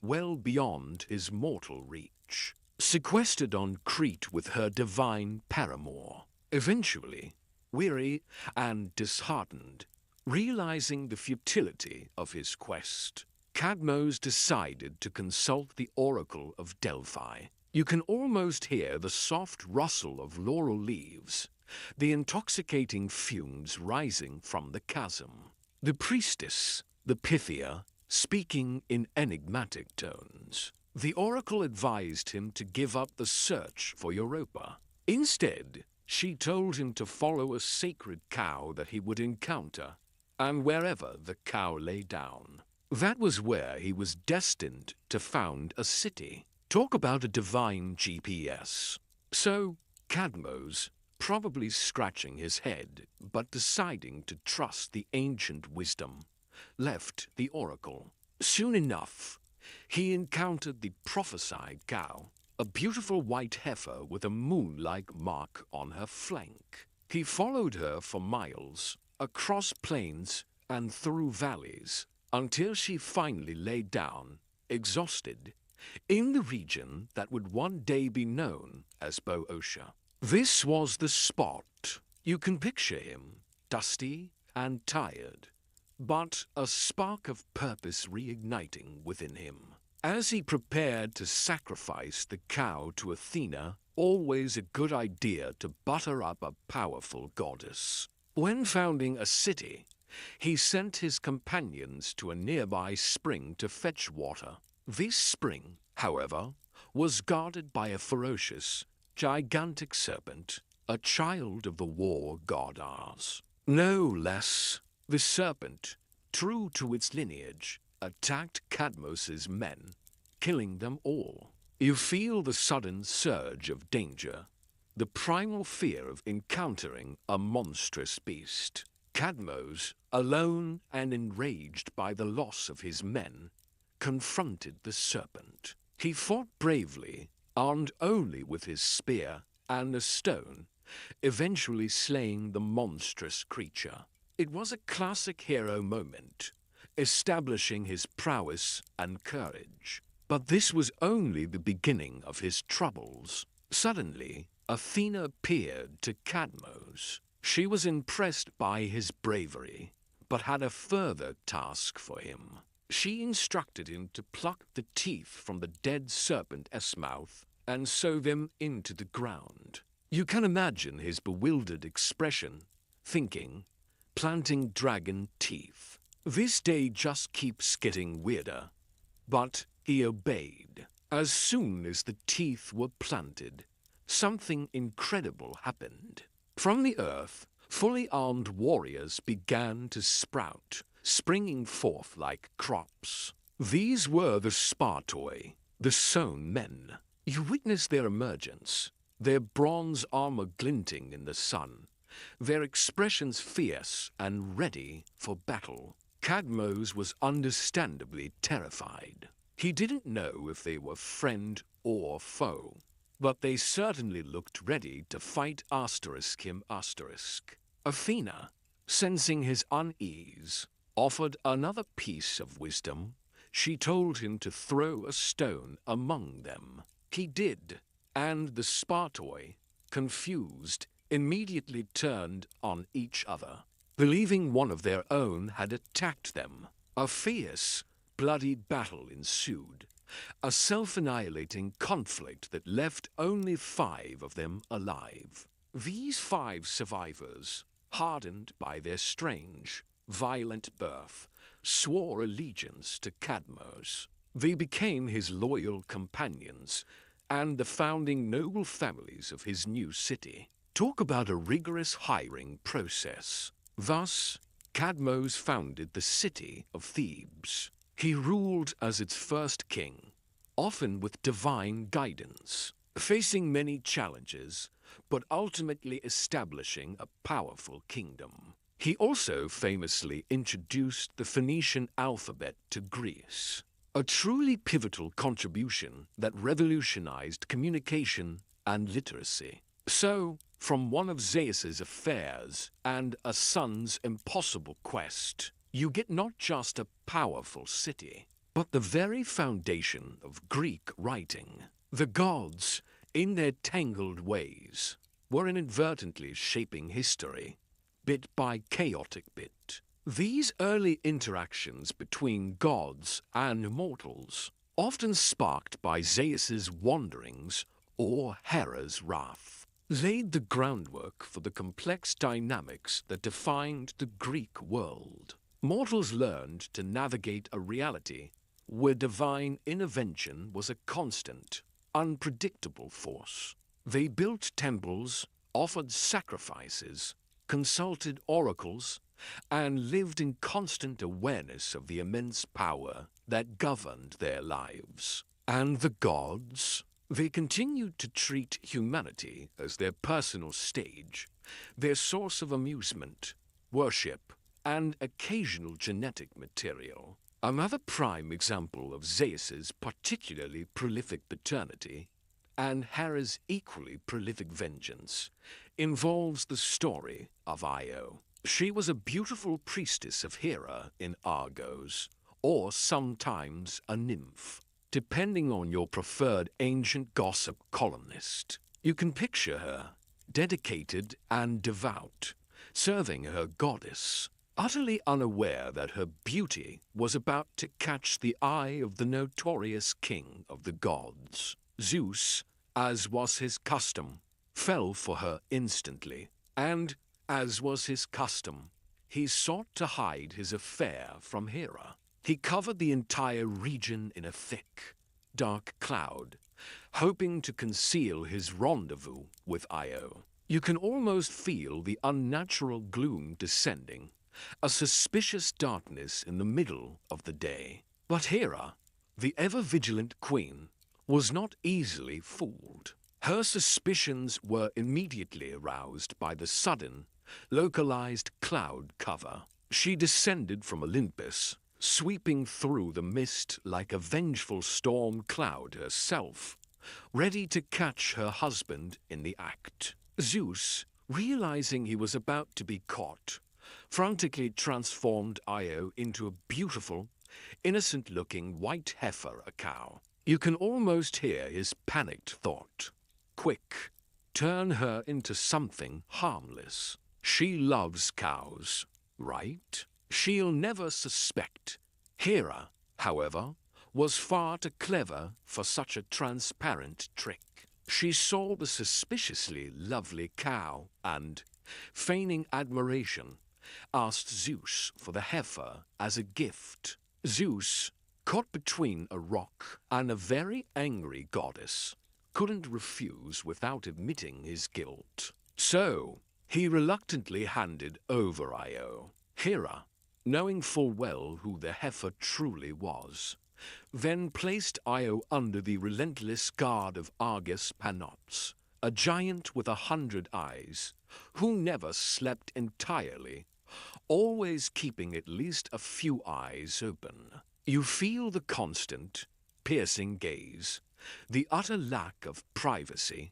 well beyond his mortal reach, sequestered on Crete with her divine paramour. Eventually, weary and disheartened, realizing the futility of his quest, Cadmos decided to consult the Oracle of Delphi. You can almost hear the soft rustle of laurel leaves, the intoxicating fumes rising from the chasm. The priestess, the Pythia, speaking in enigmatic tones. The oracle advised him to give up the search for Europa. Instead, She told him to follow a sacred cow that he would encounter, and wherever the cow lay down, that was where he was destined to found a city. Talk about a divine GPS. So, Cadmos, probably scratching his head, but deciding to trust the ancient wisdom, left the oracle. Soon enough, he encountered the prophesied cow, a beautiful white heifer with a moon-like mark on her flank. He followed her for miles, across plains and through valleys, until she finally lay down, exhausted, in the region that would one day be known as Boeotia. This was the spot. You can picture him, dusty and tired, but a spark of purpose reigniting within him. As he prepared to sacrifice the cow to Athena, always a good idea to butter up a powerful goddess. When founding a city, he sent his companions to a nearby spring to fetch water. This spring, however, was guarded by a ferocious, gigantic serpent, a child of the war god Ars. No less, the serpent, true to its lineage, attacked Cadmos's men, killing them all. You feel the sudden surge of danger, the primal fear of encountering a monstrous beast. Cadmos, alone and enraged by the loss of his men, confronted the serpent. He fought bravely, armed only with his spear and a stone, eventually slaying the monstrous creature. It was a classic hero moment, establishing his prowess and courage. But this was only the beginning of his troubles. Suddenly, Athena appeared to Cadmos. She was impressed by his bravery, but had a further task for him. She instructed him to pluck the teeth from the dead serpent Esmouth and sew them into the ground. You can imagine his bewildered expression, thinking, planting dragon teeth. This day just keeps getting weirder. But he obeyed. As soon as the teeth were planted, something incredible happened. From the earth, fully armed warriors began to sprout, springing forth like crops. These were the Spartoi, the sown men. You witnessed their emergence, their bronze armor glinting in the sun, their expressions fierce and ready for battle. Cadmos was understandably terrified. He didn't know if they were friend or foe, but they certainly looked ready to fight **him**. Athena, sensing his unease, offered another piece of wisdom. She told him to throw a stone among them. He did, and the Spartoi, confused, immediately turned on each other, believing one of their own had attacked them. A fierce, bloody battle ensued, a self-annihilating conflict that left only 5 of them alive. These 5 survivors, hardened by their strange, violent birth, swore allegiance to Cadmos. They became his loyal companions and the founding noble families of his new city. Talk about a rigorous hiring process. Thus, Cadmos founded the city of Thebes. He ruled as its first king, often with divine guidance, facing many challenges, but ultimately establishing a powerful kingdom. He also famously introduced the Phoenician alphabet to Greece, a truly pivotal contribution that revolutionized communication and literacy. So, from one of Zeus's affairs and a son's impossible quest, you get not just a powerful city, but the very foundation of Greek writing. The gods, in their tangled ways, were inadvertently shaping history, bit by chaotic bit. These early interactions between gods and mortals, often sparked by Zeus's wanderings or Hera's wrath, laid the groundwork for the complex dynamics that defined the Greek world. Mortals learned to navigate a reality where divine intervention was a constant, unpredictable force. They built temples, offered sacrifices, consulted oracles, and lived in constant awareness of the immense power that governed their lives. And the gods? They continued to treat humanity as their personal stage, their source of amusement, worship, and occasional genetic material. Another prime example of Zeus's particularly prolific paternity and Hera's equally prolific vengeance involves the story of Io. She was a beautiful priestess of Hera in Argos, or sometimes a nymph, depending on your preferred ancient gossip columnist. You can picture her, dedicated and devout, serving her goddess, utterly unaware that her beauty was about to catch the eye of the notorious king of the gods. Zeus, as was his custom, fell for her instantly, and, as was his custom, he sought to hide his affair from Hera. He covered the entire region in a thick, dark cloud, hoping to conceal his rendezvous with Io. You can almost feel the unnatural gloom descending, a suspicious darkness in the middle of the day. But Hera, the ever-vigilant queen, was not easily fooled. Her suspicions were immediately aroused by the sudden, localized cloud cover. She descended from Olympus, sweeping through the mist like a vengeful storm cloud herself, ready to catch her husband in the act. Zeus, realizing he was about to be caught, frantically transformed Io into a beautiful, innocent-looking white heifer, a cow. You can almost hear his panicked thought. Quick, turn her into something harmless. She loves cows, right? She'll never suspect. Hera, however, was far too clever for such a transparent trick. She saw the suspiciously lovely cow and, feigning admiration, asked Zeus for the heifer as a gift. Zeus, caught between a rock and a very angry goddess, couldn't refuse without admitting his guilt. So, he reluctantly handed over Io. Hera, knowing full well who the heifer truly was, then placed Io under the relentless guard of Argus Panops, a giant with 100 eyes, who never slept entirely, always keeping at least a few eyes open. You feel the constant, piercing gaze, the utter lack of privacy,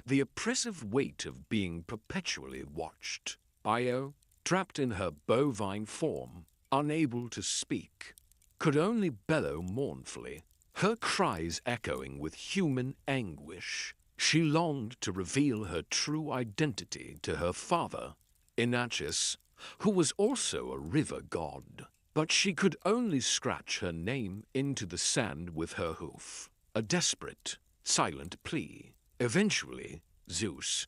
the oppressive weight of being perpetually watched. Io, trapped in her bovine form, unable to speak, could only bellow mournfully, her cries echoing with human anguish. She longed to reveal her true identity to her father, Inachus, who was also a river god. But she could only scratch her name into the sand with her hoof, a desperate, silent plea. Eventually, Zeus,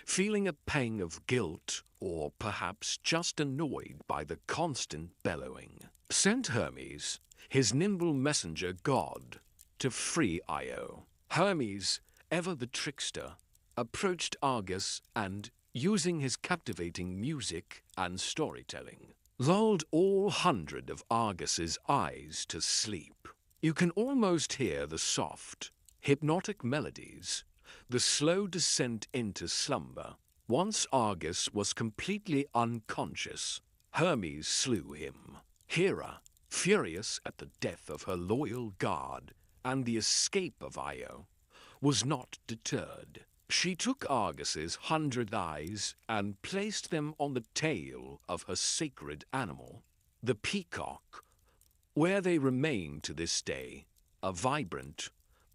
feeling a pang of guilt, or perhaps just annoyed by the constant bellowing, sent Hermes, his nimble messenger god, to free Io. Hermes, ever the trickster, approached Argus and, using his captivating music and storytelling, lulled all 100 of Argus's eyes to sleep. You can almost hear the soft, hypnotic melodies, the slow descent into slumber. Once Argus was completely unconscious, Hermes slew him. Hera, furious at the death of her loyal guard and the escape of Io, was not deterred. She took Argus's 100 eyes and placed them on the tail of her sacred animal, the peacock, where they remain to this day, a vibrant,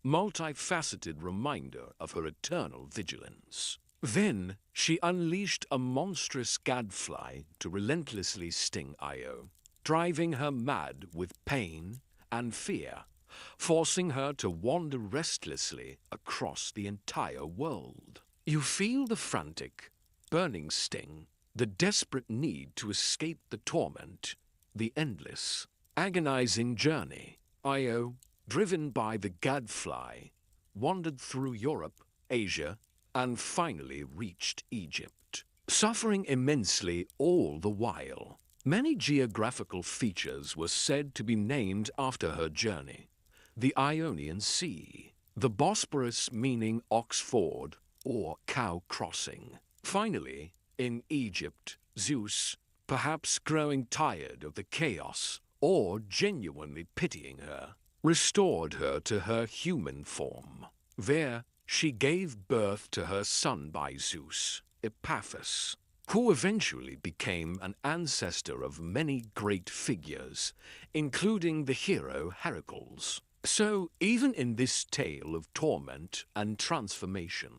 multifaceted reminder of her eternal vigilance. Then she unleashed a monstrous gadfly to relentlessly sting Io, driving her mad with pain and fear, forcing her to wander restlessly across the entire world. You feel the frantic, burning sting, the desperate need to escape the torment, the endless, agonizing journey. Io, driven by the gadfly, wandered through Europe, Asia, and finally reached Egypt, suffering immensely all the while. Many geographical features were said to be named after her journey. The Ionian Sea, the Bosporus meaning ox ford or cow crossing. Finally, in Egypt, Zeus, perhaps growing tired of the chaos or genuinely pitying her, restored her to her human form. There, she gave birth to her son by Zeus, Epaphus, who eventually became an ancestor of many great figures, including the hero Heracles. So, even in this tale of torment and transformation,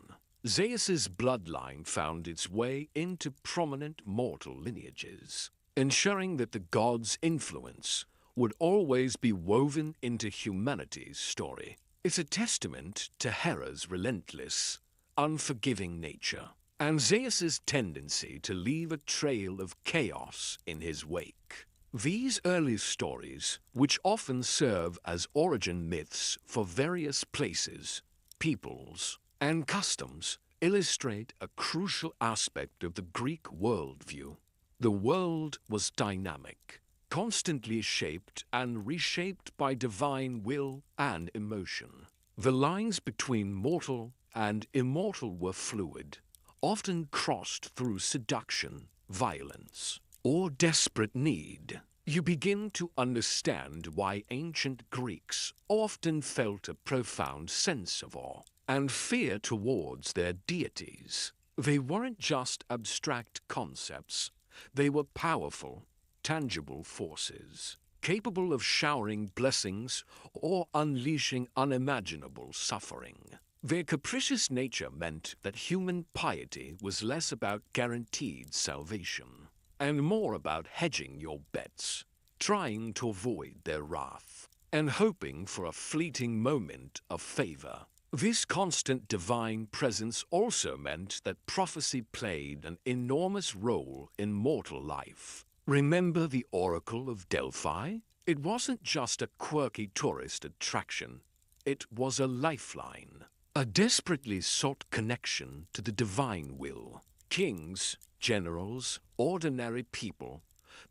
Zeus's bloodline found its way into prominent mortal lineages, ensuring that the god's influence would always be woven into humanity's story. It's a testament to Hera's relentless, unforgiving nature, and Zeus's tendency to leave a trail of chaos in his wake. These early stories, which often serve as origin myths for various places, peoples, and customs, illustrate a crucial aspect of the Greek worldview. The world was dynamic, constantly shaped and reshaped by divine will and emotion. The lines between mortal and immortal were fluid, often crossed through seduction, violence, or desperate need. You begin to understand why ancient Greeks often felt a profound sense of awe and fear towards their deities. They weren't just abstract concepts, they were powerful, tangible forces, capable of showering blessings or unleashing unimaginable suffering. Their capricious nature meant that human piety was less about guaranteed salvation, and more about hedging your bets, trying to avoid their wrath, and hoping for a fleeting moment of favor. This constant divine presence also meant that prophecy played an enormous role in mortal life. Remember the Oracle of Delphi? It wasn't just a quirky tourist attraction, it was a lifeline, a desperately sought connection to the divine will. Kings, generals, ordinary people,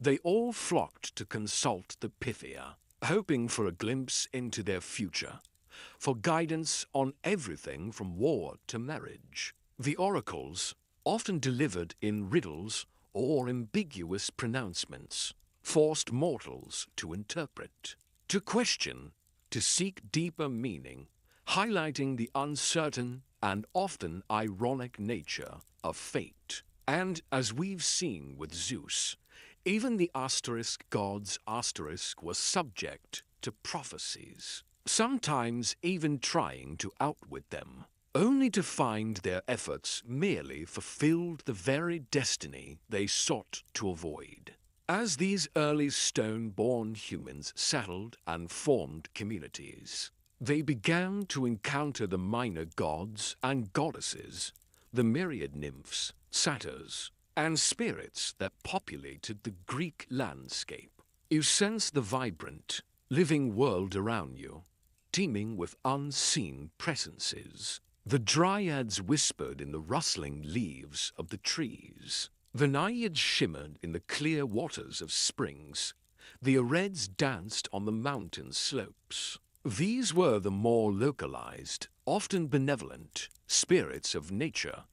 they all flocked to consult the Pythia, hoping for a glimpse into their future, for guidance on everything from war to marriage. The oracles, often delivered in riddles or ambiguous pronouncements, forced mortals to interpret, to question, to seek deeper meaning, highlighting the uncertain and often ironic nature of fate. And as we've seen with Zeus, even the asterisk gods was subject to prophecies, sometimes even trying to outwit them, only to find their efforts merely fulfilled the very destiny they sought to avoid. As these early stone-born humans settled and formed communities, they began to encounter the minor gods and goddesses, the myriad nymphs, satyrs, and spirits that populated the Greek landscape. You sense the vibrant, living world around you, teeming with unseen presences. The dryads whispered in the rustling leaves of the trees. The naiads shimmered in the clear waters of springs. The areds danced on the mountain slopes. These were the more localized, often benevolent, spirits of nature,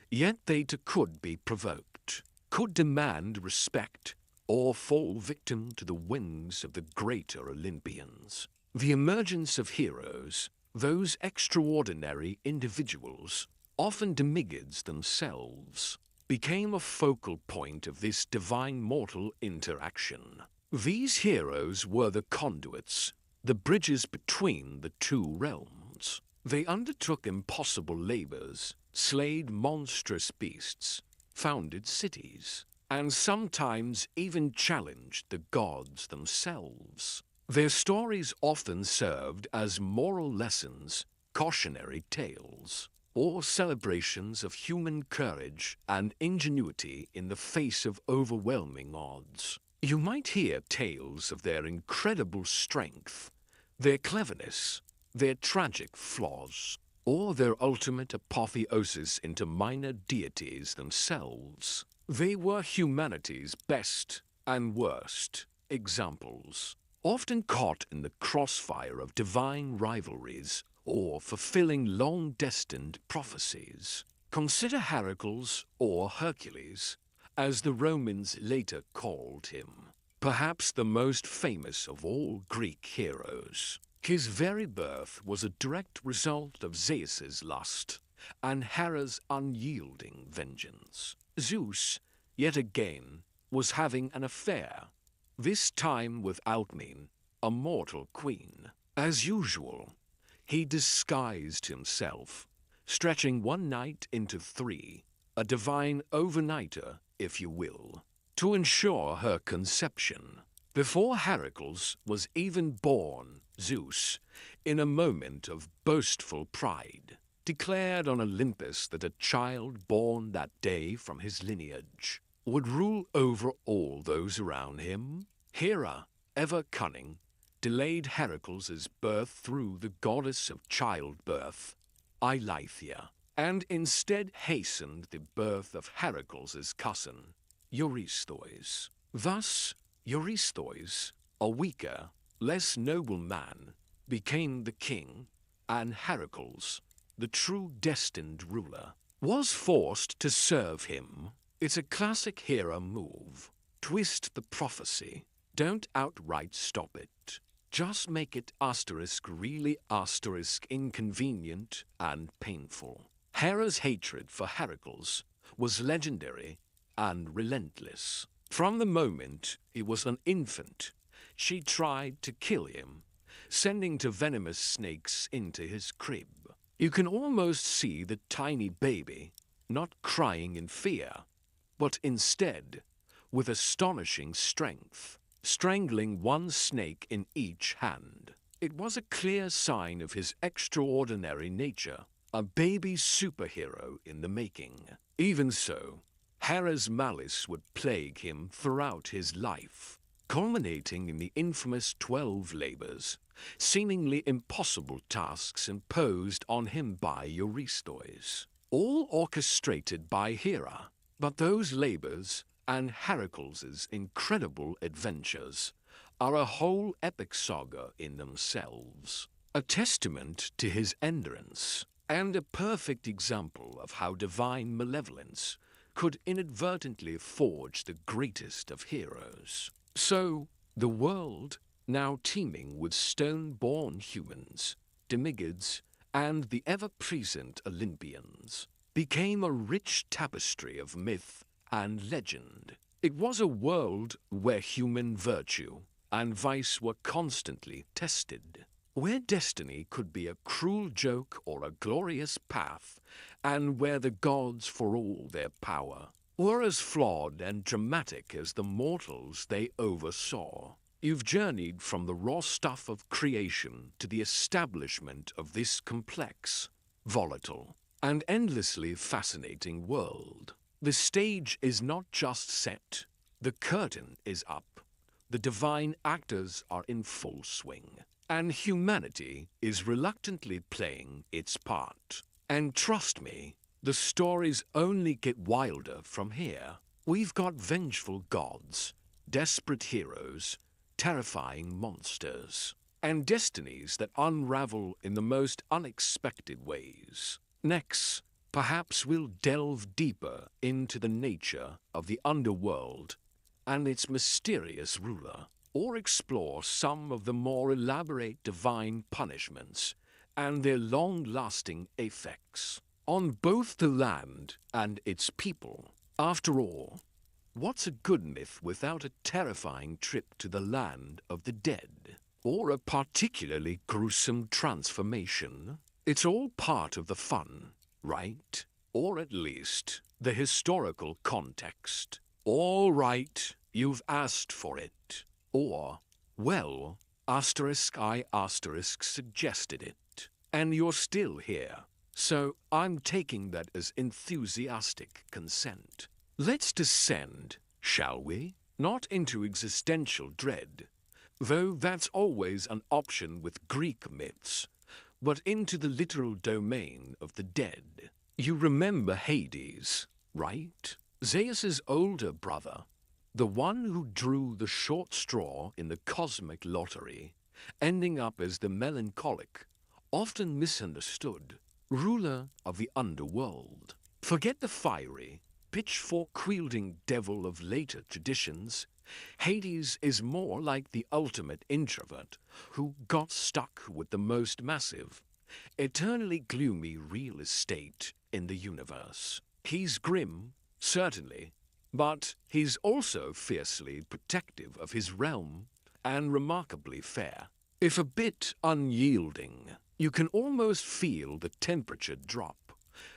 yet they too could be provoked, could demand respect, or fall victim to the whims of the greater Olympians. The emergence of heroes, those extraordinary individuals, often demigods themselves, became a focal point of this divine-mortal interaction. These heroes were the conduits, the bridges between the two realms. They undertook impossible labors, slayed monstrous beasts, founded cities, and sometimes even challenged the gods themselves. Their stories often served as moral lessons, cautionary tales, or celebrations of human courage and ingenuity in the face of overwhelming odds. You might hear tales of their incredible strength, their cleverness, their tragic flaws, or their ultimate apotheosis into minor deities themselves. They were humanity's best and worst examples, often caught in the crossfire of divine rivalries or fulfilling long-destined prophecies. Consider Heracles, or Hercules, as the Romans later called him, perhaps the most famous of all Greek heroes. His very birth was a direct result of Zeus's lust and Hera's unyielding vengeance. Zeus, yet again, was having an affair, this time with Alcmene, a mortal queen. As usual, he disguised himself, stretching one night into three, a divine overnighter, if you will, to ensure her conception. Before Heracles was even born, Zeus, in a moment of boastful pride, declared on Olympus that a child born that day from his lineage would rule over all those around him. Hera, ever cunning, delayed Heracles' birth through the goddess of childbirth, Eileithyia, and instead hastened the birth of Heracles' cousin, Eurystheus. Thus, Eurystheus, a weaker, less noble man, became the king, and Heracles, the true destined ruler, was forced to serve him. It's a classic Hera move. Twist the prophecy. Don't outright stop it. Just make it really inconvenient and painful. Hera's hatred for Heracles was legendary and relentless. From the moment he was an infant, she tried to kill him, sending venomous snakes into his crib. You can almost see the tiny baby not crying in fear, but instead, with astonishing strength, strangling one snake in each hand. It was a clear sign of his extraordinary nature, a baby superhero in the making. Even so, Hera's malice would plague him throughout his life, culminating in the infamous 12 labors, seemingly impossible tasks imposed on him by Eurystheus, all orchestrated by Hera. But those labors and Heracles' incredible adventures are a whole epic saga in themselves, a testament to his endurance, and a perfect example of how divine malevolence could inadvertently forge the greatest of heroes. So, the world, now teeming with stone-born humans, demigods, and the ever-present Olympians, became a rich tapestry of myth and legend. It was a world where human virtue and vice were constantly tested, where destiny could be a cruel joke or a glorious path, and where the gods, for all their power, were as flawed and dramatic as the mortals they oversaw. You've journeyed from the raw stuff of creation to the establishment of this complex, volatile, and endlessly fascinating world. The stage is not just set, the curtain is up, the divine actors are in full swing, and humanity is reluctantly playing its part. And trust me, the stories only get wilder from here. We've got vengeful gods, desperate heroes, terrifying monsters, and destinies that unravel in the most unexpected ways. Next, perhaps we'll delve deeper into the nature of the underworld and its mysterious ruler, or explore some of the more elaborate divine punishments and their long-lasting effects on both the land and its people. After all, what's a good myth without a terrifying trip to the land of the dead, or a particularly gruesome transformation? It's all part of the fun, right? Or at least the historical context. All right, you've asked for it. Or, well, I suggested it. And you're still here. So I'm taking that as enthusiastic consent. Let's descend, shall we? Not into existential dread, though that's always an option with Greek myths, but into the literal domain of the dead. You remember Hades, right? Zeus's older brother, the one who drew the short straw in the cosmic lottery, ending up as the melancholic, often misunderstood, ruler of the underworld. Forget the fiery, pitchfork-wielding devil of later traditions. Hades is more like the ultimate introvert who got stuck with the most massive, eternally gloomy real estate in the universe. He's grim, certainly, but he's also fiercely protective of his realm and remarkably fair. If a bit unyielding, you can almost feel the temperature drop,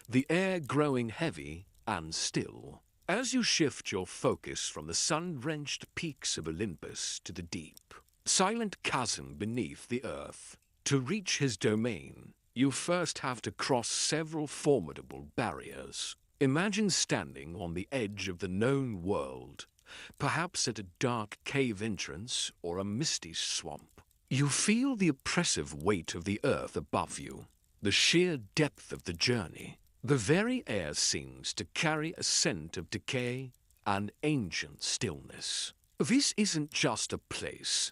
the air growing heavy and still. As you shift your focus from the sun-drenched peaks of Olympus to the deep, silent chasm beneath the earth, to reach his domain, you first have to cross several formidable barriers. Imagine standing on the edge of the known world, perhaps at a dark cave entrance or a misty swamp. You feel the oppressive weight of the earth above you, the sheer depth of the journey. The very air seems to carry a scent of decay and ancient stillness. This isn't just a place,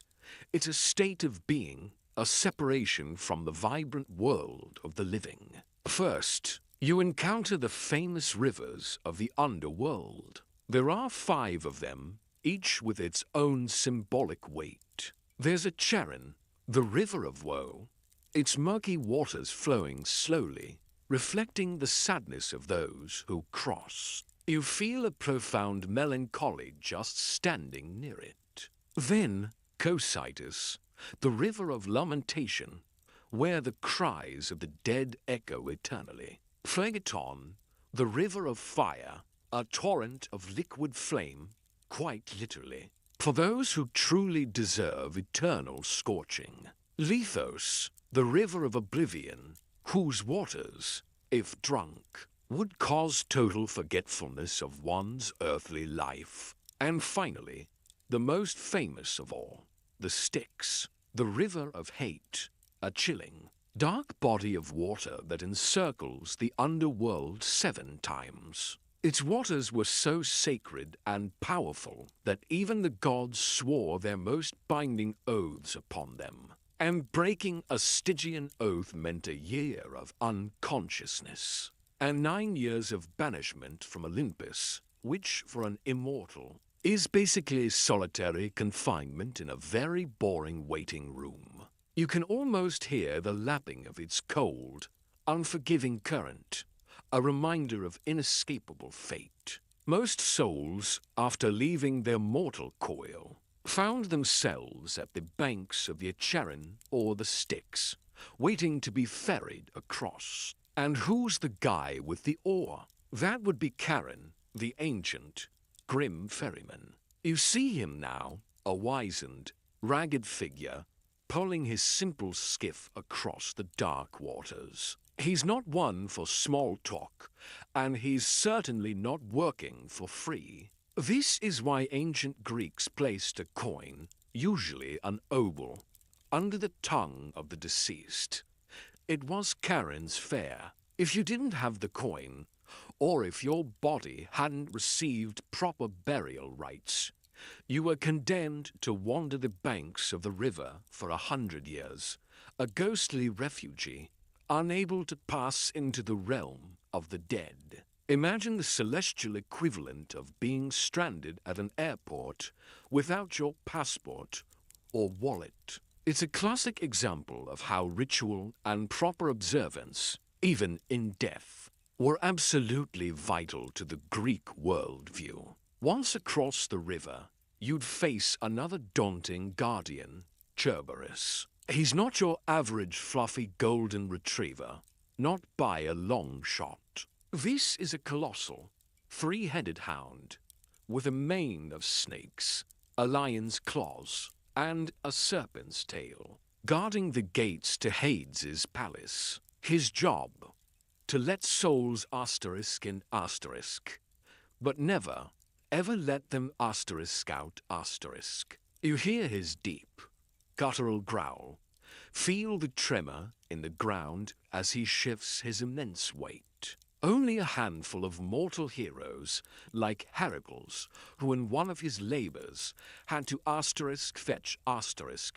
it's a state of being, a separation from the vibrant world of the living. First, you encounter the famous rivers of the underworld. There are 5 of them, each with its own symbolic weight. There's a Charon, the river of woe, its murky waters flowing slowly, reflecting the sadness of those who cross. You feel a profound melancholy just standing near it. Then, Cocytus, the river of lamentation, where the cries of the dead echo eternally. Phlegethon, the river of fire, a torrent of liquid flame, quite literally, for those who truly deserve eternal scorching. Lethos, the river of oblivion, whose waters, if drunk, would cause total forgetfulness of one's earthly life. And finally, the most famous of all, the Styx, the river of hate, a chilling, dark body of water that encircles the underworld 7 times. Its waters were so sacred and powerful that even the gods swore their most binding oaths upon them. And breaking a Stygian oath meant a year of unconsciousness, and 9 years of banishment from Olympus, which, for an immortal, is basically solitary confinement in a very boring waiting room. You can almost hear the lapping of its cold, unforgiving current, a reminder of inescapable fate. Most souls, after leaving their mortal coil, found themselves at the banks of the Charon or the Styx, waiting to be ferried across. And who's the guy with the oar? That would be Charon, the ancient, grim ferryman. You see him now, a wizened, ragged figure, pulling his simple skiff across the dark waters. He's not one for small talk, and he's certainly not working for free. This is why ancient Greeks placed a coin, usually an obol, under the tongue of the deceased. It was Charon's fare. If you didn't have the coin, or if your body hadn't received proper burial rites, you were condemned to wander the banks of the river for 100 years, a ghostly refugee, unable to pass into the realm of the dead. Imagine the celestial equivalent of being stranded at an airport without your passport or wallet. It's a classic example of how ritual and proper observance, even in death, were absolutely vital to the Greek worldview. Once across the river, you'd face another daunting guardian, Cerberus. He's not your average fluffy golden retriever, not by a long shot. This is a colossal, 3-headed hound, with a mane of snakes, a lion's claws, and a serpent's tail, guarding the gates to Hades' palace. His job, to let souls asterisk in asterisk, but never, ever let them asterisk out asterisk. You hear his deep, guttural growl, Feel the tremor in the ground as he shifts his immense weight. Only a handful of mortal heroes, like Heracles, who in one of his labors had to fetch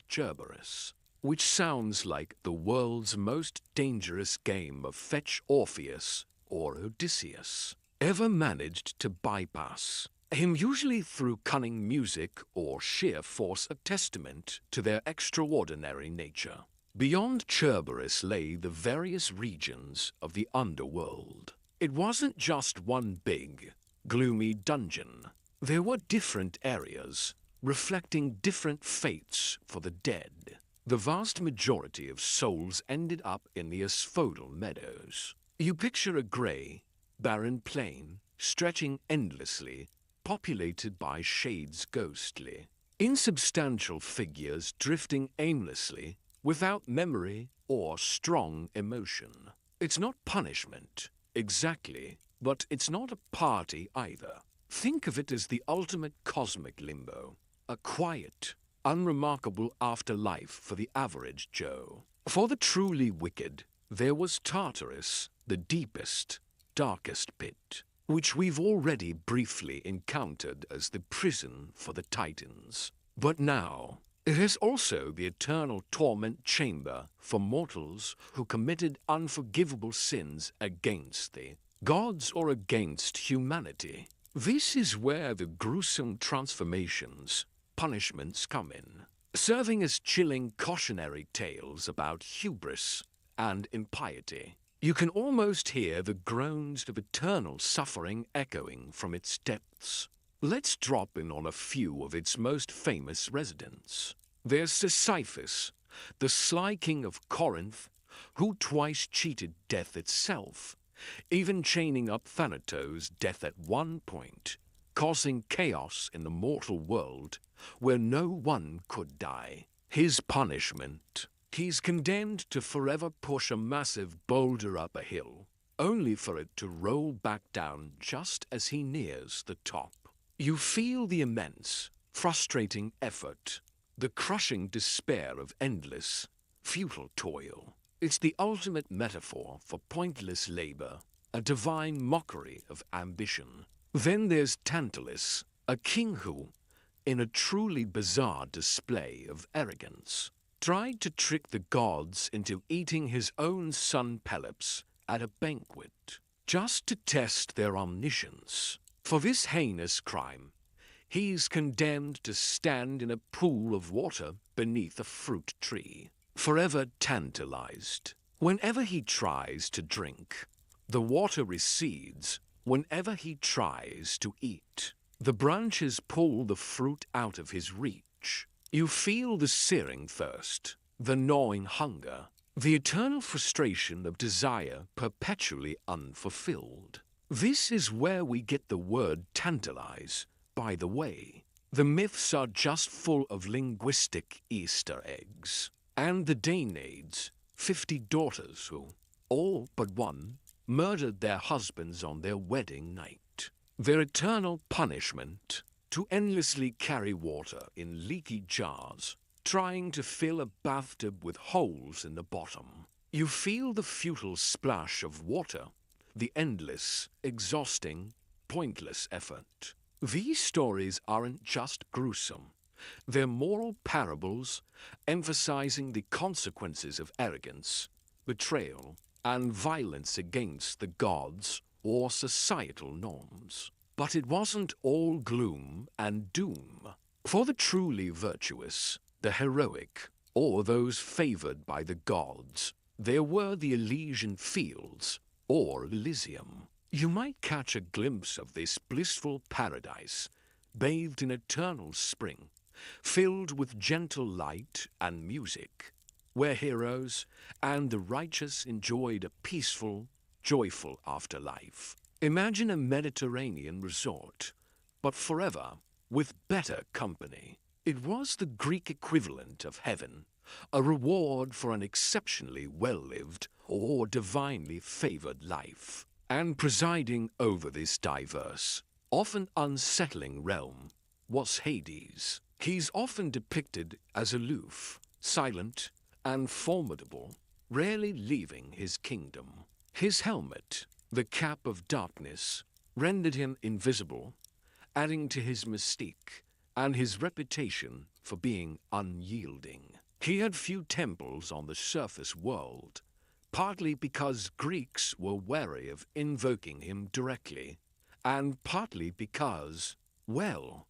Cerberus, which sounds like the world's most dangerous game of fetch Orpheus or Odysseus, ever managed to bypass him, usually through cunning music or sheer force, a testament to their extraordinary nature. Beyond Cerberus lay the various regions of the underworld. It wasn't just one big, gloomy dungeon. There were different areas, reflecting different fates for the dead. The vast majority of souls ended up in the Asphodel Meadows. You picture a grey, barren plain stretching endlessly, populated by shades ghostly, insubstantial figures drifting aimlessly, without memory or strong emotion. It's not punishment, exactly, but it's not a party either. Think of it as the ultimate cosmic limbo, a quiet, unremarkable afterlife for the average Joe. For the truly wicked, there was Tartarus, the deepest, darkest pit, which we've already briefly encountered as the prison for the Titans. But now, it is also the eternal torment chamber for mortals who committed unforgivable sins against the gods or against humanity. This is where the gruesome transformations, punishments come in, serving as chilling cautionary tales about hubris and impiety. You can almost hear the groans of eternal suffering echoing from its depths. Let's drop in on a few of its most famous residents. There's Sisyphus, the sly king of Corinth, who twice cheated death itself, even chaining up Thanatos' death at one point, causing chaos in the mortal world where no one could die. His punishment: he's condemned to forever push a massive boulder up a hill, only for it to roll back down just as he nears the top. You feel the immense, frustrating effort, the crushing despair of endless, futile toil. It's the ultimate metaphor for pointless labor, a divine mockery of ambition. Then there's Tantalus, a king who, in a truly bizarre display of arrogance, tried to trick the gods into eating his own son Pelops at a banquet, just to test their omniscience. For this heinous crime, he's condemned to stand in a pool of water beneath a fruit tree, forever tantalized. Whenever he tries to drink, the water recedes. Whenever he tries to eat, the branches pull the fruit out of his reach. You feel the searing thirst, the gnawing hunger, the eternal frustration of desire perpetually unfulfilled. This is where we get the word tantalize, by the way. The myths are just full of linguistic Easter eggs. And the Danaids, 50 daughters who, all but one, murdered their husbands on their wedding night. Their eternal punishment: to endlessly carry water in leaky jars, trying to fill a bathtub with holes in the bottom. You feel the futile splash of water, the endless, exhausting, pointless effort. These stories aren't just gruesome. They're moral parables emphasizing the consequences of arrogance, betrayal, and violence against the gods or societal norms. But it wasn't all gloom and doom. For the truly virtuous, the heroic, or those favored by the gods, there were the Elysian fields, or Elysium. You might catch a glimpse of this blissful paradise, bathed in eternal spring, filled with gentle light and music, where heroes and the righteous enjoyed a peaceful, joyful afterlife. Imagine a Mediterranean resort, but forever, with better company. It was the Greek equivalent of heaven, a reward for an exceptionally well-lived or divinely favored life. And presiding over this diverse, often unsettling realm was Hades. He's often depicted as aloof, silent, and formidable, rarely leaving his kingdom. His helmet, the cap of darkness, rendered him invisible, adding to his mystique and his reputation for being unyielding. He had few temples on the surface world, partly because Greeks were wary of invoking him directly, and partly because, well,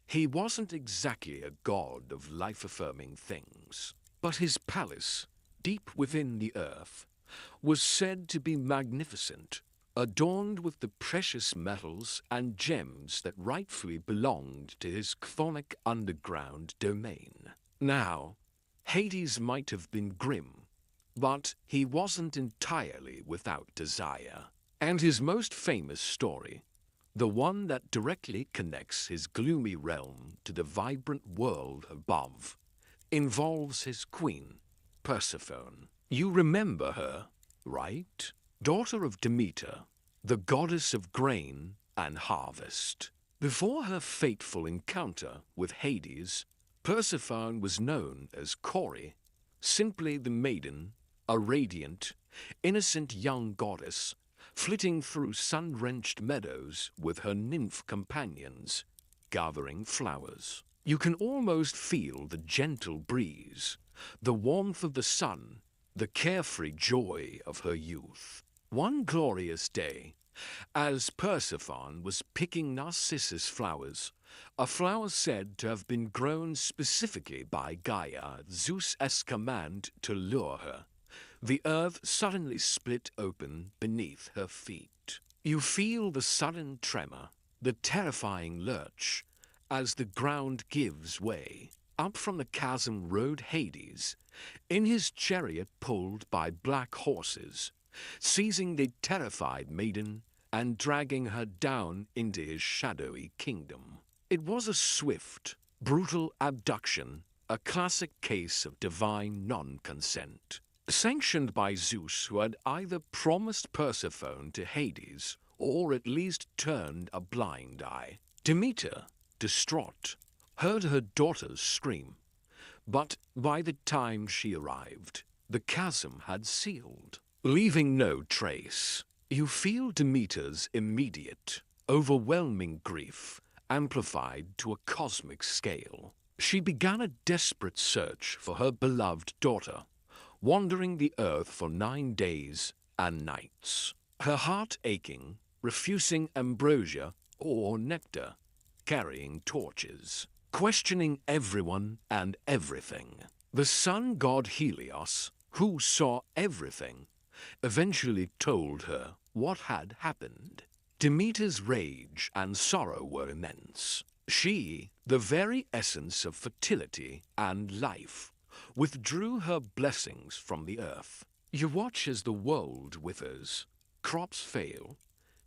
he wasn't exactly a god of life-affirming things. But his palace, deep within the earth, was said to be magnificent, adorned with the precious metals and gems that rightfully belonged to his chthonic underground domain. Now, Hades might have been grim, but he wasn't entirely without desire. And his most famous story, the one that directly connects his gloomy realm to the vibrant world above, involves his queen, Persephone. You remember her, right? Daughter of Demeter, the goddess of grain and harvest. Before her fateful encounter with Hades, Persephone was known as Kore, simply the maiden, a radiant, innocent young goddess, flitting through sun-drenched meadows with her nymph companions, gathering flowers. You can almost feel the gentle breeze, the warmth of the sun, the carefree joy of her youth. One glorious day, as Persephone was picking narcissus flowers, a flower said to have been grown specifically by Gaia, Zeus' command to lure her, the earth suddenly split open beneath her feet. You feel the sudden tremor, the terrifying lurch, as the ground gives way. Up from the chasm rode Hades, in his chariot pulled by black horses, seizing the terrified maiden and dragging her down into his shadowy kingdom. It was a swift, brutal abduction, a classic case of divine non-consent, sanctioned by Zeus, who had either promised Persephone to Hades or at least turned a blind eye. Demeter, distraught, heard her daughters scream, but by the time she arrived, the chasm had sealed, leaving no trace. You feel Demeter's immediate, overwhelming grief, amplified to a cosmic scale. She began a desperate search for her beloved daughter, wandering the earth for 9 days and nights, her heart aching, refusing ambrosia or nectar, carrying torches, questioning everyone and everything. The sun god Helios, who saw everything, eventually told her what had happened. Demeter's rage and sorrow were immense. She, the very essence of fertility and life, withdrew her blessings from the earth. You watch as the world withers, crops fail,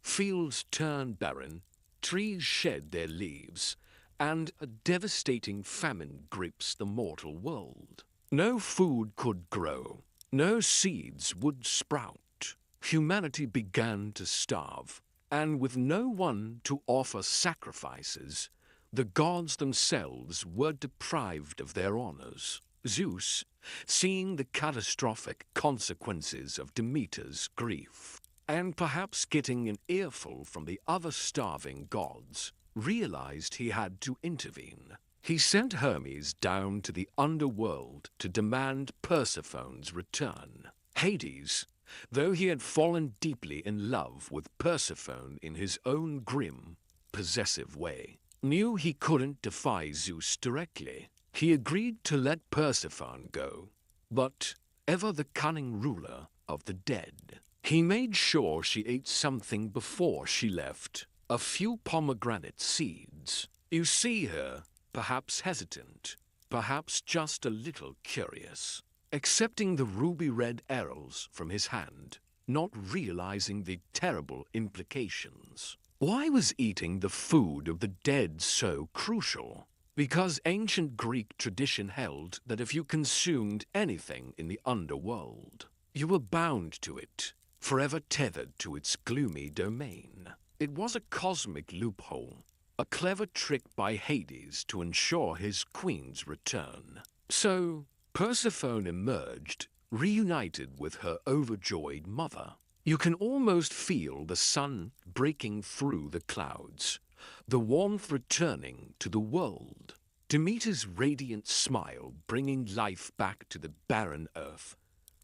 fields turn barren, trees shed their leaves, and a devastating famine grips the mortal world. No food could grow, no seeds would sprout. Humanity began to starve, and with no one to offer sacrifices, the gods themselves were deprived of their honors. Zeus, seeing the catastrophic consequences of Demeter's grief, and perhaps getting an earful from the other starving gods, realized he had to intervene. He sent Hermes down to the underworld to demand Persephone's return. Hades, though he had fallen deeply in love with Persephone in his own grim, possessive way, knew he couldn't defy Zeus directly. He agreed to let Persephone go, but ever the cunning ruler of the dead, he made sure she ate something before she left, a few pomegranate seeds. You see her, perhaps hesitant, perhaps just a little curious, accepting the ruby-red arrows from his hand, not realizing the terrible implications. Why was eating the food of the dead so crucial? Because ancient Greek tradition held that if you consumed anything in the underworld, you were bound to it, forever tethered to its gloomy domain. It was a cosmic loophole, a clever trick by Hades to ensure his queen's return. So, Persephone emerged, reunited with her overjoyed mother. You can almost feel the sun breaking through the clouds, the warmth returning to the world. Demeter's radiant smile bringing life back to the barren earth.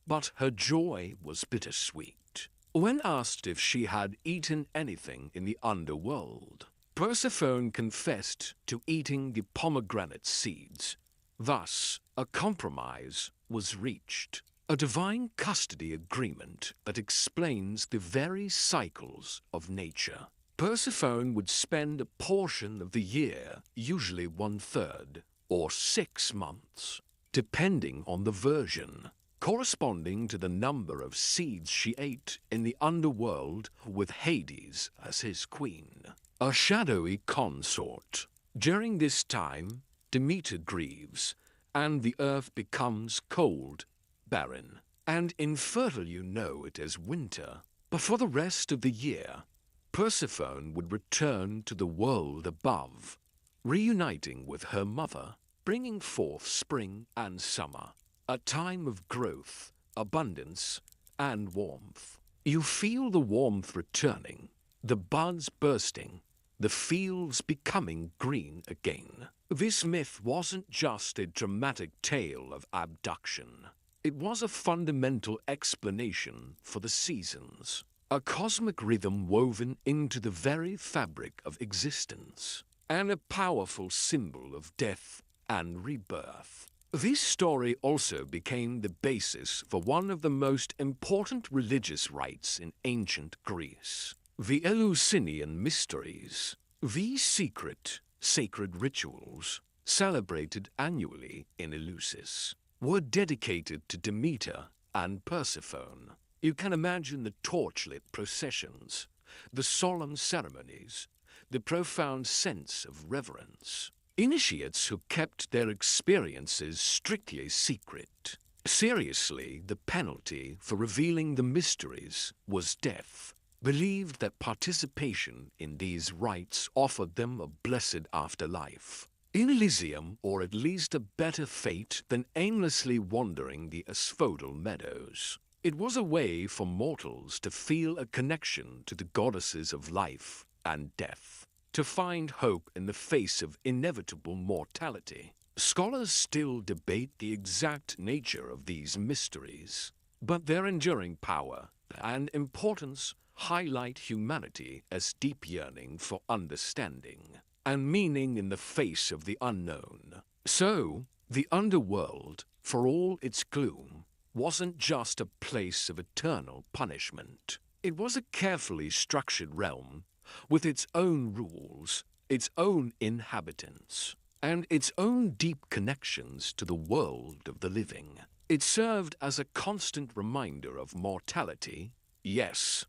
But her joy was bittersweet. When asked if she had eaten anything in the underworld, Persephone confessed to eating the pomegranate seeds. Thus, a compromise was reached, a divine custody agreement that explains the very cycles of nature. Persephone would spend a portion of the year, usually 1/3, or 6 months, depending on the version, corresponding to the number of seeds she ate in the underworld with Hades as his queen, a shadowy consort. During this time, Demeter grieves, and the earth becomes cold, barren, and infertile. You know it as winter. But for the rest of the year, Persephone would return to the world above, reuniting with her mother, bringing forth spring and summer, a time of growth, abundance, and warmth. You feel the warmth returning, the buds bursting, the fields becoming green again. This myth wasn't just a dramatic tale of abduction. It was a fundamental explanation for the seasons, a cosmic rhythm woven into the very fabric of existence, and a powerful symbol of death and rebirth. This story also became the basis for one of the most important religious rites in ancient Greece, the Eleusinian Mysteries. These secret, sacred rituals, celebrated annually in Eleusis, were dedicated to Demeter and Persephone. You can imagine the torchlit processions, the solemn ceremonies, the profound sense of reverence. Initiates who kept their experiences strictly secret. Seriously, the penalty for revealing the mysteries was death. Believed that participation in these rites offered them a blessed afterlife, in Elysium, or at least a better fate than aimlessly wandering the asphodel meadows. It was a way for mortals to feel a connection to the goddesses of life and death, to find hope in the face of inevitable mortality. Scholars still debate the exact nature of these mysteries, but their enduring power and importance highlight humanity as deep yearning for understanding and meaning in the face of the unknown. So, the underworld, for all its gloom, wasn't just a place of eternal punishment. It was a carefully structured realm with its own rules, its own inhabitants, and its own deep connections to the world of the living. It served as a constant reminder of mortality, yes,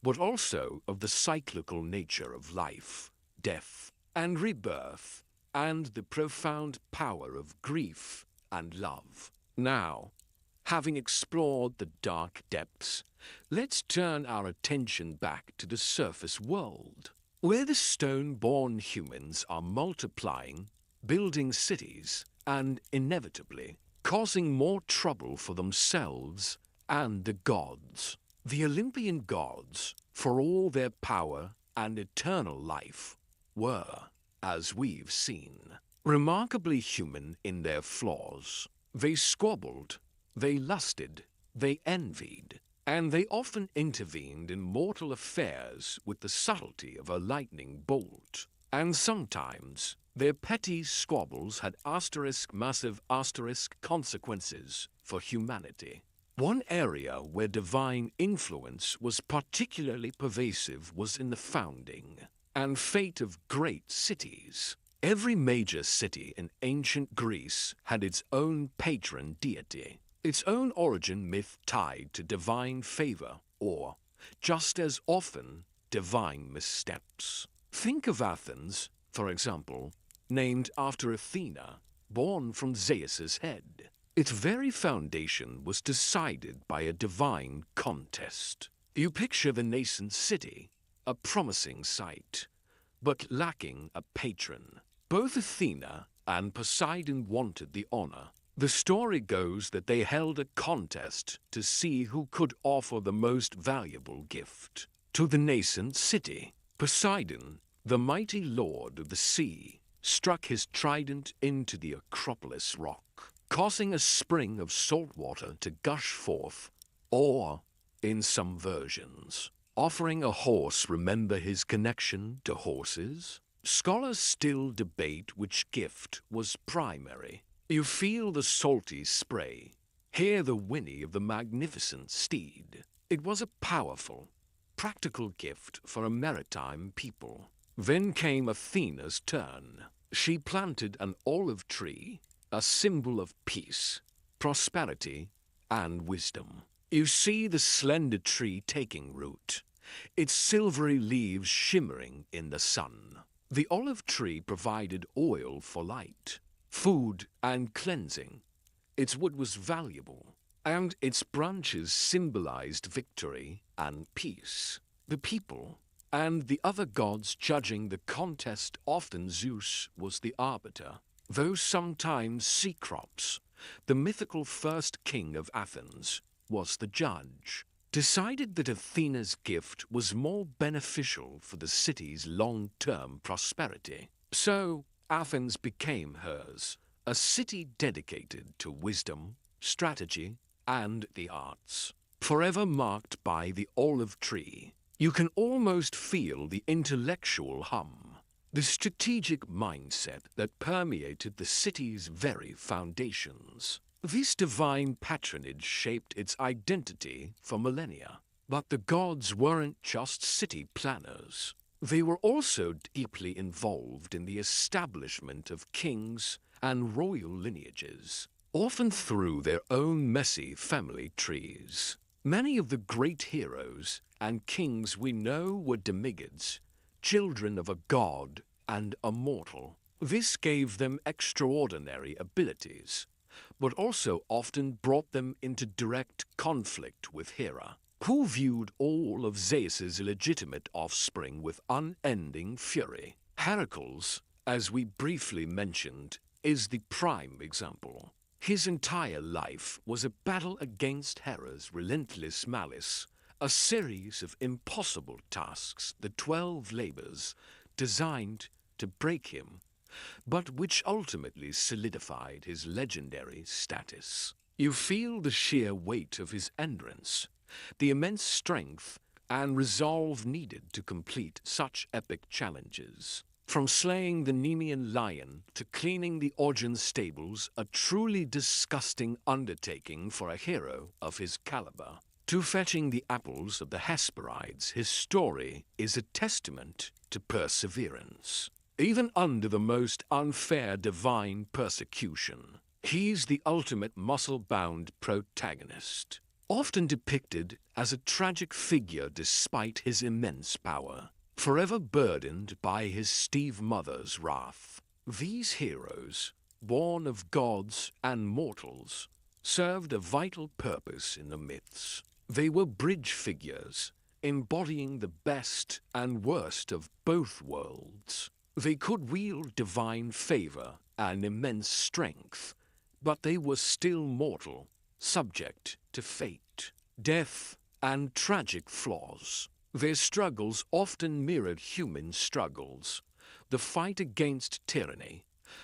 but also of the cyclical nature of life, death, and rebirth, and the profound power of grief and love. Now, having explored the dark depths, let's turn our attention back to the surface world, where the stone-born humans are multiplying, building cities, and inevitably causing more trouble for themselves and the gods. The Olympian gods, for all their power and eternal life, were, as we've seen, remarkably human in their flaws. They squabbled, they lusted, they envied, and they often intervened in mortal affairs with the subtlety of a lightning bolt. And sometimes their petty squabbles had massive consequences for humanity. One area where divine influence was particularly pervasive was in the founding and fate of great cities. Every major city in ancient Greece had its own patron deity, its own origin myth tied to divine favor or, just as often, divine missteps. Think of Athens, for example, named after Athena, born from Zeus's head. Its very foundation was decided by a divine contest. You picture the nascent city, a promising site, but lacking a patron. Both Athena and Poseidon wanted the honor, The story goes that they held a contest to see who could offer the most valuable gift to the nascent city. Poseidon, the mighty lord of the sea, struck his trident into the Acropolis rock, causing a spring of salt water to gush forth, or, in some versions, offering a horse. Remember his connection to horses? Scholars still debate which gift was primary. You feel the salty spray, hear the whinny of the magnificent steed. It was a powerful, practical gift for a maritime people. Then came Athena's turn. She planted an olive tree, a symbol of peace, prosperity, and wisdom. You see the slender tree taking root, its silvery leaves shimmering in the sun. The olive tree provided oil for light, food, and cleansing. Its wood was valuable, and its branches symbolized victory and peace. The people and the other gods judging the contest, often Zeus was the arbiter, though sometimes Cecrops, the mythical first king of Athens, was the judge, decided that Athena's gift was more beneficial for the city's long-term prosperity. So Athens became hers, a city dedicated to wisdom, strategy, and the arts, forever marked by the olive tree. You can almost feel the intellectual hum, the strategic mindset that permeated the city's very foundations. This divine patronage shaped its identity for millennia. But the gods weren't just city planners. They were also deeply involved in the establishment of kings and royal lineages, often through their own messy family trees. Many of the great heroes and kings we know were demigods, children of a god and a mortal. This gave them extraordinary abilities, but also often brought them into direct conflict with Hera, who viewed all of Zeus's illegitimate offspring with unending fury. Heracles, as we briefly mentioned, is the prime example. His entire life was a battle against Hera's relentless malice, a series of impossible tasks, the 12 labors, designed to break him, but which ultimately solidified his legendary status. You feel the sheer weight of his endurance, the immense strength and resolve needed to complete such epic challenges. From slaying the Nemean lion to cleaning the Augean stables, a truly disgusting undertaking for a hero of his caliber, to fetching the apples of the Hesperides, his story is a testament to perseverance. Even under the most unfair divine persecution, he's the ultimate muscle-bound protagonist, often depicted as a tragic figure despite his immense power, forever burdened by his steve-mother's wrath. These heroes, born of gods and mortals, served a vital purpose in the myths. They were bridge figures, embodying the best and worst of both worlds. They could wield divine favor and immense strength, but they were still mortal, subject to fate, death, and tragic flaws. Their struggles often mirrored human struggles: the fight against tyranny,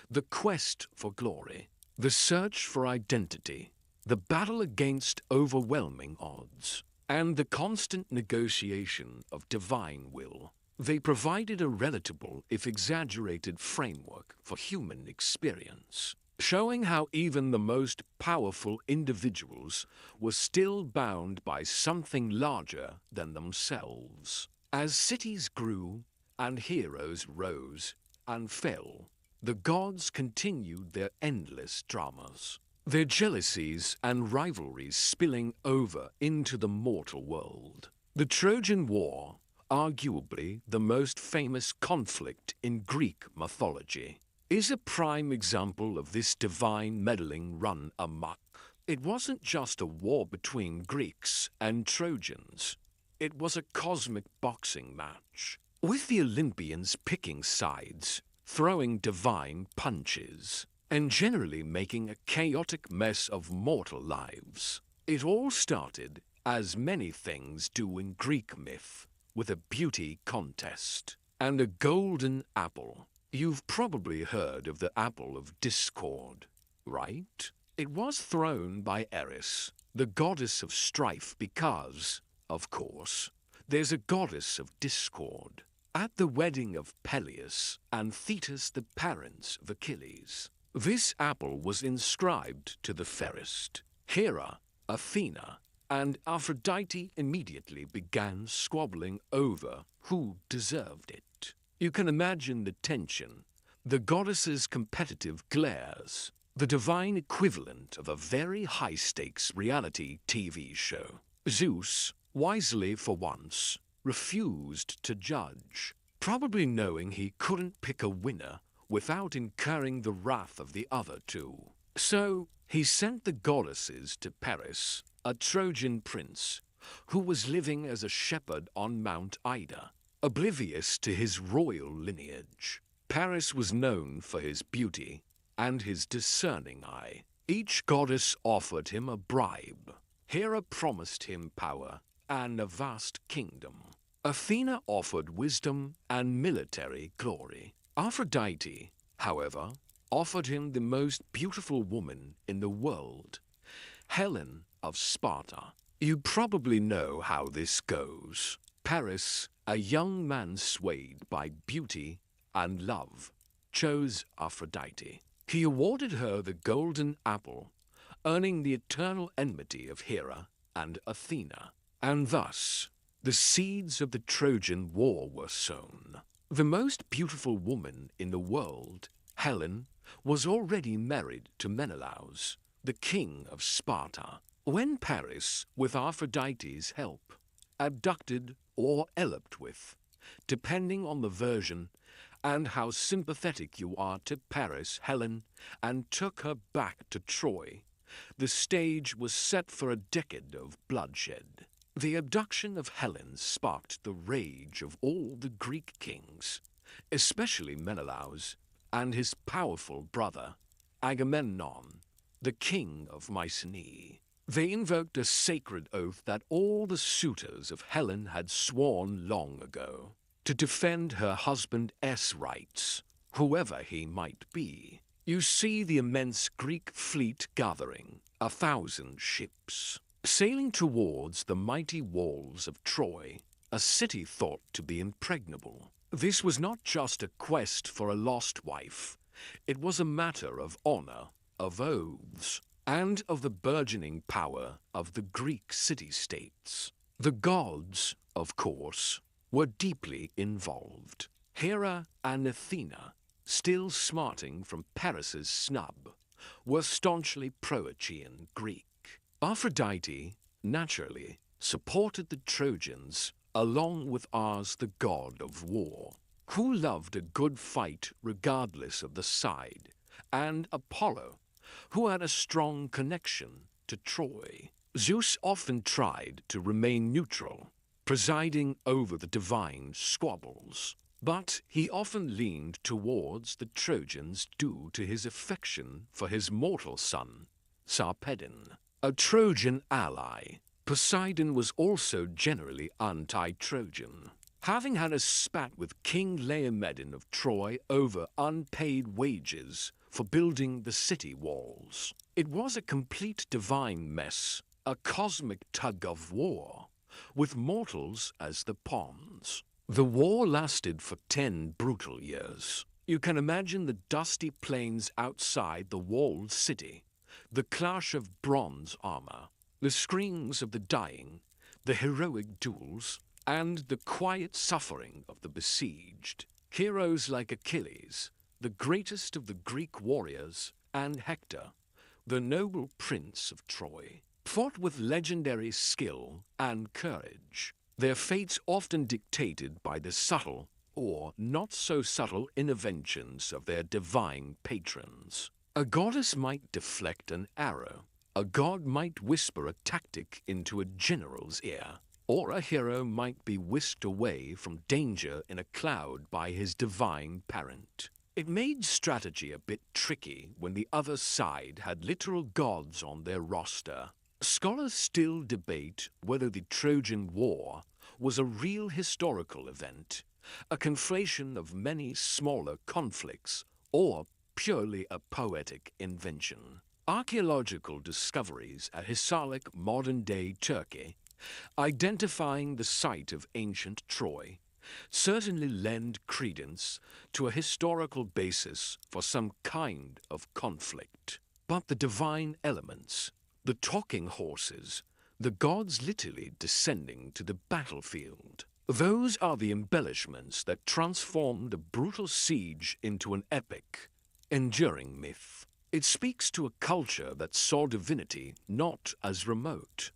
the quest for glory, the search for identity, the battle against overwhelming odds, and the constant negotiation of divine will. They provided a relatable, if exaggerated, framework for human experience, showing how even the most powerful individuals were still bound by something larger than themselves. As cities grew and heroes rose and fell, the gods continued their endless dramas, their jealousies and rivalries spilling over into the mortal world. The Trojan War, arguably the most famous conflict in Greek mythology, is a prime example of this divine meddling run amok. It wasn't just a war between Greeks and Trojans. It was a cosmic boxing match, with the Olympians picking sides, throwing divine punches. and generally making a chaotic mess of mortal lives. It all started, as many things do in Greek myth, with a beauty contest and a golden apple. You've probably heard of the apple of discord, right? It was thrown by Eris, the goddess of strife, because, of course, there's a goddess of discord. At the wedding of Peleus and Thetis, the parents of Achilles, this apple was inscribed to the fairest. Hera, Athena, and Aphrodite immediately began squabbling over who deserved it. You can imagine the tension, the goddesses' competitive glares, the divine equivalent of a very high-stakes reality TV show. Zeus, wisely for once, refused to judge, probably knowing he couldn't pick a winner without incurring the wrath of the other two. So he sent the goddesses to Paris, a Trojan prince, who was living as a shepherd on Mount Ida, oblivious to his royal lineage. Paris was known for his beauty and his discerning eye. Each goddess offered him a bribe. Hera promised him power and a vast kingdom. Athena offered wisdom and military glory. Aphrodite, however, offered him the most beautiful woman in the world, Helen of Sparta. You probably know how this goes. Paris, a young man swayed by beauty and love, chose Aphrodite. He awarded her the golden apple, earning the eternal enmity of Hera and Athena. And thus, the seeds of the Trojan War were sown. The most beautiful woman in the world, Helen, was already married to Menelaus, the king of Sparta. When Paris, with Aphrodite's help, abducted or eloped with, depending on the version and how sympathetic you are to Paris, Helen, and took her back to Troy, the stage was set for a decade of bloodshed. The abduction of Helen sparked the rage of all the Greek kings, especially Menelaus and his powerful brother, Agamemnon, the king of Mycenae. They invoked a sacred oath that all the suitors of Helen had sworn long ago, to defend her husband's rights, whoever he might be. You see the immense Greek fleet gathering, 1,000 ships, sailing towards the mighty walls of Troy, a city thought to be impregnable. This was not just a quest for a lost wife. It was a matter of honor, of oaths, and of the burgeoning power of the Greek city-states. The gods, of course, were deeply involved. Hera and Athena, still smarting from Paris's snub, were staunchly pro-Achaean Greek. Aphrodite, naturally, supported the Trojans along with Ars, the god of war, who loved a good fight regardless of the side, and Apollo, who had a strong connection to Troy. Zeus often tried to remain neutral, presiding over the divine squabbles, but he often leaned towards the Trojans due to his affection for his mortal son, Sarpedon, a Trojan ally. Poseidon was also generally anti-Trojan, having had a spat with King Laomedon of Troy over unpaid wages for building the city walls. It was a complete divine mess, a cosmic tug of war, with mortals as the pawns. The war lasted for 10 brutal years. You can imagine the dusty plains outside the walled city, the clash of bronze armor, the screams of the dying, the heroic duels, and the quiet suffering of the besieged. Heroes like Achilles, the greatest of the Greek warriors, and Hector, the noble prince of Troy, fought with legendary skill and courage, their fates often dictated by the subtle or not so subtle interventions of their divine patrons. A goddess might deflect an arrow, a god might whisper a tactic into a general's ear, or a hero might be whisked away from danger in a cloud by his divine parent. It made strategy a bit tricky when the other side had literal gods on their roster. Scholars still debate whether the Trojan War was a real historical event, a conflation of many smaller conflicts, or purely a poetic invention. Archaeological discoveries at Hisarlik, modern-day Turkey, identifying the site of ancient Troy, certainly lend credence to a historical basis for some kind of conflict. But the divine elements, the talking horses, the gods literally descending to the battlefield, those are the embellishments that transformed a brutal siege into an epic, enduring myth. It speaks to a culture that saw divinity not as remote,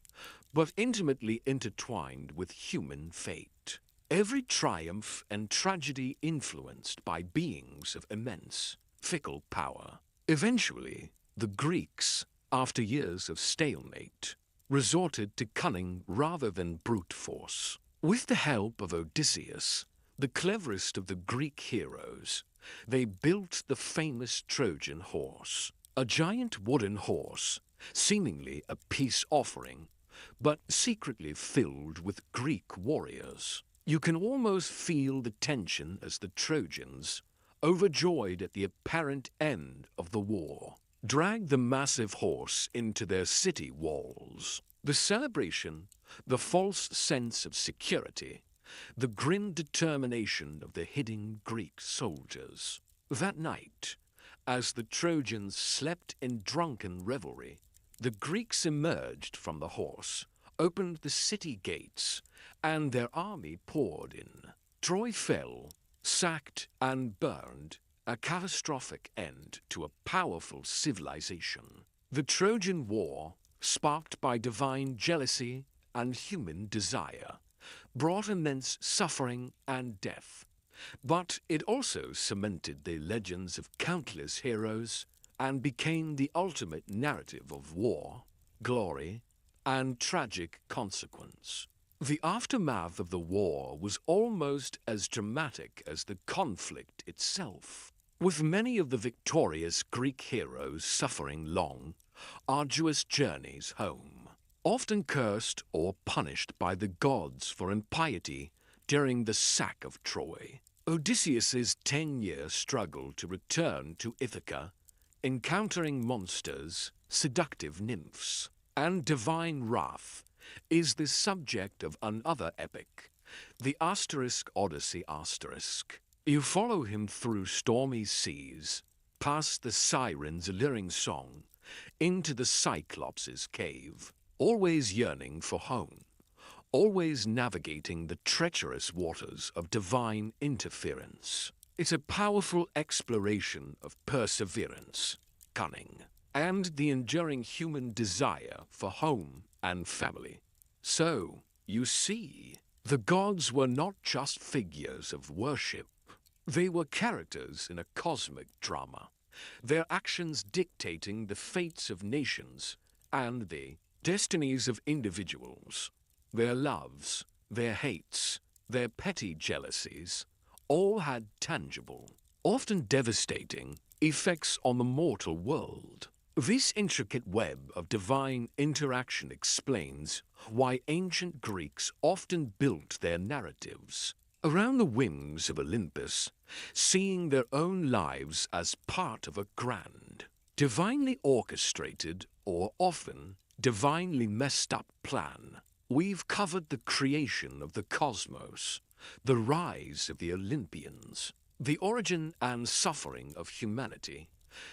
but intimately intertwined with human fate. Every triumph and tragedy influenced by beings of immense, fickle power. Eventually, the Greeks, after years of stalemate, resorted to cunning rather than brute force. With the help of Odysseus, the cleverest of the Greek heroes, they built the famous Trojan horse, a giant wooden horse, seemingly a peace offering, but secretly filled with Greek warriors. You can almost feel the tension as the Trojans, overjoyed at the apparent end of the war, dragged the massive horse into their city walls. The celebration, the false sense of security, the grim determination of the hidden Greek soldiers. That night, as the Trojans slept in drunken revelry, the Greeks emerged from the horse, opened the city gates, and their army poured in. Troy fell, sacked and burned, a catastrophic end to a powerful civilization. The Trojan War, sparked by divine jealousy and human desire, brought immense suffering and death, but it also cemented the legends of countless heroes and became the ultimate narrative of war, glory, and tragic consequence. The aftermath of the war was almost as dramatic as the conflict itself, with many of the victorious Greek heroes suffering long, arduous journeys home, often cursed or punished by the gods for impiety during the sack of Troy. Odysseus's 10-year struggle to return to Ithaca, encountering monsters, seductive nymphs, and divine wrath, is the subject of another epic, the Odyssey. You follow him through stormy seas, past the siren's alluring song, into the Cyclops' cave, always yearning for home, always navigating the treacherous waters of divine interference. It's a powerful exploration of perseverance, cunning, and the enduring human desire for home and family. So, you see, the gods were not just figures of worship. They were characters in a cosmic drama, their actions dictating the fates of nations and the destinies of individuals. Their loves, their hates, their petty jealousies, all had tangible, often devastating, effects on the mortal world. This intricate web of divine interaction explains why ancient Greeks often built their narratives around the wings of Olympus, seeing their own lives as part of a grand, divinely orchestrated or often divinely messed up plan. We've covered the creation of the cosmos, the rise of the Olympians, the origin and suffering of humanity,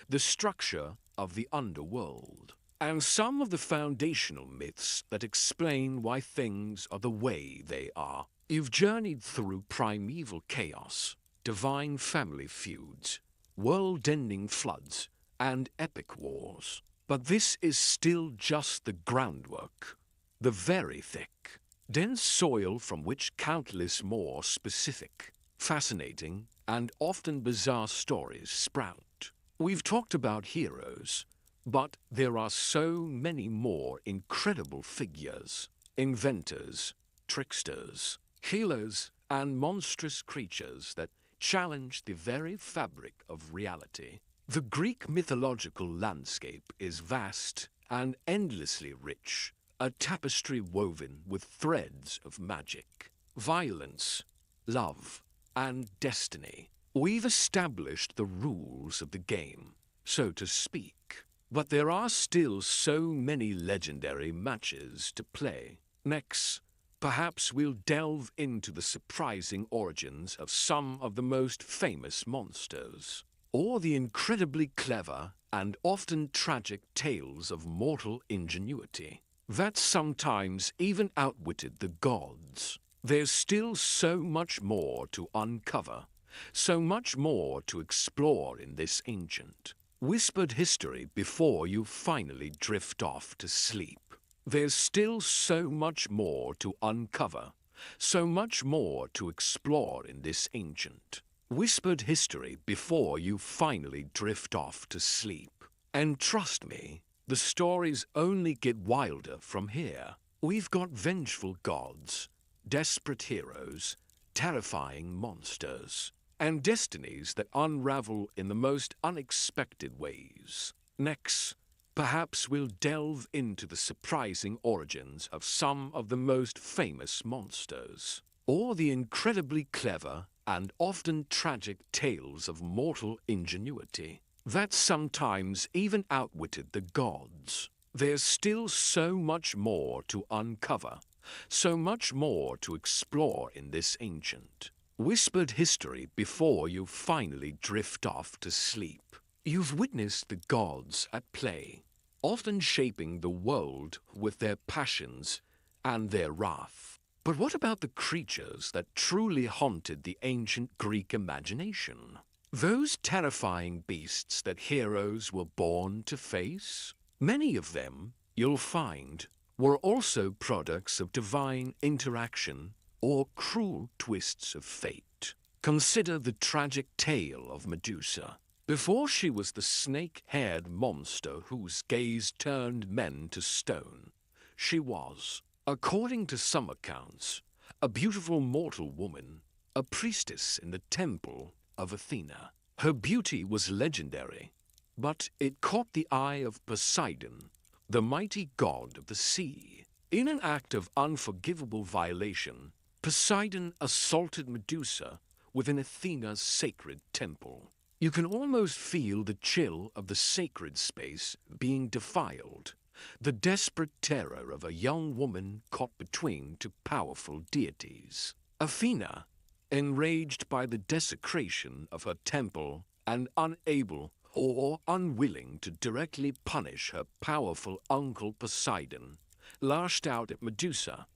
the structure of the underworld, and some of the foundational myths that explain why things are the way they are. You've journeyed through primeval chaos, divine family feuds, world-ending floods, and epic wars. But this is still just the groundwork, the very thick, dense soil from which countless more specific, fascinating, and often bizarre stories sprout. We've talked about heroes, but there are so many more incredible figures, inventors, tricksters, healers, and monstrous creatures that challenge the very fabric of reality. The Greek mythological landscape is vast and endlessly rich, a tapestry woven with threads of magic, violence, love, and destiny. We've established the rules of the game, so to speak, but there are still so many legendary matches to play. Next, perhaps we'll delve into the surprising origins of some of the most famous monsters, or the incredibly clever and often tragic tales of mortal ingenuity that sometimes even outwitted the gods. There's still so much more to uncover, so much more to explore in this ancient, whispered history before you finally drift off to sleep. There's still so much more to uncover, so much more to explore in this ancient, whispered history before you finally drift off to sleep. And trust me, the stories only get wilder from here. We've got vengeful gods, desperate heroes, terrifying monsters, and destinies that unravel in the most unexpected ways. Next, perhaps we'll delve into the surprising origins of some of the most famous monsters, or the incredibly clever and often tragic tales of mortal ingenuity that sometimes even outwitted the gods. There's still so much more to uncover, so much more to explore in this ancient, whispered history before you finally drift off to sleep. You've witnessed the gods at play, often shaping the world with their passions and their wrath. But what about the creatures that truly haunted the ancient Greek imagination? Those terrifying beasts that heroes were born to face? Many of them, you'll find, were also products of divine interaction or cruel twists of fate. Consider the tragic tale of Medusa. Before she was the snake-haired monster whose gaze turned men to stone, she was, according to some accounts, a beautiful mortal woman, a priestess in the temple of Athena. Her beauty was legendary, but it caught the eye of Poseidon, the mighty god of the sea. In an act of unforgivable violation, Poseidon assaulted Medusa within Athena's sacred temple. You can almost feel the chill of the sacred space being defiled, the desperate terror of a young woman caught between two powerful deities. Athena, enraged by the desecration of her temple and unable or unwilling to directly punish her powerful uncle Poseidon, lashed out at Medusa,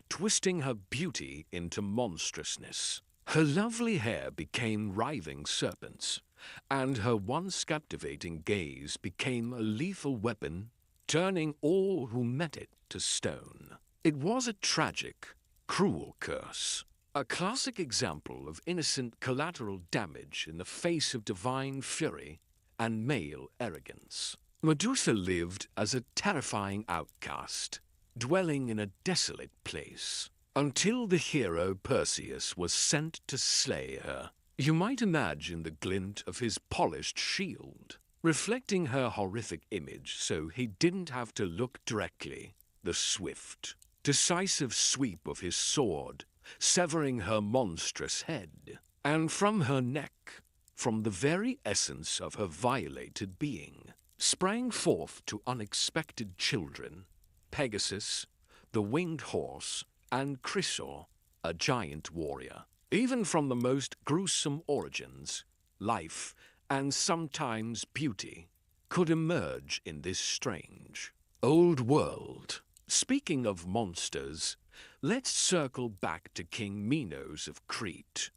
twisting her beauty into monstrousness. Her lovely hair became writhing serpents, and her once captivating gaze became a lethal weapon, turning all who met it to stone. It was a tragic, cruel curse, a classic example of innocent collateral damage in the face of divine fury and male arrogance. Medusa lived as a terrifying outcast, dwelling in a desolate place, until the hero Perseus was sent to slay her. You might imagine the glint of his polished shield, reflecting her horrific image so he didn't have to look directly. The swift, decisive sweep of his sword, severing her monstrous head, and from her neck, from the very essence of her violated being, sprang forth two unexpected children, Pegasus, the winged horse, and Chrysaor, a giant warrior. Even from the most gruesome origins, life, and sometimes beauty, could emerge in this strange, old world. Speaking of monsters, let's circle back to King Minos of Crete,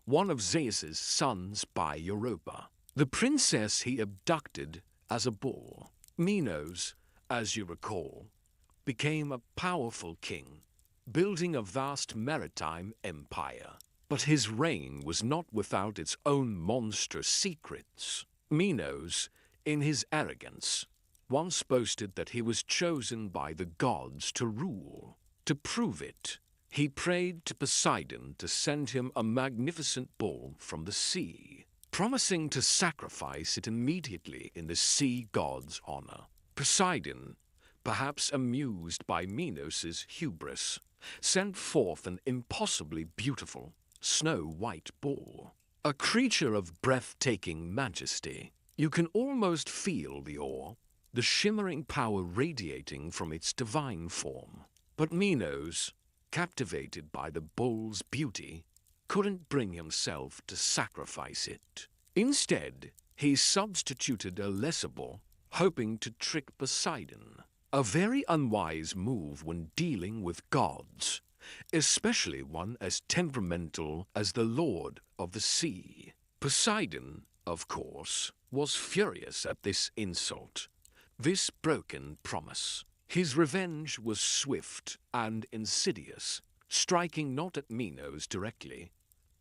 one of Zeus's sons by Europa, the princess he abducted as a bull. Minos, as you recall, became a powerful king, building a vast maritime empire. But his reign was not without its own monstrous secrets. Minos, in his arrogance, once boasted that he was chosen by the gods to rule. To prove it, he prayed to Poseidon to send him a magnificent bull from the sea, promising to sacrifice it immediately in the sea god's honor. Poseidon, perhaps amused by Minos' hubris, sent forth an impossibly beautiful, snow-white bull. A creature of breathtaking majesty, you can almost feel the awe, the shimmering power radiating from its divine form. But Minos, captivated by the bull's beauty, couldn't bring himself to sacrifice it. Instead, he substituted a lesser bull, hoping to trick Poseidon. A very unwise move when dealing with gods, especially one as temperamental as the Lord of the Sea. Poseidon, of course, was furious at this insult, this broken promise. His revenge was swift and insidious, striking not at Minos directly,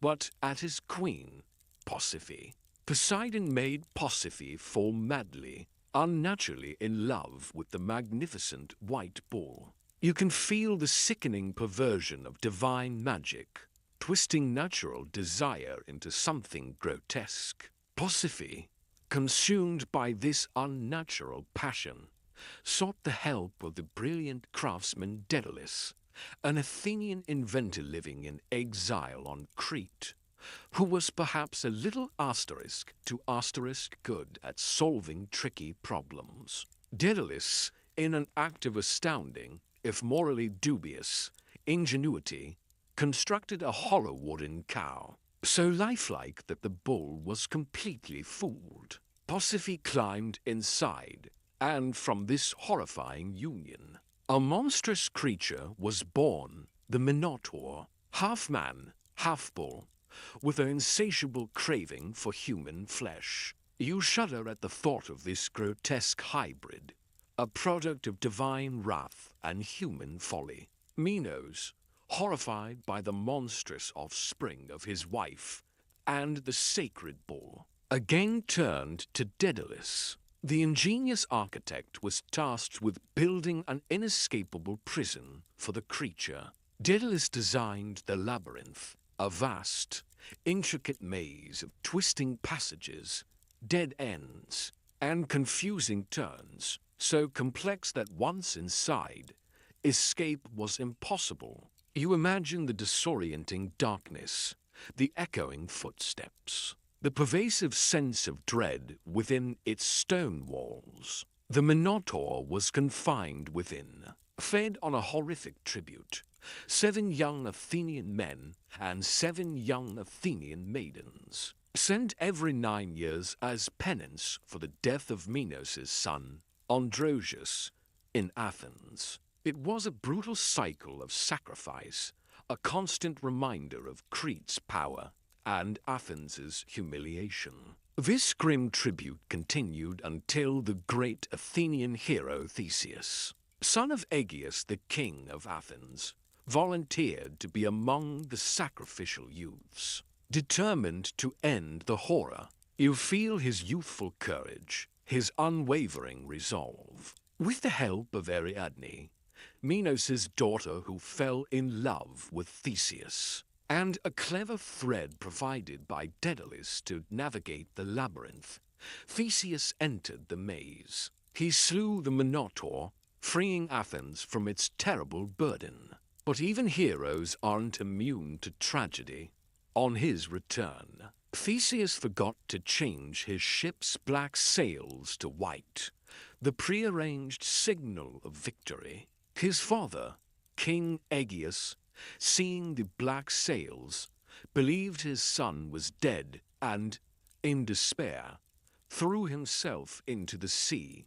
but at his queen, Pasiphae. Poseidon made Pasiphae fall madly, unnaturally in love with the magnificent white bull. You can feel the sickening perversion of divine magic, twisting natural desire into something grotesque. Pasiphae, consumed by this unnatural passion, sought the help of the brilliant craftsman Daedalus, an Athenian inventor living in exile on Crete, who was perhaps a little asterisk to asterisk good at solving tricky problems. Daedalus, in an act of astounding, if morally dubious, ingenuity, constructed a hollow wooden cow, so lifelike that the bull was completely fooled. Pasiphae climbed inside, and from this horrifying union, a monstrous creature was born, the Minotaur, half man, half bull, with an insatiable craving for human flesh. You shudder at the thought of this grotesque hybrid, a product of divine wrath and human folly. Minos, horrified by the monstrous offspring of his wife and the sacred bull, again turned to Daedalus. The ingenious architect was tasked with building an inescapable prison for the creature. Daedalus designed the labyrinth, a vast, intricate maze of twisting passages, dead ends, and confusing turns, so complex that once inside, escape was impossible. You imagine the disorienting darkness, the echoing footsteps, the pervasive sense of dread within its stone walls. The Minotaur was confined within, fed on a horrific tribute. 7 young Athenian men and 7 young Athenian maidens, sent every 9 years as penance for the death of Minos' son, Androgeus, in Athens. It was a brutal cycle of sacrifice, a constant reminder of Crete's power and Athens' humiliation. This grim tribute continued until the great Athenian hero Theseus, son of Aegeus, the king of Athens, volunteered to be among the sacrificial youths. Determined to end the horror, you feel his youthful courage, his unwavering resolve. With the help of Ariadne, Minos' daughter who fell in love with Theseus, and a clever thread provided by Daedalus to navigate the labyrinth, Theseus entered the maze. He slew the Minotaur, freeing Athens from its terrible burden. But even heroes aren't immune to tragedy. On his return, Theseus forgot to change his ship's black sails to white, the prearranged signal of victory. His father, King Aegeus, seeing the black sails, believed his son was dead and, in despair, threw himself into the sea,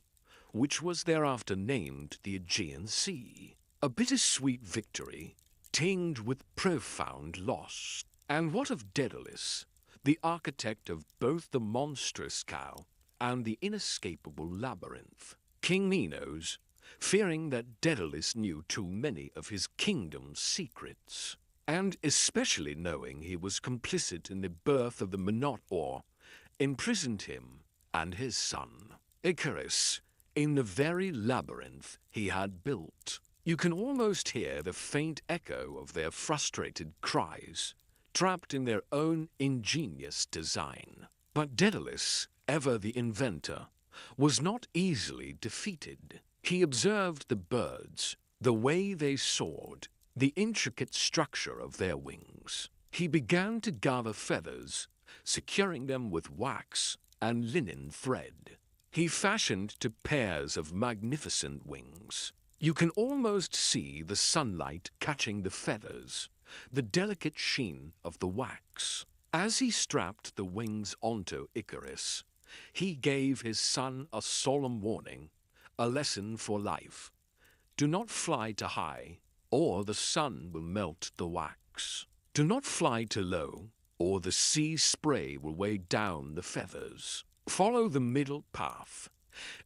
which was thereafter named the Aegean Sea. A bittersweet victory, tinged with profound loss. And what of Daedalus, the architect of both the monstrous cow and the inescapable labyrinth? King Minos, fearing that Daedalus knew too many of his kingdom's secrets, and especially knowing he was complicit in the birth of the Minotaur, imprisoned him and his son, Icarus, in the very labyrinth he had built. You can almost hear the faint echo of their frustrated cries, trapped in their own ingenious design. But Daedalus, ever the inventor, was not easily defeated. He observed the birds, the way they soared, the intricate structure of their wings. He began to gather feathers, securing them with wax and linen thread. He fashioned to pairs of magnificent wings. You can almost see the sunlight catching the feathers, the delicate sheen of the wax. As he strapped the wings onto Icarus, he gave his son a solemn warning, a lesson for life. Do not fly too high, or the sun will melt the wax. Do not fly too low, or the sea spray will weigh down the feathers. Follow the middle path.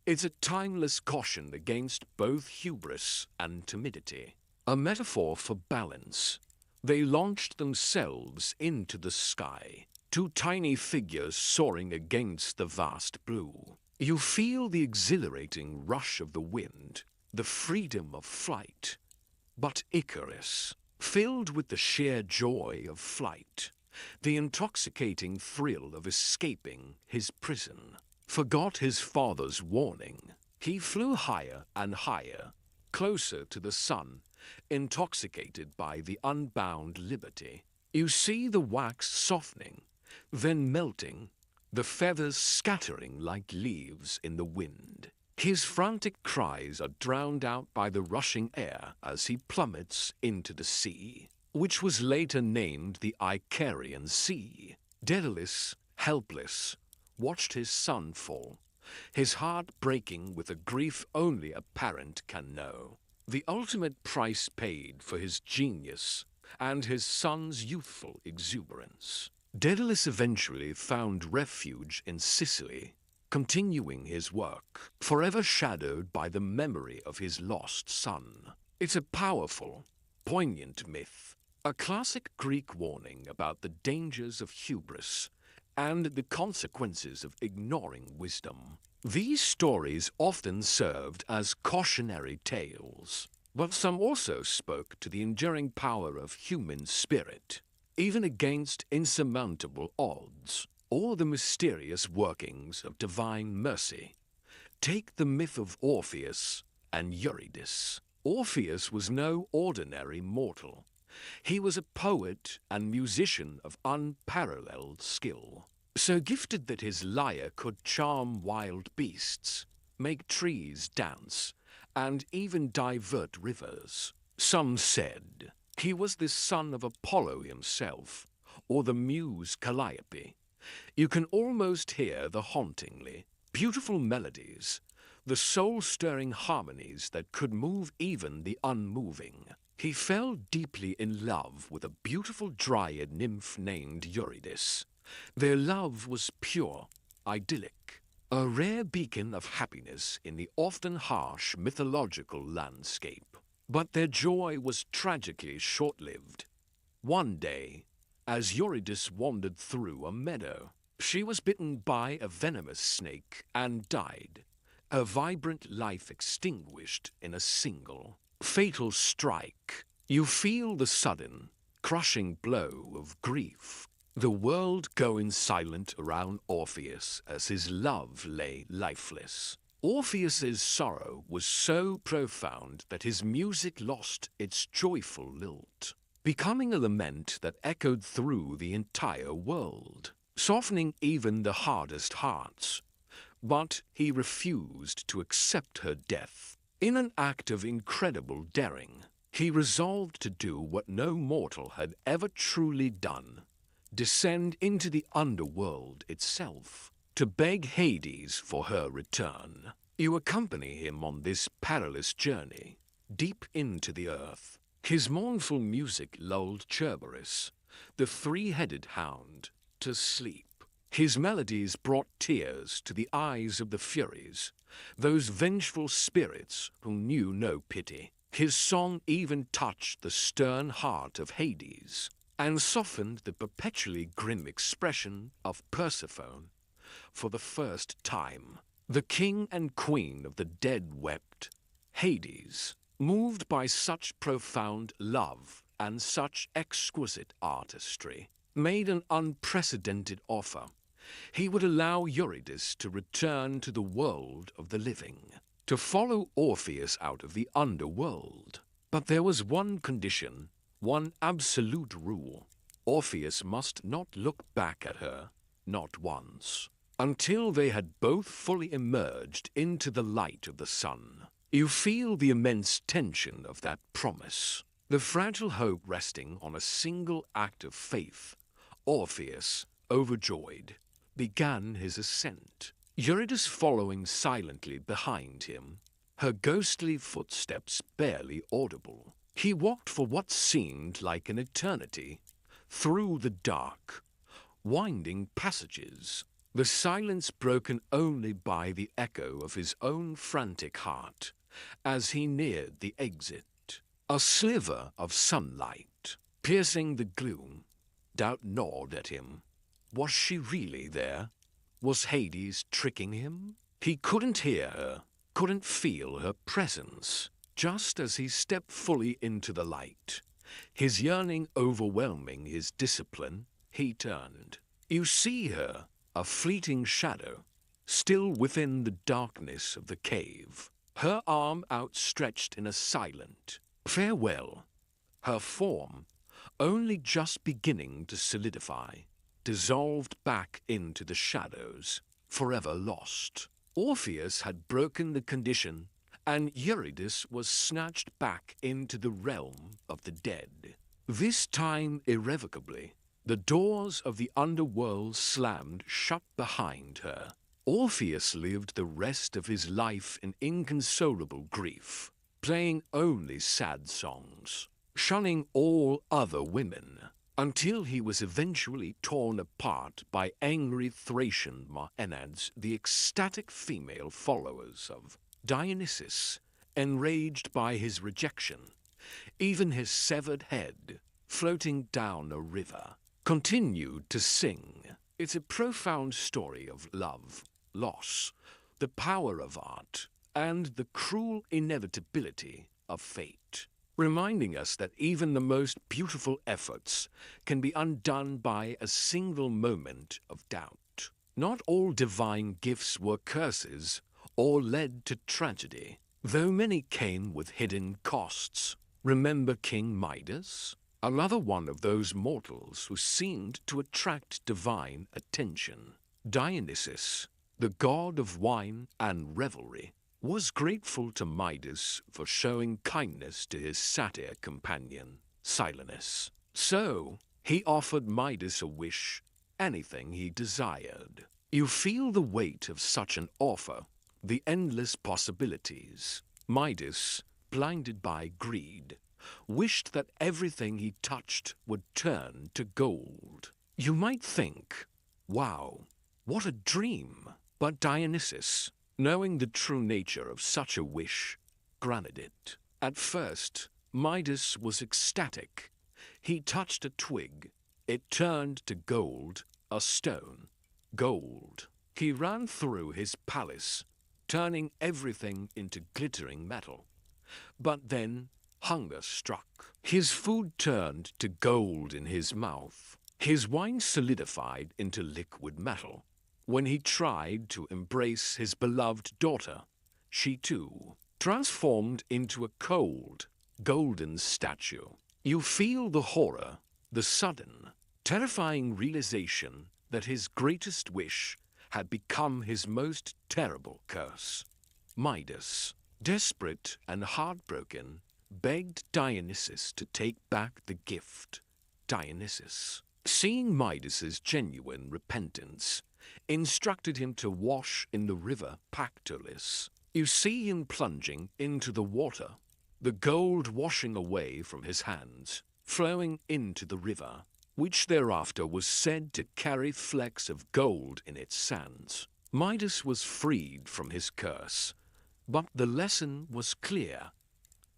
It's a timeless caution against both hubris and timidity, a metaphor for balance. They launched themselves into the sky, two tiny figures soaring against the vast blue. You feel the exhilarating rush of the wind, the freedom of flight. But Icarus, filled with the sheer joy of flight, the intoxicating thrill of escaping his prison, forgot his father's warning. He flew higher and higher, closer to the sun, intoxicated by the unbound liberty. You see the wax softening, then melting, the feathers scattering like leaves in the wind. His frantic cries are drowned out by the rushing air as he plummets into the sea, which was later named the Icarian Sea. Daedalus, helpless, watched his son fall, his heart breaking with a grief only a parent can know. The ultimate price paid for his genius and his son's youthful exuberance. Daedalus eventually found refuge in Sicily, continuing his work, forever shadowed by the memory of his lost son. It's a powerful, poignant myth, a classic Greek warning about the dangers of hubris and the consequences of ignoring wisdom. These stories often served as cautionary tales, but some also spoke to the enduring power of human spirit, even against insurmountable odds, or the mysterious workings of divine mercy. Take the myth of Orpheus and Eurydice. Orpheus was no ordinary mortal. He was a poet and musician of unparalleled skill, so gifted that his lyre could charm wild beasts, make trees dance, and even divert rivers. Some said he was the son of Apollo himself, or the muse Calliope. You can almost hear the hauntingly beautiful melodies, the soul-stirring harmonies that could move even the unmoving. He fell deeply in love with a beautiful dryad nymph named Eurydice. Their love was pure, idyllic, a rare beacon of happiness in the often harsh mythological landscape. But their joy was tragically short-lived. One day, as Eurydice wandered through a meadow, she was bitten by a venomous snake and died, her vibrant life extinguished in a single fatal strike. You feel the sudden, crushing blow of grief. The world going silent around Orpheus as his love lay lifeless. Orpheus's sorrow was so profound that his music lost its joyful lilt, becoming a lament that echoed through the entire world, softening even the hardest hearts. But he refused to accept her death. In an act of incredible daring, he resolved to do what no mortal had ever truly done: descend into the underworld itself, to beg Hades for her return. You accompany him on this perilous journey, deep into the earth. His mournful music lulled Cerberus, the three-headed hound, to sleep. His melodies brought tears to the eyes of the Furies, those vengeful spirits who knew no pity. His song even touched the stern heart of Hades, and softened the perpetually grim expression of Persephone. For the first time, the king and queen of the dead wept. Hades, moved by such profound love and such exquisite artistry, made an unprecedented offer. He would allow Eurydice to return to the world of the living, to follow Orpheus out of the underworld. But there was one condition, one absolute rule. Orpheus must not look back at her, not once, until they had both fully emerged into the light of the sun. You feel the immense tension of that promise, the fragile hope resting on a single act of faith. Orpheus, overjoyed, began his ascent, Eurydice following silently behind him, her ghostly footsteps barely audible. He walked for what seemed like an eternity, through the dark, winding passages, the silence broken only by the echo of his own frantic heart as he neared the exit. A sliver of sunlight, piercing the gloom, doubt gnawed at him. Was she really there? Was Hades tricking him? He couldn't hear her, couldn't feel her presence. Just as he stepped fully into the light, his yearning overwhelming his discipline, he turned. You see her, a fleeting shadow, still within the darkness of the cave, her arm outstretched in a silent farewell, her form only just beginning to solidify, dissolved back into the shadows, forever lost. Orpheus had broken the condition, and Eurydice was snatched back into the realm of the dead. This time irrevocably, the doors of the underworld slammed shut behind her. Orpheus lived the rest of his life in inconsolable grief, playing only sad songs, shunning all other women, until he was eventually torn apart by angry Thracian Maenads, the ecstatic female followers of Dionysus, enraged by his rejection. Even his severed head, floating down a river, continued to sing. It's a profound story of love, loss, the power of art, and the cruel inevitability of fate, reminding us that even the most beautiful efforts can be undone by a single moment of doubt. Not all divine gifts were curses or led to tragedy, though many came with hidden costs. Remember King Midas? Another one of those mortals who seemed to attract divine attention. Dionysus, the god of wine and revelry, was grateful to Midas for showing kindness to his satyr companion, Silenus. So, he offered Midas a wish, anything he desired. You feel the weight of such an offer, the endless possibilities. Midas, blinded by greed, wished that everything he touched would turn to gold. You might think, wow, what a dream! But Dionysus, knowing the true nature of such a wish, granted it. At first, Midas was ecstatic. He touched a twig. It turned to gold, a stone. Gold. He ran through his palace, turning everything into glittering metal. But then hunger struck. His food turned to gold in his mouth. His wine solidified into liquid metal. When he tried to embrace his beloved daughter, she too transformed into a cold, golden statue. You feel the horror, the sudden, terrifying realization that his greatest wish had become his most terrible curse. Midas, desperate and heartbroken, begged Dionysus to take back the gift. Dionysus, seeing Midas's genuine repentance, instructed him to wash in the river Pactolus. You see him plunging into the water, the gold washing away from his hands, flowing into the river, which thereafter was said to carry flecks of gold in its sands. Midas was freed from his curse, but the lesson was clear.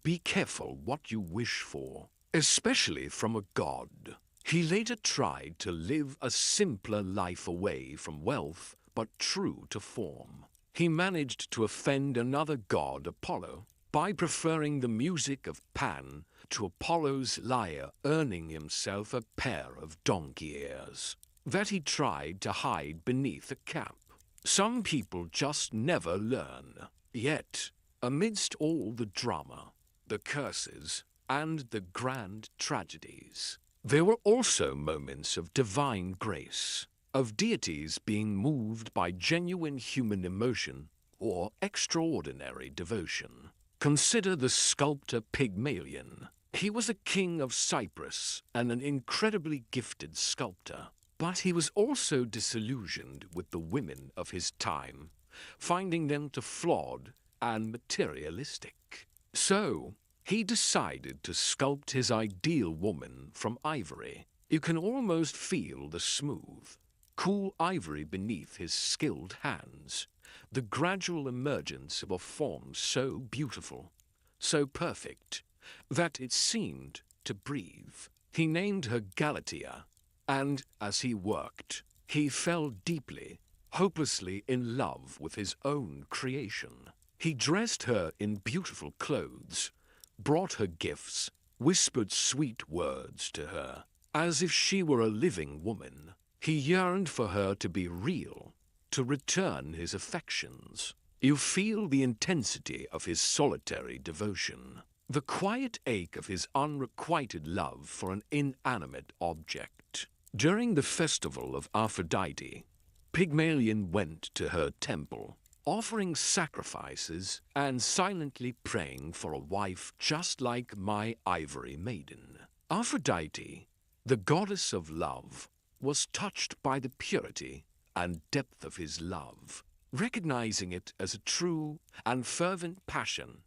Be careful what you wish for, especially from a god. He later tried to live a simpler life away from wealth, but true to form. He managed to offend another god, Apollo, by preferring the music of Pan to Apollo's lyre, earning himself a pair of donkey ears that he tried to hide beneath a cap. Some people just never learn. Yet, amidst all the drama, the curses, and the grand tragedies, there were also moments of divine grace, of deities being moved by genuine human emotion or extraordinary devotion. Consider the sculptor Pygmalion. He was a king of Cyprus and an incredibly gifted sculptor, but he was also disillusioned with the women of his time, finding them too flawed and materialistic. So, he decided to sculpt his ideal woman from ivory. You can almost feel the smooth, cool ivory beneath his skilled hands, the gradual emergence of a form so beautiful, so perfect, that it seemed to breathe. He named her Galatea, and as he worked, he fell deeply, hopelessly in love with his own creation. He dressed her in beautiful clothes, brought her gifts, whispered sweet words to her, as if she were a living woman. He yearned for her to be real, to return his affections. You feel the intensity of his solitary devotion, the quiet ache of his unrequited love for an inanimate object. During the festival of Aphrodite, Pygmalion went to her temple, offering sacrifices and silently praying for a wife just like my ivory maiden. Aphrodite, the goddess of love, was touched by the purity and depth of his love, recognizing it as a true and fervent passion,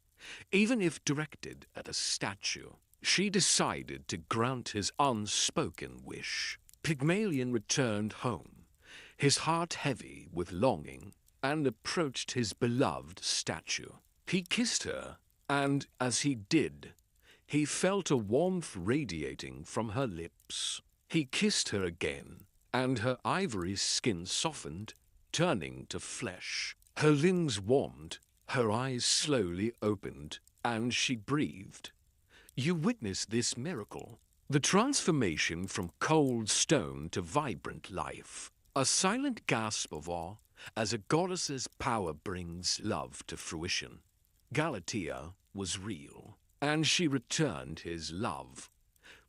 even if directed at a statue. She decided to grant his unspoken wish. Pygmalion returned home, his heart heavy with longing, and approached his beloved statue. He kissed her, and as he did, he felt a warmth radiating from her lips. He kissed her again, and her ivory skin softened, turning to flesh. Her limbs warmed, her eyes slowly opened, and she breathed. You witnessed this miracle, the transformation from cold stone to vibrant life. A silent gasp of awe as a goddess's power brings love to fruition. Galatea was real, and she returned his love.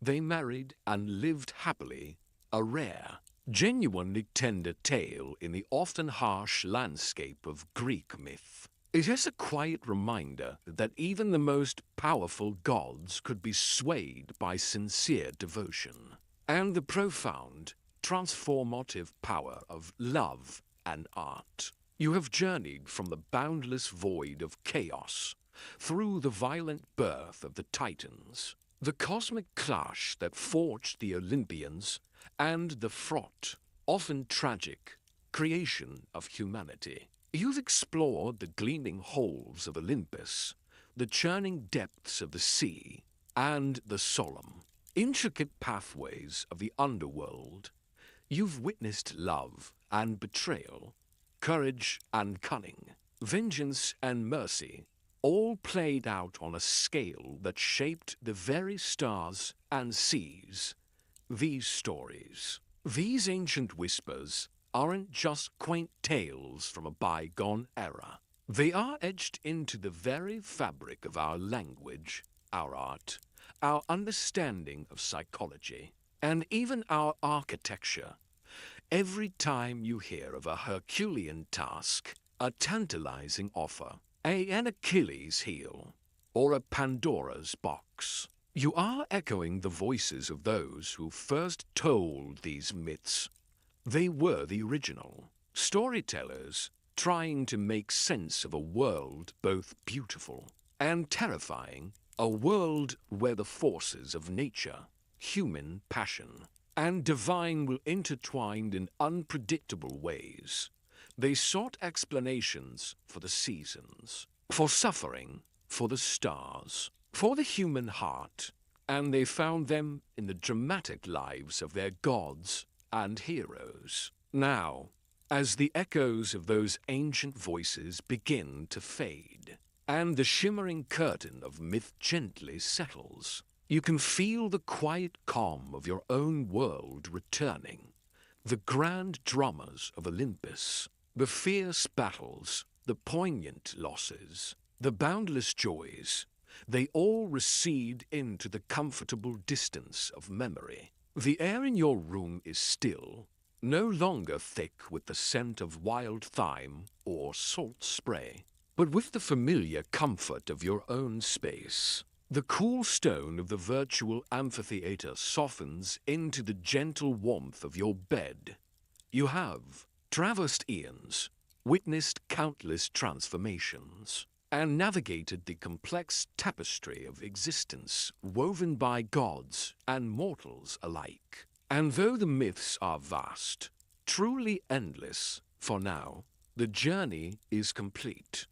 They married and lived happily, a rare, genuinely tender tale in the often harsh landscape of Greek myth. It is a quiet reminder that even the most powerful gods could be swayed by sincere devotion, and the profound, transformative power of love and art. You have journeyed from the boundless void of chaos through the violent birth of the Titans, the cosmic clash that forged the Olympians, and the fraught, often tragic, creation of humanity. You've explored the gleaming halls of Olympus, the churning depths of the sea, and the solemn, intricate pathways of the underworld. You've witnessed love and betrayal, courage and cunning, vengeance and mercy, all played out on a scale that shaped the very stars and seas. These stories, these ancient whispers, aren't just quaint tales from a bygone era. They are etched into the very fabric of our language, our art, our understanding of psychology, and even our architecture. Every time you hear of a Herculean task, a tantalizing offer, an Achilles heel, or a Pandora's box, you are echoing the voices of those who first told these myths. They were the original storytellers trying to make sense of a world both beautiful and terrifying, a world where the forces of nature, human passion, and divine were intertwined in unpredictable ways. They sought explanations for the seasons, for suffering, for the stars, for the human heart, and they found them in the dramatic lives of their gods and heroes. Now, as the echoes of those ancient voices begin to fade, and the shimmering curtain of myth gently settles. You can feel the quiet calm of your own world returning. The grand dramas of Olympus, the fierce battles, the poignant losses, the boundless joys, they all recede into the comfortable distance of memory. The air in your room is still, no longer thick with the scent of wild thyme or salt spray, but with the familiar comfort of your own space. The cool stone of the virtual amphitheater softens into the gentle warmth of your bed. You have traversed eons, witnessed countless transformations, and navigated the complex tapestry of existence woven by gods and mortals alike. And though the myths are vast, truly endless, for now, the journey is complete.